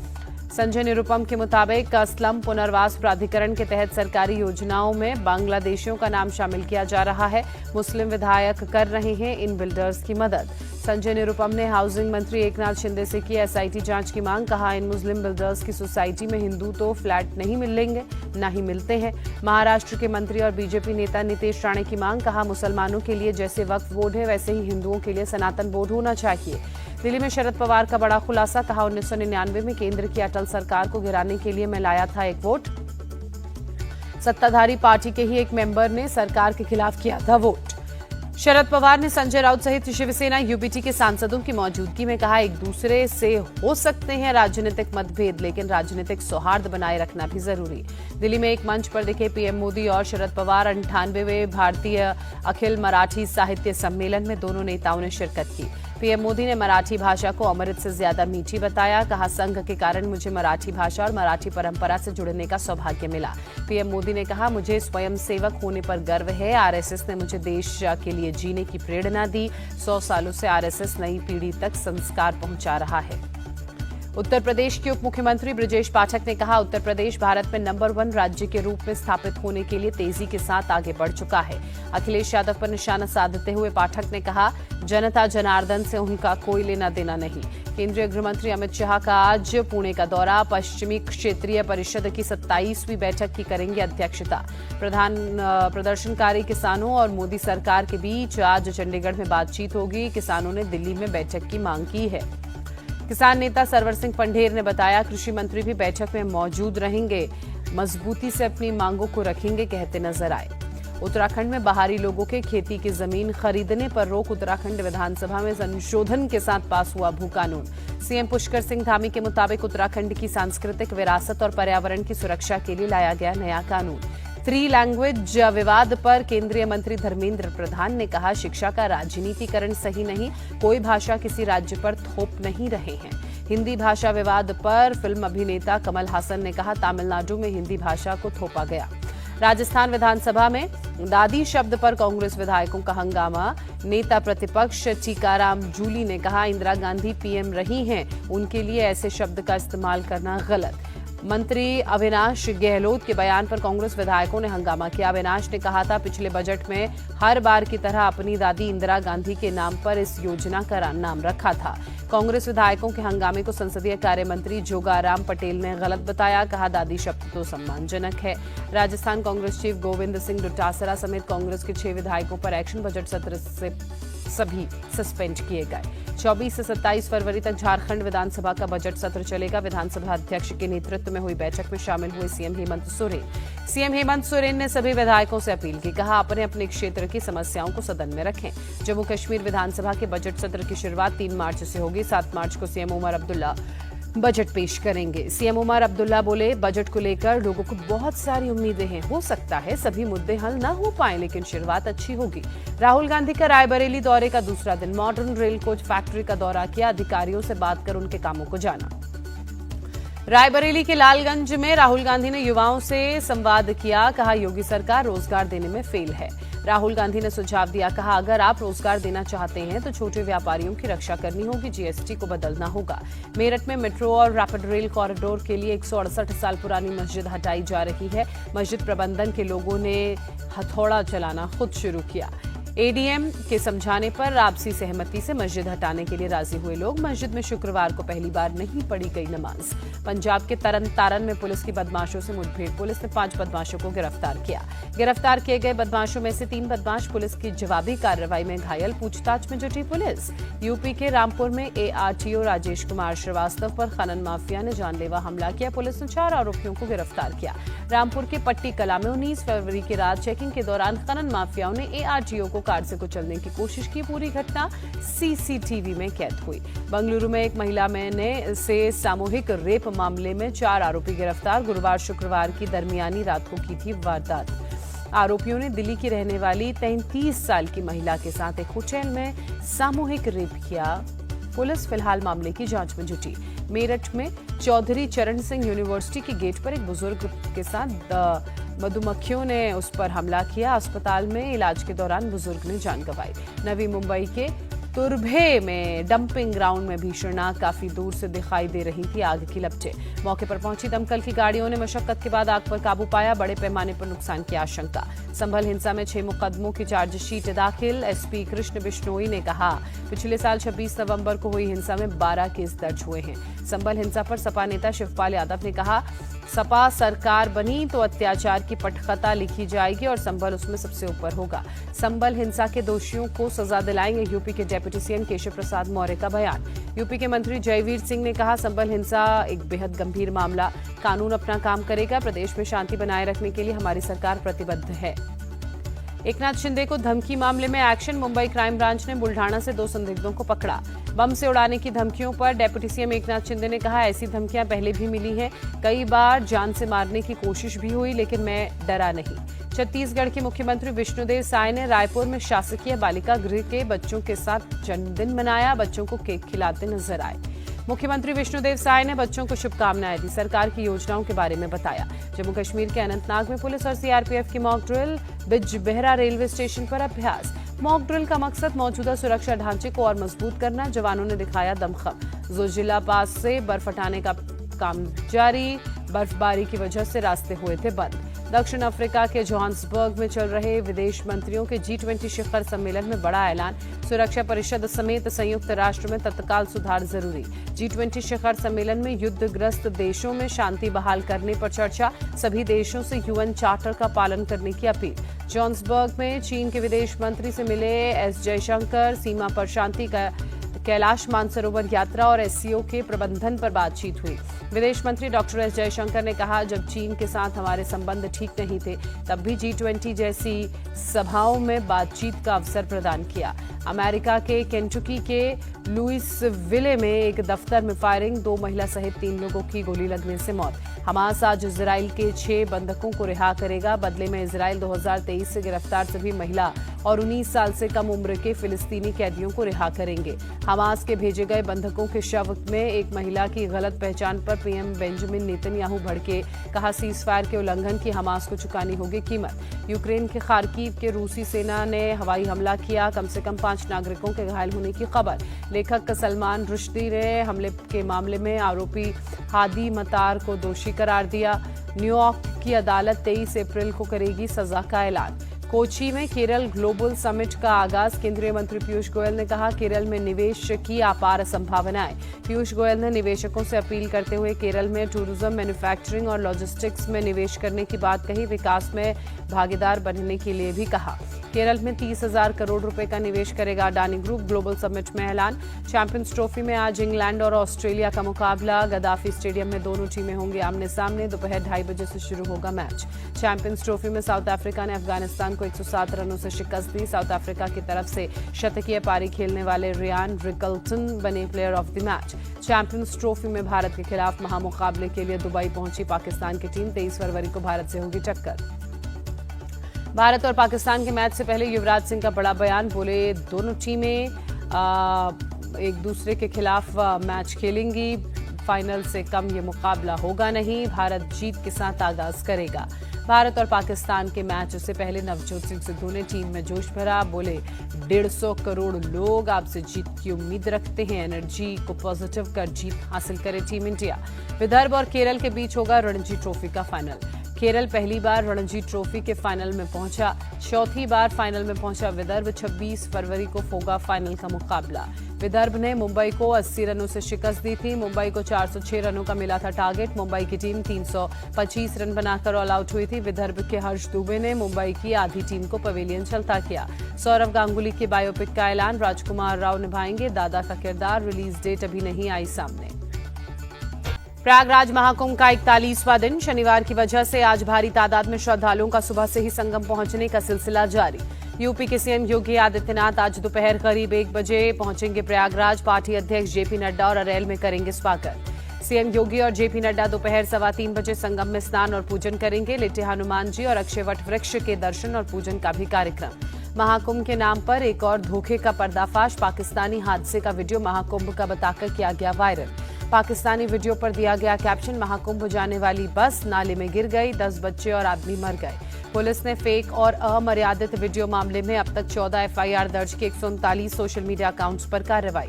संजय निरुपम के मुताबिक स्लम पुनर्वास प्राधिकरण के तहत सरकारी योजनाओं में बांग्लादेशियों का नाम शामिल किया जा रहा है। मुस्लिम विधायक कर रहे हैं इन बिल्डर्स की मदद। संजय निरुपम ने हाउसिंग मंत्री एकनाथ शिंदे से की एसआईटी जांच की मांग। कहा इन मुस्लिम बिल्डर्स की सोसाइटी में हिंदू तो फ्लैट नहीं मिलेंगे, न ही मिलते हैं। महाराष्ट्र के मंत्री और बीजेपी नेता नीतीश राणे की मांग। कहा मुसलमानों के लिए जैसे वक्फ बोर्ड है वैसे ही हिंदुओं के लिए सनातन बोर्ड होना चाहिए। दिल्ली में शरद पवार का बड़ा खुलासा। कहा 1999 में केंद्र की अटल सरकार को गिराने के लिए मैं लाया था एक वोट। सत्ताधारी पार्टी के ही एक मेंबर ने सरकार के खिलाफ किया था वोट। शरद पवार ने संजय राउत सहित शिवसेना यूबीटी के सांसदों की मौजूदगी में कहा एक दूसरे से हो सकते हैं राजनीतिक मतभेद लेकिन राजनीतिक सौहार्द बनाए रखना भी जरूरी। दिल्ली में एक मंच पर दिखे पीएम मोदी और शरद पवार। 98वें भारतीय अखिल मराठी साहित्य सम्मेलन में दोनों नेताओं ने शिरकत की। पीएम मोदी ने मराठी भाषा को अमृत से ज्यादा मीठी बताया। कहा संघ के कारण मुझे मराठी भाषा और मराठी परंपरा से जुड़ने का सौभाग्य मिला। पीएम मोदी ने कहा मुझे स्वयंसेवक होने पर गर्व है। आरएसएस ने मुझे देश के लिए जीने की प्रेरणा दी। 100 सालों से आरएसएस नई पीढ़ी तक संस्कार पहुंचा रहा है। उत्तर प्रदेश के उप मुख्यमंत्री ब्रजेश पाठक ने कहा उत्तर प्रदेश भारत में नंबर 1 राज्य के रूप में स्थापित होने के लिए तेजी के साथ आगे बढ़ चुका है। अखिलेश यादव पर निशाना साधते हुए पाठक ने कहा जनता जनार्दन से उनका कोई लेना देना नहीं। केंद्रीय गृहमंत्री अमित शाह का आज पुणे का दौरा। पश्चिमी क्षेत्रीय परिषद की 27वीं बैठक की करेंगे अध्यक्षता। प्रदर्शनकारी किसानों और मोदी सरकार के बीच आज चंडीगढ़ में बातचीत होगी। किसानों ने दिल्ली में बैठक की मांग की है। किसान नेता सरवर सिंह पंढेर ने बताया कृषि मंत्री भी बैठक में मौजूद रहेंगे, मजबूती से अपनी मांगों को रखेंगे कहते नजर आए। उत्तराखंड में बाहरी लोगों के खेती की जमीन खरीदने पर रोक। उत्तराखंड विधानसभा में संशोधन के साथ पास हुआ भू कानून। सीएम पुष्कर सिंह धामी के मुताबिक उत्तराखंड की सांस्कृतिक विरासत और पर्यावरण की सुरक्षा के लिए लाया गया नया कानून। 3 लैंग्वेज विवाद पर केंद्रीय मंत्री धर्मेंद्र प्रधान ने कहा शिक्षा का राजनीतिकरण सही नहीं, कोई भाषा किसी राज्य पर थोप नहीं रहे हैं। हिंदी भाषा विवाद पर फिल्म अभिनेता कमल हासन ने कहा तमिलनाडु में हिंदी भाषा को थोपा गया। राजस्थान विधानसभा में दादी शब्द पर कांग्रेस विधायकों का हंगामा। नेता प्रतिपक्ष टीकाराम जूली ने कहा इंदिरा गांधी पीएम रही हैं, उनके लिए ऐसे शब्द का इस्तेमाल करना गलत। मंत्री अविनाश गहलोत के बयान पर कांग्रेस विधायकों ने हंगामा किया। अविनाश ने कहा था पिछले बजट में हर बार की तरह अपनी दादी इंदिरा गांधी के नाम पर इस योजना का नाम रखा था। कांग्रेस विधायकों के हंगामे को संसदीय कार्य मंत्री जोगाराम पटेल ने गलत बताया। कहा दादी शब्द तो सम्मानजनक है। राजस्थान कांग्रेस चीफ गोविंद सिंह डोटासरा समेत कांग्रेस के 6 विधायकों पर एक्शन बजट सत्र से सभी सस्पेंड किए गए। 24 से 27 फरवरी तक झारखंड विधानसभा का बजट सत्र चलेगा। विधानसभा अध्यक्ष के नेतृत्व में हुई बैठक में शामिल हुए सीएम हेमंत सोरेन। सीएम हेमंत सोरेन ने सभी विधायकों से अपील की। कहा अपने अपने क्षेत्र की समस्याओं को सदन में रखें। जम्मू कश्मीर विधानसभा के बजट सत्र की शुरुआत 3 मार्च से होगी। 7 मार्च को सीएम उमर अब्दुल्ला बजट पेश करेंगे। सीएम उमर अब्दुल्ला बोले बजट को लेकर लोगों को बहुत सारी उम्मीदें हैं, हो सकता है सभी मुद्दे हल न हो पाए लेकिन शुरुआत अच्छी होगी। राहुल गांधी का रायबरेली दौरे का दूसरा दिन। मॉडर्न रेल कोच फैक्ट्री का दौरा किया। अधिकारियों से बात कर उनके कामों को जाना। रायबरेली के लालगंज में राहुल गांधी ने युवाओं से संवाद किया। कहा योगी सरकार रोजगार देने में फेल है। राहुल गांधी ने सुझाव दिया। कहा अगर आप रोजगार देना चाहते हैं तो छोटे व्यापारियों की रक्षा करनी होगी, जीएसटी को बदलना होगा। मेरठ में मेट्रो और रैपिड रेल कॉरिडोर के लिए 168 साल पुरानी मस्जिद हटाई जा रही है। मस्जिद प्रबंधन के लोगों ने हथौड़ा चलाना खुद शुरू किया। एडीएम के समझाने पर आपसी सहमति से मस्जिद हटाने के लिए राजी हुए लोग। मस्जिद में शुक्रवार को पहली बार नहीं पढ़ी गई नमाज। पंजाब के तरन तारन में पुलिस की बदमाशों से मुठभेड़। पुलिस ने 5 बदमाशों को गिरफ्तार किया। गिरफ्तार किए गए बदमाशों में से 3 बदमाश पुलिस की जवाबी कार्रवाई में घायल। पूछताछ में जुटी पुलिस। यूपी के रामपुर में एआरटीओ राजेश कुमार श्रीवास्तव पर खनन माफिया ने जानलेवा हमला किया। पुलिस ने 4 आरोपियों को गिरफ्तार किया। रामपुर के पट्टी कला में 19 फरवरी की रात चेकिंग के दौरान खनन माफियाओं ने एआरटीओ को कार से कुचलने की कोशिश की। पूरी घटना सीसीटीवी में कैद हुई। बंगलुरु में एक महिला से सामूहिक रेप मामले में 4 आरोपी गिरफ्तार। गुरुवार शुक्रवार की दरमियानी रात को की थी वारदात। आरोपियों ने दिल्ली की रहने वाली 33 साल की महिला के साथ एक होटल में सामूहिक रेप किया। पुलिस फिलहाल मामले की जांच में जुटी। मेरठ में चौधरी चरण सिंह यूनिवर्सिटी के गेट पर एक बुजुर्ग के साथ मधुमक्खियों ने उस पर हमला किया। अस्पताल में इलाज के दौरान बुजुर्ग ने जान गंवाई। नवी मुंबई के तुर्भे में डंपिंग ग्राउंड में भीषण आग काफी दूर से दिखाई दे रही थी। आग की लपटें। मौके पर पहुंची दमकल की गाड़ियों ने मशक्कत के बाद आग पर काबू पाया। बड़े पैमाने पर नुकसान की आशंका। संभल हिंसा में 6 मुकदमों की चार्जशीट दाखिल। एसपी कृष्ण बिश्नोई ने कहा, पिछले साल 26 नवंबर को हुई हिंसा में 12 केस दर्ज हुए हैं। संभल हिंसा पर सपा नेता शिवपाल यादव ने कहा, सपा सरकार बनी तो अत्याचार की पटकथा लिखी जाएगी और संभल उसमें सबसे ऊपर होगा। संभल हिंसा के दोषियों को सजा दिलाएंगे। यूपी के डिप्टी सीएम केशव प्रसाद मौर्य का बयान। यूपी के मंत्री जयवीर सिंह ने कहा, संभल हिंसा एक बेहद गंभीर मामला, कानून अपना काम करेगा। प्रदेश में शांति बनाए रखने के लिए हमारी सरकार प्रतिबद्ध है। एकनाथ शिंदे को धमकी मामले में एक्शन। मुंबई क्राइम ब्रांच ने बुल्ढाना से 2 संदिग्धों को पकड़ा। बम से उड़ाने की धमकियों पर डिप्टी सीएम एकनाथ शिंदे ने कहा, ऐसी धमकियां पहले भी मिली हैं। कई बार जान से मारने की कोशिश भी हुई, लेकिन मैं डरा नहीं। छत्तीसगढ़ के मुख्यमंत्री विष्णुदेव साय ने रायपुर में शासकीय बालिका गृह के बच्चों के साथ जन्मदिन मनाया। बच्चों को केक खिलाते नजर आए। मुख्यमंत्री विष्णुदेव साय ने बच्चों को शुभकामनाएं दी। सरकार की योजनाओं के बारे में बताया। जम्मू कश्मीर के अनंतनाग में पुलिस और सीआरपीएफ की mock drill. Bijbehara railway station पर अभ्यास। मॉक ड्रिल का मकसद मौजूदा सुरक्षा ढांचे को और मजबूत करना। जवानों ने दिखाया दमखम। जोजिला पास से बर्फ हटाने का काम जारी। बर्फबारी की वजह से रास्ते हुए थे बंद। दक्षिण अफ्रीका के जोहान्सबर्ग में चल रहे विदेश मंत्रियों के G20 शिखर सम्मेलन में बड़ा ऐलान। सुरक्षा परिषद समेत संयुक्त राष्ट्र में तत्काल सुधार जरूरी। G20 शिखर सम्मेलन में युद्धग्रस्त देशों में शांति बहाल करने पर चर्चा। सभी देशों से UN चार्टर का पालन करने की अपील। जोहान्सबर्ग में चीन के विदेश मंत्री से मिले एस जयशंकर। सीमा पर शांति का कैलाश मानसरोवर यात्रा और SCO के प्रबंधन पर बातचीत हुई। विदेश मंत्री डॉक्टर एस जयशंकर ने कहा, जब चीन के साथ हमारे संबंध ठीक नहीं थे, तब भी G20 जैसी सभाओं में बातचीत का अवसर प्रदान किया। अमेरिका के केंटुकी के लुइसविले में एक दफ्तर में फायरिंग। 2 महिला सहित 3 लोगों की गोली लगने से मौत। हमास आज इजराइल के 6 बंधकों को रिहा करेगा। बदले में इजराइल 2023 से गिरफ्तार सभी महिला और 19 साल से कम उम्र के फिलिस्तीनी कैदियों को रिहा करेंगे। हमास के भेजे गए बंधकों के शव में एक महिला की गलत पहचान पर पीएम बेंजामिन नेतन्याहू भड़के। कहा, सीजफायर के उल्लंघन की हमास को चुकानी होगी कीमत। यूक्रेन के खार्किव के रूसी सेना ने हवाई हमला किया। कम से कम 5 नागरिकों के घायल होने की खबर। लेखक सलमान रुश्दी ने हमले के मामले में आरोपी हादी मतार को दोषी करार दिया। न्यूयॉर्क की अदालत 23 अप्रैल को करेगी सजा का ऐलान। कोची में केरल ग्लोबल समिट का आगाज। केंद्रीय मंत्री पीयूष गोयल ने कहा, केरल में निवेश की अपार संभावनाएं। पीयूष गोयल ने निवेशकों से अपील करते हुए केरल में टूरिज्म, मैन्युफैक्चरिंग और लॉजिस्टिक्स में निवेश करने की बात कही। विकास में भागीदार बनने के लिए भी कहा। केरल में 30,000 करोड़ रुपए का निवेश करेगा अडानी ग्रुप। ग्लोबल समिट में ऐलान। चैंपियंस ट्रॉफी में आज इंग्लैंड और ऑस्ट्रेलिया का मुकाबला। गद्दाफी स्टेडियम में दोनों टीमें होंगी आमने सामने। दोपहर 2:30 बजे से शुरू होगा मैच। चैंपियंस ट्रॉफी में साउथ अफ्रीका ने अफगानिस्तान को 107 रनों से शिकस्त दी। साउथ अफ्रीका की तरफ से शतकीय पारी खेलने वाले रियान रिकल्टन बने player of the match. Champions trophy में भारत के खिलाफ महामुकाबले के लिए दुबई पहुंची पाकिस्तान की टीम। 23 फरवरी को भारत से होगी टक्कर। भारत और पाकिस्तान के मैच से पहले युवराज सिंह का बड़ा बयान। बोले, दोनों टीमें एक दूसरे के खिलाफ मैच खेलेंगी। फाइनल से कम ये मुकाबला होगा नहीं। भारत जीत के साथ आगाज करेगा। भारत और पाकिस्तान के मैच से पहले नवजोत सिंह सिद्धू ने टीम में जोश भरा। बोले, 150 करोड़ लोग आपसे जीत की उम्मीद रखते हैं। एनर्जी को पॉजिटिव कर जीत हासिल करे टीम इंडिया। विदर्भ और केरल के बीच होगा रणजी ट्रॉफी का फाइनल। केरल पहली बार रणजी ट्रॉफी के फाइनल में पहुंचा। चौथी बार फाइनल में पहुंचा विदर्भ। 26 फरवरी को होगा फाइनल का मुकाबला। विदर्भ ने मुंबई को 80 रनों से शिकस्त दी थी। मुंबई को 406 रनों का मिला था टारगेट। मुंबई की टीम 325 रन बनाकर ऑल आउट हुई थी। विदर्भ के हर्ष दुबे ने मुंबई की आधी टीम को पवेलियन चलता किया। सौरव गांगुली की बायोपिक का ऐलान। राजकुमार राव निभाएंगे दादा का किरदार। रिलीज डेट अभी नहीं आई सामने। प्रयागराज महाकुंभ का 41वां दिन। शनिवार की वजह से आज भारी तादाद में श्रद्धालुओं का सुबह से ही संगम पहुंचने का सिलसिला जारी। यूपी के सीएम योगी आदित्यनाथ आज दोपहर करीब 1 बजे पहुंचेंगे प्रयागराज। पार्टी अध्यक्ष जेपी नड्डा और अरेल में करेंगे स्वागत। सीएम योगी और जेपी नड्डा दोपहर 3:15 बजे संगम में स्नान और पूजन करेंगे। लेटे हनुमान जी और अक्षयवट वृक्ष के दर्शन और पूजन का भी कार्यक्रम। महाकुंभ के नाम पर एक और धोखे का पर्दाफाश, पाकिस्तानी हादसे का वीडियो महाकुंभ का बताकर किया गया वायरल। पाकिस्तानी वीडियो पर दिया गया कैप्शन, महाकुंभ जाने वाली बस नाले में गिर गई, 10 बच्चे और आदमी मर गए। पुलिस ने फेक और अमर्यादित वीडियो मामले में अब तक 14 एफआईआर दर्ज की, 139 सोशल मीडिया अकाउंट्स पर कार्रवाई।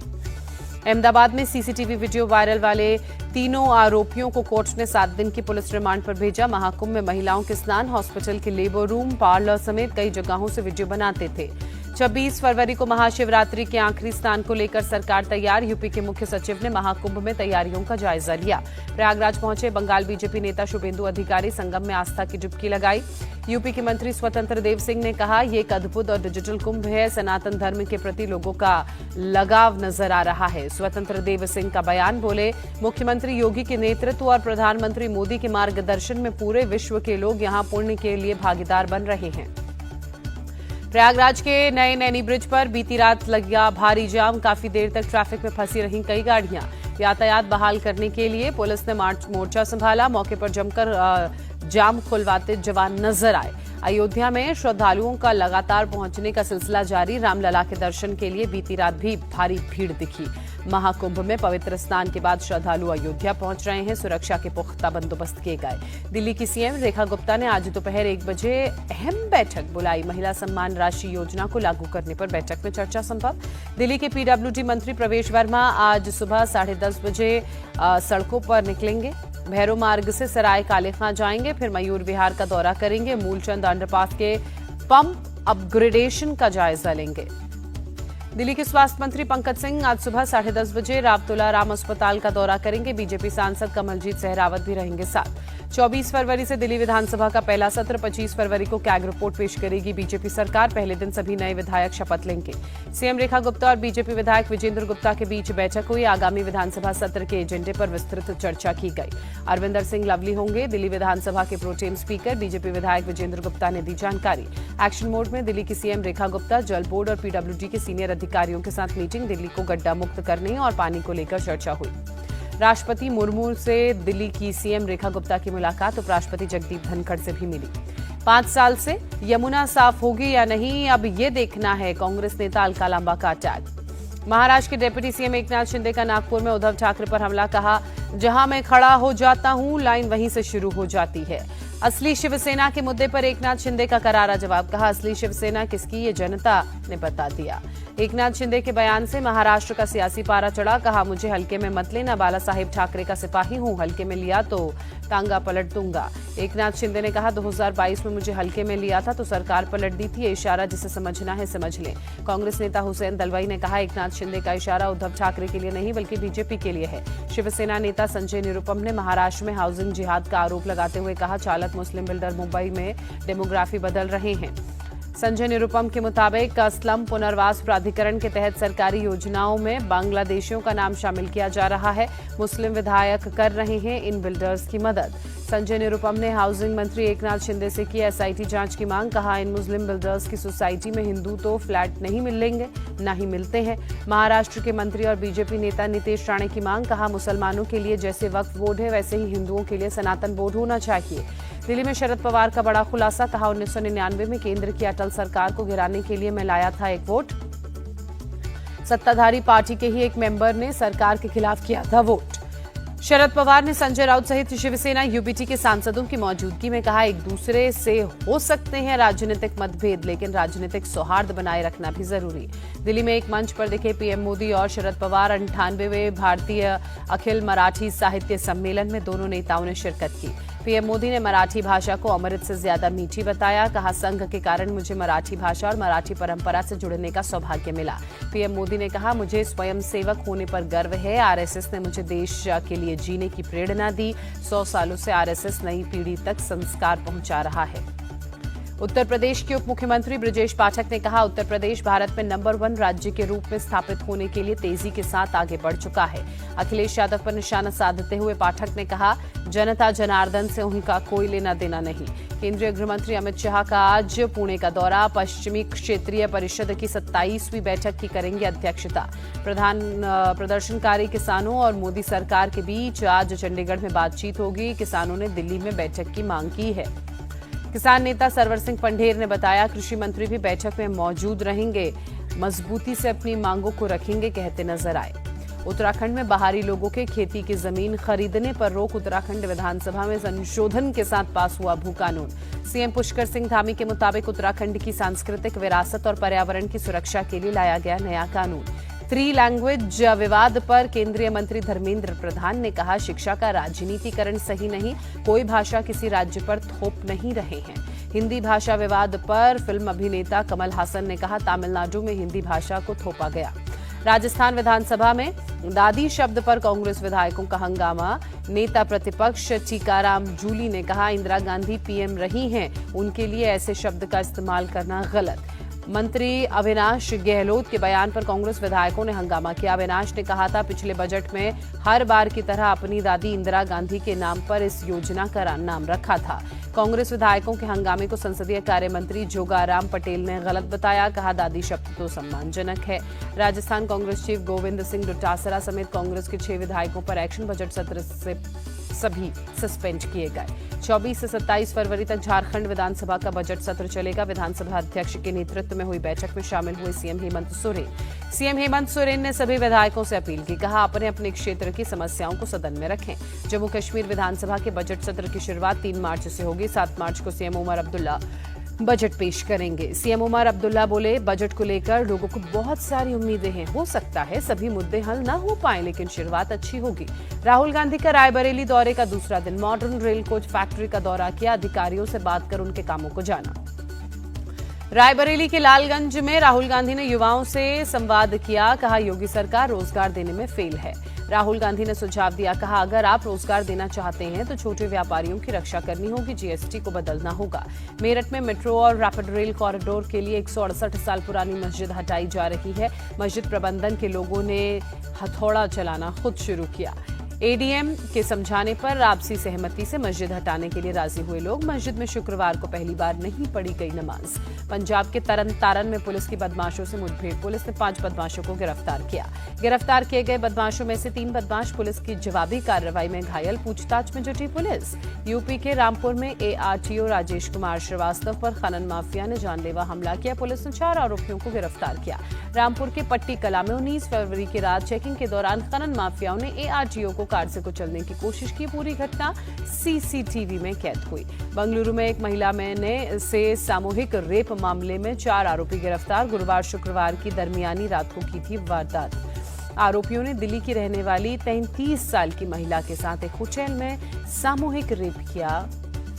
अहमदाबाद में सीसीटीवी वीडियो वायरल वाले तीनों आरोपियों को कोर्ट ने 7 दिन की पुलिस रिमांड पर भेजा। महाकुंभ में महिलाओं के स्नान, हॉस्पिटल के लेबर रूम, पार्लर समेत कई जगहों से वीडियो बनाते थे। 26 फरवरी को महाशिवरात्रि के आखिरी स्नान को लेकर सरकार तैयार। यूपी के मुख्य सचिव ने महाकुंभ में तैयारियों का जायजा लिया। प्रयागराज पहुंचे बंगाल बीजेपी नेता शुभेंदु अधिकारी, संगम में आस्था की डुबकी लगाई। यूपी के मंत्री स्वतंत्र देव सिंह ने कहा, ये एक अद्भुत और डिजिटल कुंभ है, सनातन धर्म के प्रति लोगों का लगाव नजर आ रहा है। स्वतंत्र देव सिंह का बयान, बोले मुख्यमंत्री योगी के नेतृत्व और प्रधानमंत्री मोदी के मार्गदर्शन में पूरे विश्व के लोग यहां पुण्य के लिए भागीदार बन रहे हैं। प्रयागराज के नए नैनी ब्रिज पर बीती रात लगा भारी जाम, काफी देर तक ट्रैफिक में फंसी रहीं कई गाड़ियां। यातायात बहाल करने के लिए पुलिस ने मोर्चा संभाला, मौके पर जमकर जाम खुलवाते जवान नजर आए। अयोध्या में श्रद्धालुओं का लगातार पहुंचने का सिलसिला जारी, रामलला के दर्शन के लिए बीती रात भी भारी भीड़ दिखी। महाकुंभ में पवित्र स्नान के बाद श्रद्धालु अयोध्या पहुंच रहे हैं, सुरक्षा के पुख्ता बंदोबस्त किए गए। दिल्ली की सीएम रेखा गुप्ता ने आज दोपहर 1 बजे अहम बैठक बुलाई, महिला सम्मान राशि योजना को लागू करने पर बैठक में चर्चा संभव। दिल्ली के पीडब्ल्यूडी मंत्री प्रवेश वर्मा आज सुबह 10:30 बजे सड़कों पर निकलेंगे। भैरव मार्ग से सराय काले खां जाएंगे, फिर मयूर विहार का दौरा करेंगे। मूलचंद अंडरपास के पंप अपग्रेडेशन का जायजा लेंगे। दिल्ली के स्वास्थ्य मंत्री पंकज सिंह आज सुबह 10:30 बजे रावतुला राम अस्पताल का दौरा करेंगे। बीजेपी सांसद कमलजीत सहरावत भी रहेंगे साथ। 24 फरवरी से दिल्ली विधानसभा का पहला सत्र, 25 फरवरी को कैग रिपोर्ट पेश करेगी बीजेपी सरकार। पहले दिन सभी नए विधायक शपथ लेंगे। सीएम रेखा गुप्ता और बीजेपी विधायक विजेंद्र गुप्ता के बीच बैठक हुई। आगामी विधानसभा सत्र के एजेंडे पर विस्तृत चर्चा की गई। अरविंदर सिंह लवली होंगे दिल्ली विधानसभा के प्रोटेम स्पीकर, बीजेपी विधायक विजेंद्र गुप्ता ने दी जानकारी। एक्शन मोड में दिल्ली की सीएम रेखा गुप्ता, जल बोर्ड और पीडब्ल्यूडी के सीनियर अधिकारियों के साथ मीटिंग, दिल्ली को गड्ढा मुक्त करने और पानी को लेकर चर्चा हुई। राष्ट्रपति मुर्मू से दिल्ली की सीएम रेखा गुप्ता की मुलाकात, उपराष्ट्रपति जगदीप धनखड़ से भी मिली। 5 साल से यमुना साफ होगी या नहीं, अब ये देखना है, कांग्रेस नेता अलका लांबा का अटैक। महाराष्ट्र के डिप्टी सीएम एकनाथ शिंदे का नागपुर में उद्धव ठाकरे पर हमला, कहा जहां मैं खड़ा हो जाता हूं लाइन वहीं से शुरू हो जाती है। असली शिवसेना के मुद्दे पर एकनाथ शिंदे का करारा जवाब, कहा असली शिवसेना किसकी ये जनता ने बता दिया। एकनाथ शिंदे के बयान से महाराष्ट्र का सियासी पारा चढ़ा, कहा मुझे हल्के में मत लेना, बाला साहेब ठाकरे का सिपाही हूं, हल्के में लिया तो टांगा पलट दूंगा। एकनाथ शिंदे ने कहा 2022 में मुझे हल्के में लिया था तो सरकार पलट दी थी, ये इशारा जिसे समझना है समझ लें। कांग्रेस नेता हुसैन दलवाई ने कहा एकनाथ शिंदे का इशारा उद्धव ठाकरे के लिए नहीं बल्कि बीजेपी के लिए है। शिवसेना नेता संजय निरुपम ने महाराष्ट्र में हाउसिंग जिहाद का आरोप लगाते हुए कहा चालक मुस्लिम बिल्डर मुंबई में डेमोग्राफी बदल रहे हैं। संजय निरुपम के मुताबिक स्लम पुनर्वास प्राधिकरण के तहत सरकारी योजनाओं में बांग्लादेशियों का नाम शामिल किया जा रहा है। मुस्लिम विधायक कर रहे हैं इन बिल्डर्स की मदद। संजय निरुपम ने हाउसिंग मंत्री एकनाथ शिंदे से की एसआईटी जांच की मांग, कहा इन मुस्लिम बिल्डर्स की सोसाइटी में हिंदू तो फ्लैट नहीं मिलेंगे, न ही मिलते हैं। महाराष्ट्र के मंत्री और बीजेपी नेता नितेश राणे की मांग, कहा मुसलमानों के लिए जैसे वक्फ बोर्ड है वैसे ही हिंदुओं के लिए सनातन बोर्ड होना चाहिए। दिल्ली में शरद पवार का बड़ा खुलासा, कहा 1999 में केंद्र की अटल सरकार को गिराने के लिए मैं लाया था एक वोट। सत्ताधारी पार्टी के ही एक मेंबर ने सरकार के खिलाफ किया था वोट। शरद पवार ने संजय राउत सहित शिवसेना यूबीटी के सांसदों की मौजूदगी में कहा एक दूसरे से हो सकते हैं राजनीतिक मतभेद, लेकिन राजनीतिक सौहार्द बनाए रखना भी जरूरी। दिल्ली में एक मंच पर दिखे पीएम मोदी और शरद पवार। 98वें भारतीय अखिल मराठी साहित्य सम्मेलन में दोनों नेताओं ने शिरकत की। पीएम मोदी ने मराठी भाषा को अमृत से ज्यादा मीठी बताया, कहा संघ के कारण मुझे मराठी भाषा और मराठी परंपरा से जुड़ने का सौभाग्य मिला। पीएम मोदी ने कहा मुझे स्वयंसेवक होने पर गर्व है, आरएसएस ने मुझे देश के लिए जीने की प्रेरणा दी। 100 सालों से आरएसएस नई पीढ़ी तक संस्कार पहुंचा रहा है। उत्तर प्रदेश के उप मुख्यमंत्री ब्रजेश पाठक ने कहा उत्तर प्रदेश भारत में नंबर 1 राज्य के रूप में स्थापित होने के लिए तेजी के साथ आगे बढ़ चुका है। अखिलेश यादव पर निशाना साधते हुए पाठक ने कहा जनता जनार्दन से उनका कोई लेना देना नहीं। केंद्रीय गृहमंत्री अमित शाह का आज पुणे का दौरा, पश्चिमी क्षेत्रीय परिषद की 27वीं बैठक की करेंगे अध्यक्षता। प्रदर्शनकारी किसानों और मोदी सरकार के बीच आज चंडीगढ़ में बातचीत होगी। किसानों ने दिल्ली में बैठक की मांग की है। किसान नेता सरवर सिंह पंढेर ने बताया, कृषि मंत्री भी बैठक में मौजूद रहेंगे, मजबूती से अपनी मांगों को रखेंगे, कहते नजर आए। उत्तराखंड में बाहरी लोगों के खेती की जमीन खरीदने पर रोक, उत्तराखंड विधानसभा में संशोधन के साथ पास हुआ भू कानून। सीएम पुष्कर सिंह धामी के मुताबिक उत्तराखंड की सांस्कृतिक विरासत और पर्यावरण की सुरक्षा के लिए लाया गया नया कानून। 3 लैंग्वेज विवाद पर केंद्रीय मंत्री धर्मेंद्र प्रधान ने कहा, शिक्षा का राजनीतिकरण सही नहीं, कोई भाषा किसी राज्य पर थोप नहीं रहे हैं। हिंदी भाषा विवाद पर फिल्म अभिनेता कमल हासन ने कहा, तमिलनाडु में हिंदी भाषा को थोपा गया। राजस्थान विधानसभा में दादी शब्द पर कांग्रेस विधायकों का हंगामा, नेता प्रतिपक्ष टीकाराम जूली ने कहा, इंदिरा गांधी पीएम रही हैं, उनके लिए ऐसे शब्द का इस्तेमाल करना गलत। मंत्री अविनाश गहलोत के बयान पर कांग्रेस विधायकों ने हंगामा किया। अविनाश ने कहा था, पिछले बजट में हर बार की तरह अपनी दादी इंदिरा गांधी के नाम पर इस योजना का नाम रखा था। कांग्रेस विधायकों के हंगामे को संसदीय कार्य मंत्री जोगाराम पटेल ने गलत बताया, कहा दादी शब्द तो सम्मानजनक है। राजस्थान कांग्रेस चीफ गोविंद सिंह डोटासरा समेत कांग्रेस के 6 विधायकों पर एक्शन बजट सत्र से सभी सस्पेंड किए गए। 24 से 27 फरवरी तक झारखंड विधानसभा का बजट सत्र चलेगा। विधानसभा अध्यक्ष के नेतृत्व में हुई बैठक में शामिल हुए सीएम हेमंत सोरेन। सीएम हेमंत सोरेन ने सभी विधायकों से अपील की, कहा अपने अपने क्षेत्र की समस्याओं को सदन में रखें। जम्मू कश्मीर विधानसभा के बजट सत्र की शुरुआत 3 मार्च से होगी। 7 मार्च को सीएम उमर अब्दुल्ला बजट पेश करेंगे। सीएम उमर अब्दुल्ला बोले, बजट को लेकर लोगों को बहुत सारी उम्मीदें हैं, हो सकता है सभी मुद्दे हल न हो पाए, लेकिन शुरुआत अच्छी होगी। राहुल गांधी का रायबरेली दौरे का दूसरा दिन, मॉडर्न रेल कोच फैक्ट्री का दौरा किया, अधिकारियों से बात कर उनके कामों को जाना। रायबरेली के लालगंज में राहुल गांधी ने युवाओं से संवाद किया, कहा योगी सरकार रोजगार देने में फेल है। राहुल गांधी ने सुझाव दिया, कहा अगर आप रोजगार देना चाहते हैं तो छोटे व्यापारियों की रक्षा करनी होगी, जीएसटी को बदलना होगा। मेरठ में मेट्रो और रैपिड रेल कॉरिडोर के लिए 168 साल पुरानी मस्जिद हटाई जा रही है। मस्जिद प्रबंधन के लोगों ने हथौड़ा चलाना खुद शुरू किया। एडीएम के समझाने पर आपसी सहमति से मस्जिद हटाने के लिए राजी हुए लोग। मस्जिद में शुक्रवार को पहली बार नहीं पढ़ी गई नमाज। पंजाब के तरन तारन में पुलिस की बदमाशों से मुठभेड़, पुलिस ने 5 बदमाशों को गिरफ्तार किया। गिरफ्तार किए गए बदमाशों में से 3 बदमाश पुलिस की जवाबी कार्रवाई में घायल, पूछताछ में जुटी पुलिस। यूपी के रामपुर में एआरटीओ राजेश कुमार श्रीवास्तव पर खनन माफिया ने जानलेवा हमला किया, पुलिस ने 4 आरोपियों को गिरफ्तार किया। रामपुर के पट्टी कला में 19 फरवरी की रात चेकिंग के दौरान खनन माफियाओं ने एआरटीओ को कार से कुचलने की कोशिश की, पूरी घटना सीसीटीवी में कैद हुई। बंगलुरु में एक महिला से सामूहिक रेप मामले में 4 आरोपी गिरफ्तार, गुरुवार शुक्रवार की दरमियानी रात को की थी वारदात। आरोपियों ने दिल्ली की रहने वाली 33 साल की महिला के साथ एक होटल में सामूहिक रेप किया।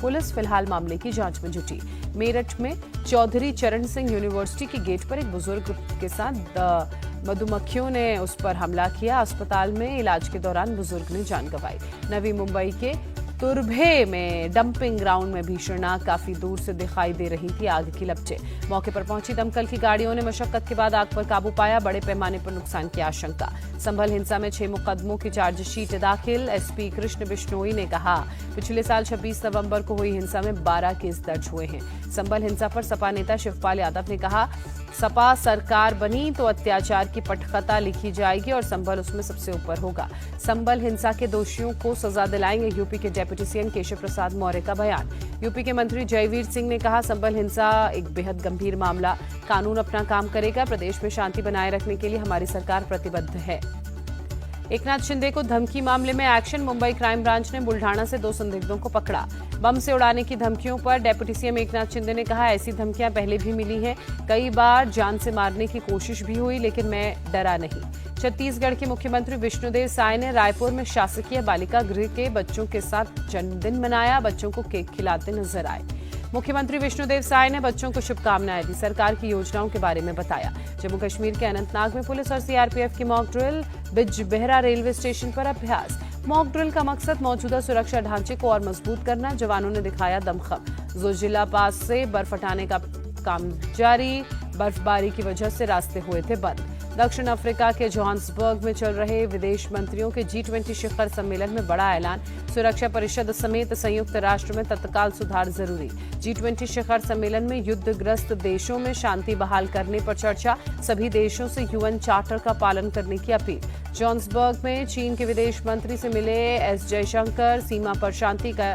पुलिस फिलहाल मामले की जांच में जुटी। मेरठ में चौधरी चरण सिंह यूनिवर्सिटी के गेट पर एक बुजुर्ग के साथ मधुमक्खियों ने उस पर हमला किया। अस्पताल में इलाज के दौरान बुजुर्ग ने जान गंवाई। नवी मुंबई के तुरभे में डंपिंग ग्राउंड में भीषण आग काफी दूर से दिखाई दे रही थी, आग की लपटें। मौके पर पहुंची दमकल की गाड़ियों ने मशक्कत के बाद आग पर काबू पाया, बड़े पैमाने पर नुकसान की आशंका। संभल हिंसा में 6 मुकदमों की चार्जशीट दाखिल। एसपी कृष्ण बिश्नोई ने कहा, पिछले साल 26 नवंबर को हुई हिंसा में 12 केस दर्ज हुए हैं। संभल हिंसा पर सपा नेता शिवपाल यादव ने कहा, सपा सरकार बनी तो अत्याचार की पटकथा लिखी जाएगी और संभल उसमें सबसे ऊपर होगा। संभल हिंसा के दोषियों को सजा दिलाएंगे, यूपी के डेप्यूटी सीएम केशव प्रसाद मौर्य का बयान। यूपी के मंत्री जयवीर सिंह ने कहा, संभल हिंसा एक बेहद गंभीर मामला, कानून अपना काम करेगा, प्रदेश में शांति बनाए रखने के लिए हमारी सरकार प्रतिबद्ध है। एकनाथ शिंदे को धमकी मामले में एक्शन, मुंबई क्राइम ब्रांच ने बुल्ढाना से 2 संदिग्धों को पकड़ा। बम से उड़ाने की धमकियों पर डेप्यूटी सीएम एकनाथ शिंदे ने कहा, ऐसी धमकियां पहले भी मिली हैं, कई बार जान से मारने की कोशिश भी हुई, लेकिन मैं डरा नहीं। छत्तीसगढ़ के मुख्यमंत्री विष्णुदेव साय ने रायपुर में शासकीय बालिका गृह के बच्चों के साथ जन्मदिन मनाया, बच्चों को केक खिलाते नजर आए। मुख्यमंत्री विष्णुदेव साय ने बच्चों को शुभकामनाएं दी, सरकार की योजनाओं के बारे में बताया। जम्मू कश्मीर के अनंतनाग में पुलिस और सीआरपीएफ की mock drill, Bijbehara railway station पर अभ्यास। मॉक ड्रिल का मकसद मौजूदा सुरक्षा ढांचे को और मजबूत करना, जवानों ने दिखाया दमखम। जोजिला पास से बर्फ हटाने का काम जारी, बर्फबारी की वजह से रास्ते हुए थे बंद। दक्षिण अफ्रीका के जोहान्सबर्ग में चल रहे विदेश मंत्रियों के G20 शिखर सम्मेलन में बड़ा ऐलान, सुरक्षा परिषद समेत संयुक्त राष्ट्र में तत्काल सुधार जरूरी। G20 शिखर सम्मेलन में युद्धग्रस्त देशों में शांति बहाल करने पर चर्चा, सभी देशों से यूएन चार्टर का पालन करने की अपील। जोहान्सबर्ग में चीन के विदेश मंत्री से मिले एस जयशंकर, सीमा पर शांति का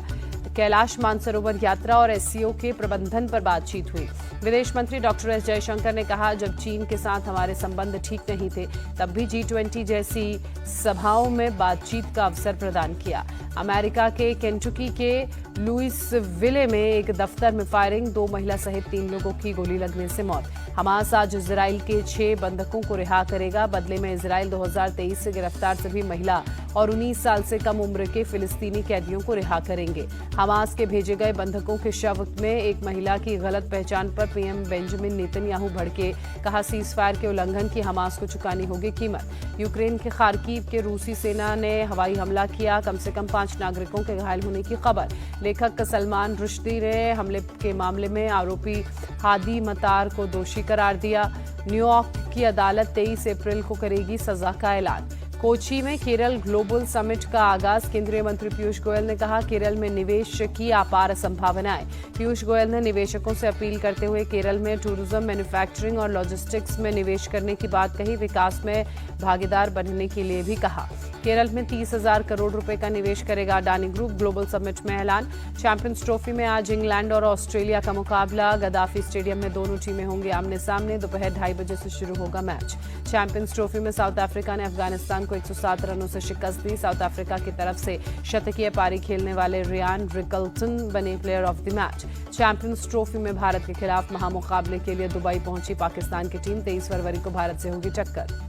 कैलाश मानसरोवर यात्रा और एससीओ के प्रबंधन पर बातचीत हुई। विदेश मंत्री डॉक्टर एस जयशंकर ने कहा, जब चीन के साथ हमारे संबंध ठीक नहीं थे तब भी G20 जैसी सभाओं में बातचीत का अवसर प्रदान किया। अमेरिका के केंटुकी के लुइसविले में एक दफ्तर में फायरिंग, 2 महिला सहित 3 लोगों की गोली लगने से मौत। हमास आज इजराइल के 6 बंधकों को रिहा करेगा। बदले में इजराइल 2023 से गिरफ्तार सभी महिला और 19 साल से कम उम्र के फिलिस्तीनी कैदियों को रिहा करेंगे। हमास के भेजे गए बंधकों के शव में एक महिला की गलत पहचान पर पीएम बेंजामिन नेतन्याहू भड़के, कहा सीजफायर के उल्लंघन की हमास को चुकानी होगी कीमत। यूक्रेन के खार्किव के रूसी सेना ने हवाई हमला किया, कम से कम 5 नागरिकों के घायल होने की खबर। लेखक सलमान रुश्दी ने हमले के मामले में आरोपी हादी मतार को दोषी करार दिया। न्यूयॉर्क की अदालत 23 अप्रैल को करेगी सजा का ऐलान। कोची में केरल ग्लोबल समिट का आगाज, केंद्रीय मंत्री पीयूष गोयल ने कहा, केरल में निवेश की अपार संभावनाएं। पीयूष गोयल ने निवेशकों से अपील करते हुए केरल में टूरिज्म, मैन्युफैक्चरिंग और लॉजिस्टिक्स में निवेश करने की बात कही। विकास में भागीदार बनने के लिए भी कहा। केरल में 30,000 करोड़ रुपए का निवेश करेगा अडानी ग्रुप, ग्लोबल समिट में ऐलान। चैंपियंस ट्रॉफी में आज इंग्लैंड और ऑस्ट्रेलिया का मुकाबला, गद्दाफी स्टेडियम में दोनों टीमें होंगी आमने सामने। दोपहर 2:30 बजे से शुरू होगा मैच। चैंपियंस ट्रॉफी में साउथ अफ्रीका ने अफगानिस्तान को 107 रनों से शिकस्त दी। साउथ अफ्रीका की तरफ से शतकीय पारी खेलने वाले रियान रिकल्टन बने player of the match. Champions trophy में भारत के खिलाफ महामुकाबले के लिए दुबई पहुंची पाकिस्तान की टीम, 23 फरवरी को भारत से होगी टक्कर।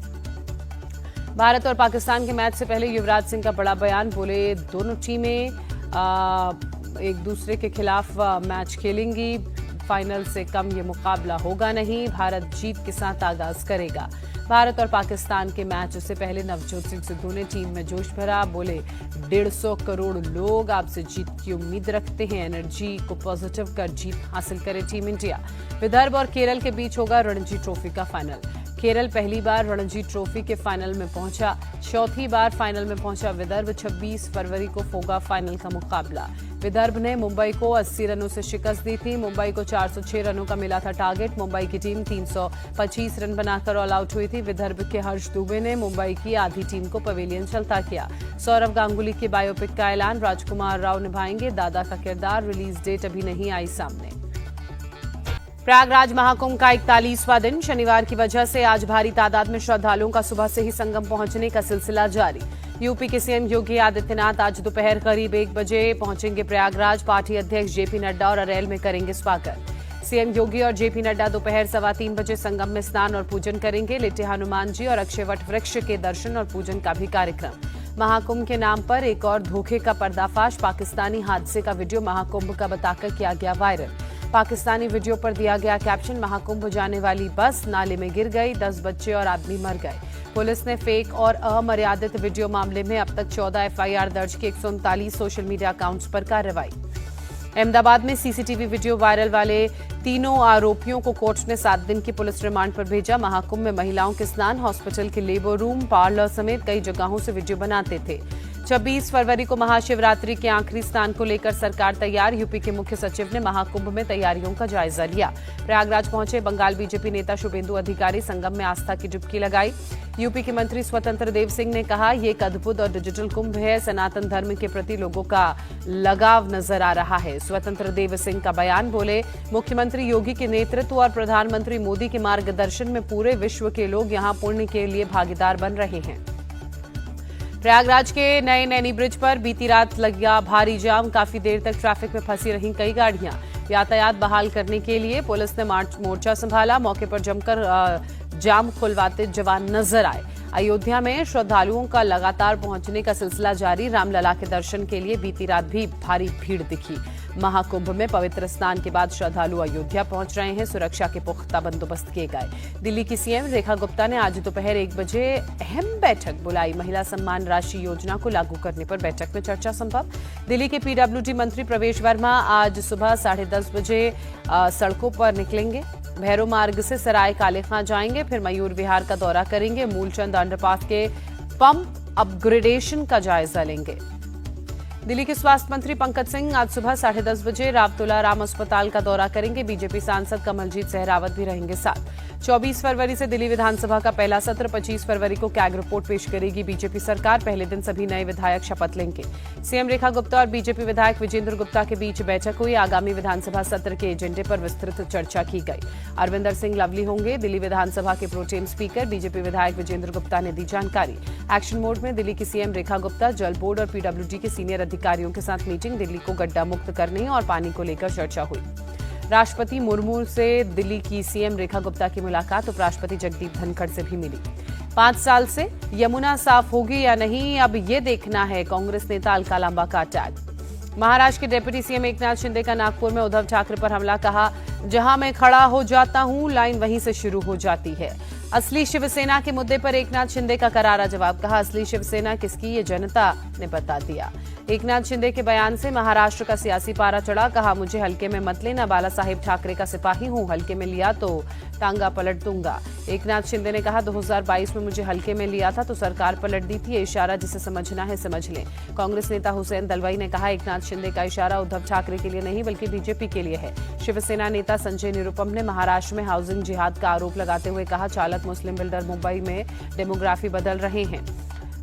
भारत और पाकिस्तान के मैच से पहले युवराज सिंह का बड़ा बयान, बोले दोनों टीमें एक दूसरे के खिलाफ मैच खेलेंगी, फाइनल से कम ये मुकाबला होगा नहीं, भारत जीत के साथ आगाज करेगा। भारत और पाकिस्तान के मैच से पहले नवजोत सिंह सिद्धू ने टीम में जोश भरा, बोले 150 करोड़ लोग आपसे जीत की उम्मीद रखते हैं, एनर्जी को पॉजिटिव कर जीत हासिल करे टीम इंडिया। विदर्भ और केरल के बीच होगा रणजी ट्रॉफी का फाइनल। केरल पहली बार रणजी ट्रॉफी के फाइनल में पहुंचा, चौथी बार फाइनल में पहुंचा विदर्भ। 26 फरवरी को होगा फाइनल का मुकाबला। विदर्भ ने मुंबई को 80 रनों से शिकस्त दी थी। मुंबई को 406 रनों का मिला था टारगेट। मुंबई की टीम 325 रन बनाकर ऑल आउट हुई थी। विदर्भ के हर्ष दुबे ने मुंबई की आधी टीम को पवेलियन चलता किया। सौरव गांगुली की बायोपिक का ऐलान, राजकुमार राव निभाएंगे दादा का किरदार, रिलीज डेट अभी नहीं आई सामने। प्रयागराज महाकुंभ का 41वां दिन, शनिवार की वजह से आज भारी तादाद में श्रद्धालुओं का सुबह से ही संगम पहुंचने का सिलसिला जारी। यूपी के सीएम योगी आदित्यनाथ आज दोपहर करीब 1 बजे पहुंचेंगे प्रयागराज। पार्टी अध्यक्ष जेपी नड्डा और अरेल में करेंगे स्वागत। सीएम योगी और जेपी नड्डा दोपहर 3:15 बजे संगम में स्नान और पूजन करेंगे। लिट्टे हनुमान जी और अक्षयवट वृक्ष के दर्शन और पूजन का भी कार्यक्रम। महाकुंभ के नाम पर एक और धोखे का पर्दाफाश, पाकिस्तानी हादसे का वीडियो महाकुंभ का बताकर किया गया वायरल। पाकिस्तानी वीडियो पर दिया गया कैप्शन, महाकुंभ जाने वाली बस नाले में गिर गई, 10 बच्चे और आदमी मर गए। पुलिस ने फेक और अमर्यादित वीडियो मामले में अब तक 14 एफआईआर दर्ज की, 139 सोशल मीडिया अकाउंट्स पर कार्रवाई। अहमदाबाद में सीसीटीवी वीडियो वायरल वाले तीनों आरोपियों को कोर्ट ने 7 दिन की पुलिस रिमांड पर भेजा। महाकुंभ में महिलाओं के स्नान, हॉस्पिटल के लेबर रूम, पार्लर समेत कई जगहों से वीडियो बनाते थे। 26 फरवरी को महाशिवरात्रि के आखिरी स्नान को लेकर सरकार तैयार। यूपी के मुख्य सचिव ने महाकुंभ में तैयारियों का जायजा लिया। प्रयागराज पहुंचे बंगाल बीजेपी नेता शुभेंदु अधिकारी, संगम में आस्था की डुबकी लगाई। यूपी के मंत्री स्वतंत्र देव सिंह ने कहा, ये एक अद्भुत और डिजिटल कुंभ है, सनातन धर्म के प्रति लोगों का लगाव नजर आ रहा है। स्वतंत्र देव सिंह का बयान, बोले मुख्यमंत्री योगी के नेतृत्व और प्रधानमंत्री मोदी के मार्गदर्शन में पूरे विश्व के लोग यहां पुण्य के लिए भागीदार बन रहे हैं। प्रयागराज के नए नैनी ब्रिज पर बीती रात लगा भारी जाम, काफी देर तक ट्रैफिक में फंसी रहीं कई गाड़ियां। यातायात बहाल करने के लिए पुलिस ने मोर्चा संभाला, मौके पर जमकर जाम खुलवाते जवान नजर आए। अयोध्या में श्रद्धालुओं का लगातार पहुंचने का सिलसिला जारी। रामलला के दर्शन के लिए बीती रात भी भारी भीड़ दिखी। महाकुंभ में पवित्र स्नान के बाद श्रद्धालु अयोध्या पहुंच रहे हैं। सुरक्षा के पुख्ता बंदोबस्त किए गए। दिल्ली की सीएम रेखा गुप्ता ने आज दोपहर 1 बजे अहम बैठक बुलाई। महिला सम्मान राशि योजना को लागू करने पर बैठक में चर्चा संभव। दिल्ली के पीडब्ल्यूडी मंत्री प्रवेश वर्मा आज सुबह 10:30 बजे सड़कों पर निकलेंगे। भैरव मार्ग से सराय काले खां जाएंगे, फिर मयूर विहार का दौरा करेंगे। मूलचंद अंडरपास के पंप अपग्रेडेशन का जायजा लेंगे। दिल्ली के स्वास्थ्य मंत्री पंकज सिंह आज सुबह 10:30 बजे रावतुला राम अस्पताल का दौरा करेंगे। बीजेपी सांसद कमलजीत सहरावत भी रहेंगे साथ। 24 फरवरी से दिल्ली विधानसभा का पहला सत्र, 25 फरवरी को कैग रिपोर्ट पेश करेगी बीजेपी सरकार। पहले दिन सभी नए विधायक शपथ लेंगे। सीएम रेखा गुप्ता और बीजेपी विधायक विजेंद्र गुप्ता के बीच बैठक हुई। आगामी विधानसभा सत्र के एजेंडे पर विस्तृत चर्चा की गई। अरविंदर सिंह लवली होंगे दिल्ली विधानसभा के प्रोटेम स्पीकर। बीजेपी विधायक विजेंद्र गुप्ता ने दी जानकारी। एक्शन मोड में दिल्ली की सीएम रेखा गुप्ता, जल बोर्ड और पीडब्ल्यूडी के सीनियर अधिकारियों के साथ मीटिंग। दिल्ली को गड्ढा मुक्त करने और पानी को लेकर चर्चा हुई। राष्ट्रपति मुर्मू से दिल्ली की सीएम रेखा गुप्ता की मुलाकात। उपराष्ट्रपति जगदीप धनखड़ से भी मिली। 5 साल से यमुना साफ होगी या नहीं, अब ये देखना है, कांग्रेस नेता अलका लांबा का अटैक। महाराष्ट्र के डिप्टी सीएम एकनाथ शिंदे का नागपुर में उद्धव ठाकरे पर हमला। कहा, जहां मैं खड़ा हो जाता हूं, लाइन वहीं से शुरू हो जाती है। असली शिवसेना के मुद्दे पर एकनाथ शिंदे का करारा जवाब। कहा, असली शिवसेना किसकी, ये जनता ने बता दिया। एकनाथ शिंदे के बयान से महाराष्ट्र का सियासी पारा चढ़ा। कहा, मुझे हल्के में मत लेना, बाला साहेब ठाकरे का सिपाही हूं, हल्के में लिया तो टांगा पलट दूंगा। एकनाथ शिंदे ने कहा, 2022 में मुझे हल्के में लिया था तो सरकार पलट दी थी। ये इशारा जिसे समझना है समझ लें। कांग्रेस नेता हुसैन दलवाई ने कहा, एकनाथ शिंदे का इशारा उद्धव ठाकरे के लिए नहीं बल्कि बीजेपी के लिए है। शिवसेना नेता संजय निरुपम ने महाराष्ट्र में हाउसिंग जिहाद का आरोप लगाते हुए कहा, चालक मुस्लिम बिल्डर मुंबई में डेमोग्राफी बदल रहे हैं।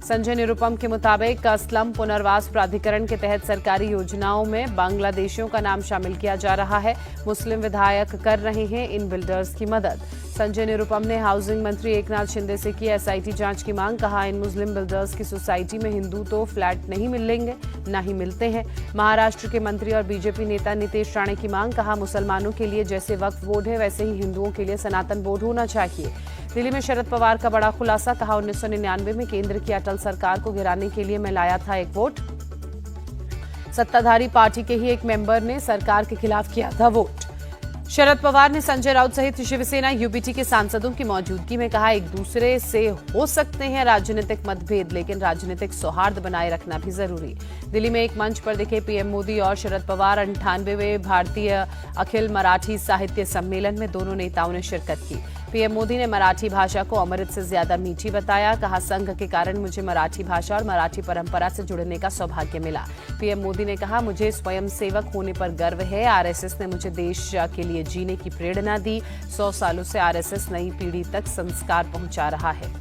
संजय निरुपम के मुताबिक स्लम पुनर्वास प्राधिकरण के तहत सरकारी योजनाओं में बांग्लादेशियों का नाम शामिल किया जा रहा है। मुस्लिम विधायक कर रहे हैं इन बिल्डर्स की मदद। संजय निरुपम ने हाउसिंग मंत्री एकनाथ शिंदे से की एसआईटी जांच की मांग। कहा, इन मुस्लिम बिल्डर्स की सोसाइटी में हिंदू तो फ्लैट नहीं मिलेंगे, न ही मिलते हैं। महाराष्ट्र के मंत्री और बीजेपी नेता नितेश राणे की मांग। कहा, मुसलमानों के लिए जैसे वक्फ बोर्ड है वैसे ही हिंदुओं के लिए सनातन बोर्ड होना चाहिए। दिल्ली में शरद पवार का बड़ा खुलासा। कहा, 1999 में केंद्र की अटल सरकार को गिराने के लिए मैं लाया था एक वोट। सत्ताधारी पार्टी के ही एक मेंबर ने सरकार के खिलाफ किया था वोट। शरद पवार ने संजय राउत सहित शिवसेना यूबीटी के सांसदों की मौजूदगी में कहा, एक दूसरे से हो सकते हैं राजनीतिक मतभेद, लेकिन राजनीतिक सौहार्द बनाए रखना भी जरूरी। दिल्ली में एक मंच पर दिखे पीएम मोदी और शरद पवार। 98वें भारतीय अखिल मराठी साहित्य सम्मेलन में दोनों नेताओं ने शिरकत की। पीएम मोदी ने मराठी भाषा को अमृत से ज्यादा मीठी बताया। कहा, संघ के कारण मुझे मराठी भाषा और मराठी परंपरा से जुड़ने का सौभाग्य मिला। पीएम मोदी ने कहा, मुझे स्वयंसेवक होने पर गर्व है। आरएसएस ने मुझे देश के लिए जीने की प्रेरणा दी। 100 सालों से आरएसएस नई पीढ़ी तक संस्कार पहुंचा रहा है।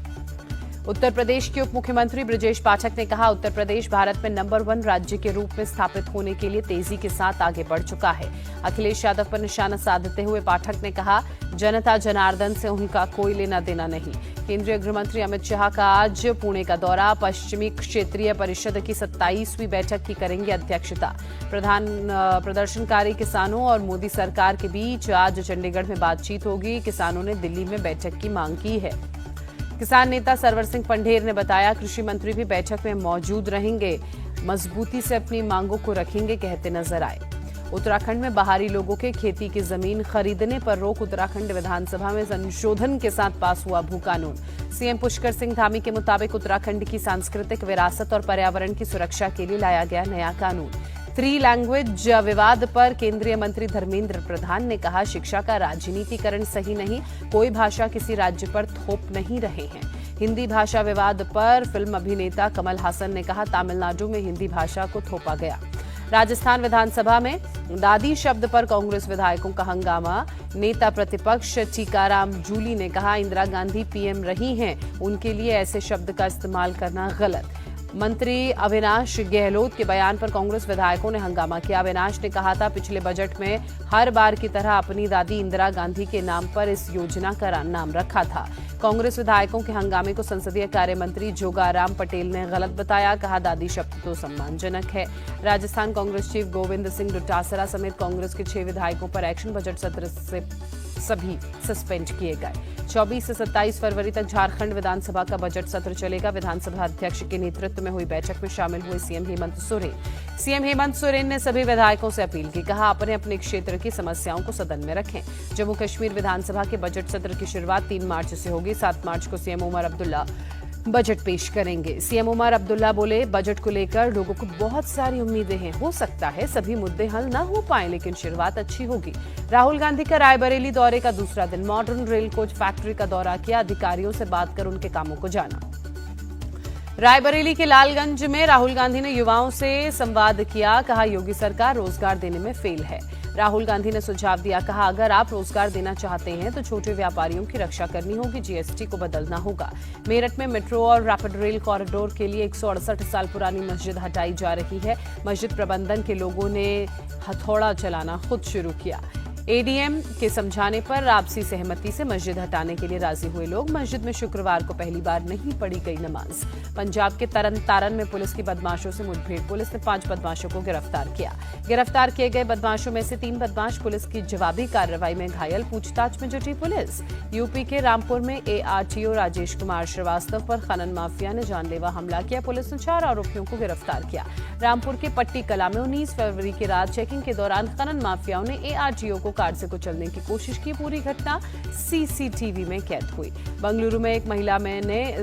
उत्तर प्रदेश के उप मुख्यमंत्री ब्रजेश पाठक ने कहा, उत्तर प्रदेश भारत में नंबर 1 राज्य के रूप में स्थापित होने के लिए तेजी के साथ आगे बढ़ चुका है। अखिलेश यादव पर निशाना साधते हुए पाठक ने कहा, जनता जनार्दन से उनका कोई लेना देना नहीं। केंद्रीय गृहमंत्री अमित शाह का आज पुणे का दौरा। पश्चिमी क्षेत्रीय परिषद की 27वीं बैठक की करेंगे अध्यक्षता। प्रदर्शनकारी किसानों और मोदी सरकार के बीच आज चंडीगढ़ में बातचीत होगी। किसानों ने दिल्ली में बैठक की मांग की है। किसान नेता सरवर सिंह पंढेर ने बताया, कृषि मंत्री भी बैठक में मौजूद रहेंगे, मजबूती से अपनी मांगों को रखेंगे, कहते नजर आए। उत्तराखंड में बाहरी लोगों के खेती की जमीन खरीदने पर रोक। उत्तराखंड विधानसभा में संशोधन के साथ पास हुआ भू कानून। सीएम पुष्कर सिंह धामी के मुताबिक उत्तराखंड की सांस्कृतिक विरासत और पर्यावरण की सुरक्षा के लिए लाया गया नया कानून। 3 लैंग्वेज विवाद पर केंद्रीय मंत्री धर्मेंद्र प्रधान ने कहा, शिक्षा का राजनीतिकरण सही नहीं, कोई भाषा किसी राज्य पर थोप नहीं रहे हैं। हिंदी भाषा विवाद पर फिल्म अभिनेता कमल हासन ने कहा, तमिलनाडु में हिंदी भाषा को थोपा गया। राजस्थान विधानसभा में दादी शब्द पर कांग्रेस विधायकों का हंगामा। नेता प्रतिपक्ष टीकाराम जूली ने कहा, इंदिरा गांधी पीएम रही हैं, उनके लिए ऐसे शब्द का इस्तेमाल करना गलत। मंत्री अविनाश गहलोत के बयान पर कांग्रेस विधायकों ने हंगामा किया। अविनाश ने कहा था, पिछले बजट में हर बार की तरह अपनी दादी इंदिरा गांधी के नाम पर इस योजना का नाम रखा था। कांग्रेस विधायकों के हंगामे को संसदीय कार्य मंत्री जोगाराम पटेल ने गलत बताया। कहा, दादी शब्द तो सम्मानजनक है। राजस्थान कांग्रेस चीफ गोविंद सिंह डोटासरा समेत कांग्रेस के 6 विधायकों पर एक्शन बजट सत्र से सभी सस्पेंड किए गए। 24 से 27 फरवरी तक झारखंड विधानसभा का बजट सत्र चलेगा। विधानसभा अध्यक्ष के नेतृत्व में हुई बैठक में शामिल हुए सीएम हेमंत सोरेन। सीएम हेमंत सोरेन ने सभी विधायकों से अपील की। कहा, अपने अपने क्षेत्र की समस्याओं को सदन में रखें। जम्मू कश्मीर विधानसभा के बजट सत्र की शुरुआत 3 मार्च से होगी। 7 मार्च को सीएम उमर अब्दुल्ला बजट पेश करेंगे। सीएम उमर अब्दुल्ला बोले, बजट को लेकर लोगों को बहुत सारी उम्मीदें हैं। हो सकता है सभी मुद्दे हल न हो पाए, लेकिन शुरुआत अच्छी होगी। राहुल गांधी का रायबरेली दौरे का दूसरा दिन। मॉडर्न रेल कोच फैक्ट्री का दौरा किया। अधिकारियों से बात कर उनके कामों को जाना। रायबरेली के लालगंज में राहुल गांधी ने युवाओं से संवाद किया। कहा, योगी सरकार रोजगार देने में फेल है। राहुल गांधी ने सुझाव दिया। कहा, अगर आप रोजगार देना चाहते हैं तो छोटे व्यापारियों की रक्षा करनी होगी, जीएसटी को बदलना होगा। मेरठ में मेट्रो और रैपिड रेल कॉरिडोर के लिए 168 साल पुरानी मस्जिद हटाई जा रही है। मस्जिद प्रबंधन के लोगों ने हथौड़ा चलाना खुद शुरू किया। एडीएम के समझाने पर आपसी सहमति से मस्जिद हटाने के लिए राजी हुए लोग। मस्जिद में शुक्रवार को पहली बार नहीं पढ़ी गई नमाज। पंजाब के तरन तारन में पुलिस की बदमाशों से मुठभेड़। पुलिस ने 5 बदमाशों को गिरफ्तार किया। गिरफ्तार किए गए बदमाशों में से 3 बदमाश पुलिस की जवाबी कार्रवाई में घायल। पूछताछ में जुटी पुलिस। यूपी के रामपुर में एआरटीओ राजेश कुमार श्रीवास्तव पर खनन माफिया ने जानलेवा हमला किया। पुलिस ने 4 आरोपियों को गिरफ्तार किया। रामपुर के पट्टी कला में 19 फरवरी की रात चेकिंग के दौरान खनन माफियाओं ने एआरटीओ को कार से कुचलने की कोशिश की। पूरी घटना सीसीटीवी में कैद हुई। बंगलुरु में एक महिला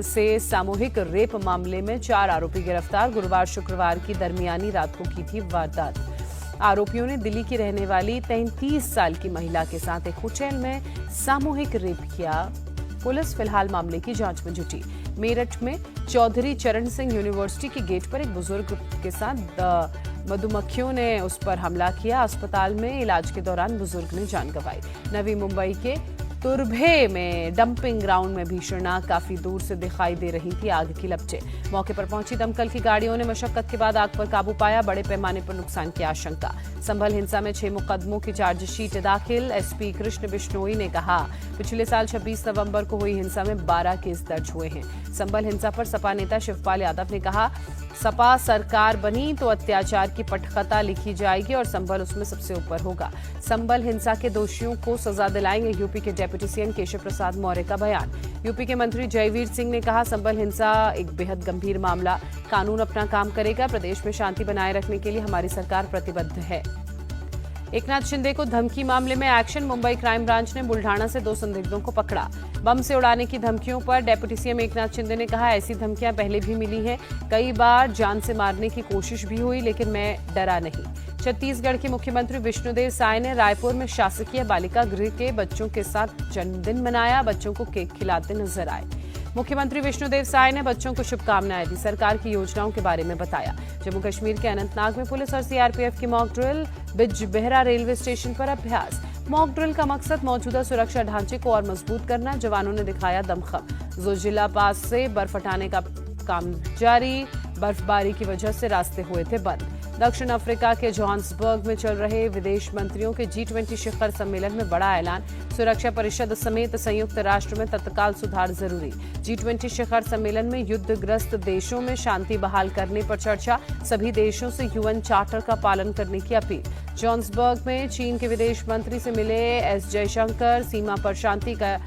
से सामूहिक रेप मामले में 4 आरोपी गिरफ्तार। गुरुवार शुक्रवार की दरमियानी रात को की थी वारदात। आरोपियों ने दिल्ली की रहने वाली 33 साल की महिला के साथ एक होटल में सामूहिक रेप किया। पुलिस फिलहाल मामले की जांच में जुटी। मेरठ में चौधरी चरण सिंह यूनिवर्सिटी के गेट पर एक बुजुर्ग के साथ मधुमक्खियों ने उस पर हमला किया। अस्पताल में इलाज के दौरान बुजुर्ग ने जान गंवाई। नवी मुंबई के तुर्भे में डंपिंग ग्राउंड में भीषण आग काफी दूर से दिखाई दे रही थी। आग की लपटें। मौके पर पहुंची दमकल की गाड़ियों ने मशक्कत के बाद आग पर काबू पाया। बड़े पैमाने पर नुकसान की आशंका। संभल हिंसा में 6 मुकदमों की चार्जशीट दाखिल। एसपी कृष्ण बिश्नोई ने कहा, पिछले साल 26 नवंबर को हुई हिंसा में 12 केस दर्ज हुए हैं। संभल हिंसा पर सपा नेता शिवपाल यादव ने कहा, सपा सरकार बनी तो अत्याचार की पटकथा लिखी जाएगी और संभल उसमें सबसे ऊपर होगा। संभल हिंसा के दोषियों को सजा दिलाएंगे। यूपी के डेप्यूटी सीएम केशव प्रसाद मौर्य का बयान। यूपी के मंत्री जयवीर सिंह ने कहा, संभल हिंसा एक बेहद गंभीर मामला। कानून अपना काम करेगा। प्रदेश में शांति बनाए रखने के लिए हमारी सरकार प्रतिबद्ध है। एकनाथ शिंदे को धमकी मामले में एक्शन। मुंबई क्राइम ब्रांच ने बुल्ढाना से 2 संदिग्धों को पकड़ा। बम से उड़ाने की धमकियों पर डेप्यूटी सीएम एकनाथ शिंदे ने कहा, ऐसी धमकियां पहले भी मिली हैं। कई बार जान से मारने की कोशिश भी हुई, लेकिन मैं डरा नहीं। छत्तीसगढ़ के मुख्यमंत्री विष्णुदेव साय ने रायपुर में शासकीय बालिका गृह के बच्चों के साथ जन्मदिन मनाया। बच्चों को केक खिलाते नजर आए। मुख्यमंत्री विष्णुदेव साय ने बच्चों को शुभकामनाएं दी। सरकार की योजनाओं के बारे में बताया। जम्मू कश्मीर के अनंतनाग में पुलिस और सीआरपीएफ की mock drill. Bijbehara railway station पर अभ्यास। मॉक ड्रिल का मकसद मौजूदा सुरक्षा ढांचे को और मजबूत करना। जवानों ने दिखाया दमखम। जोजिला पास से बर्फ हटाने का काम जारी। बर्फबारी की वजह से रास्ते हुए थे बंद। दक्षिण अफ्रीका के जोहान्सबर्ग में चल रहे विदेश मंत्रियों के G20 शिखर सम्मेलन में बड़ा ऐलान। सुरक्षा परिषद समेत संयुक्त राष्ट्र में तत्काल सुधार जरूरी। G20 शिखर सम्मेलन में युद्धग्रस्त देशों में शांति बहाल करने पर चर्चा। सभी देशों से यूएन चार्टर का पालन करने की अपील। जोहान्सबर्ग में चीन के विदेश मंत्री से मिले एस जयशंकर। सीमा पर शांति का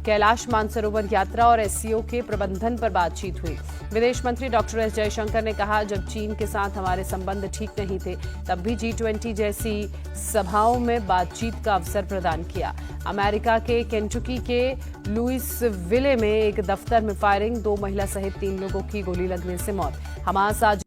कैलाश मानसरोवर यात्रा और एससीओ के प्रबंधन पर बातचीत हुई। विदेश मंत्री डॉक्टर एस जयशंकर ने कहा, जब चीन के साथ हमारे संबंध ठीक नहीं थे तब भी G20 जैसी सभाओं में बातचीत का अवसर प्रदान किया। अमेरिका के केंटुकी के लुइसविले में एक दफ्तर में फायरिंग। 2 महिला सहित 3 लोगों की गोली लगने से मौत। हमास आज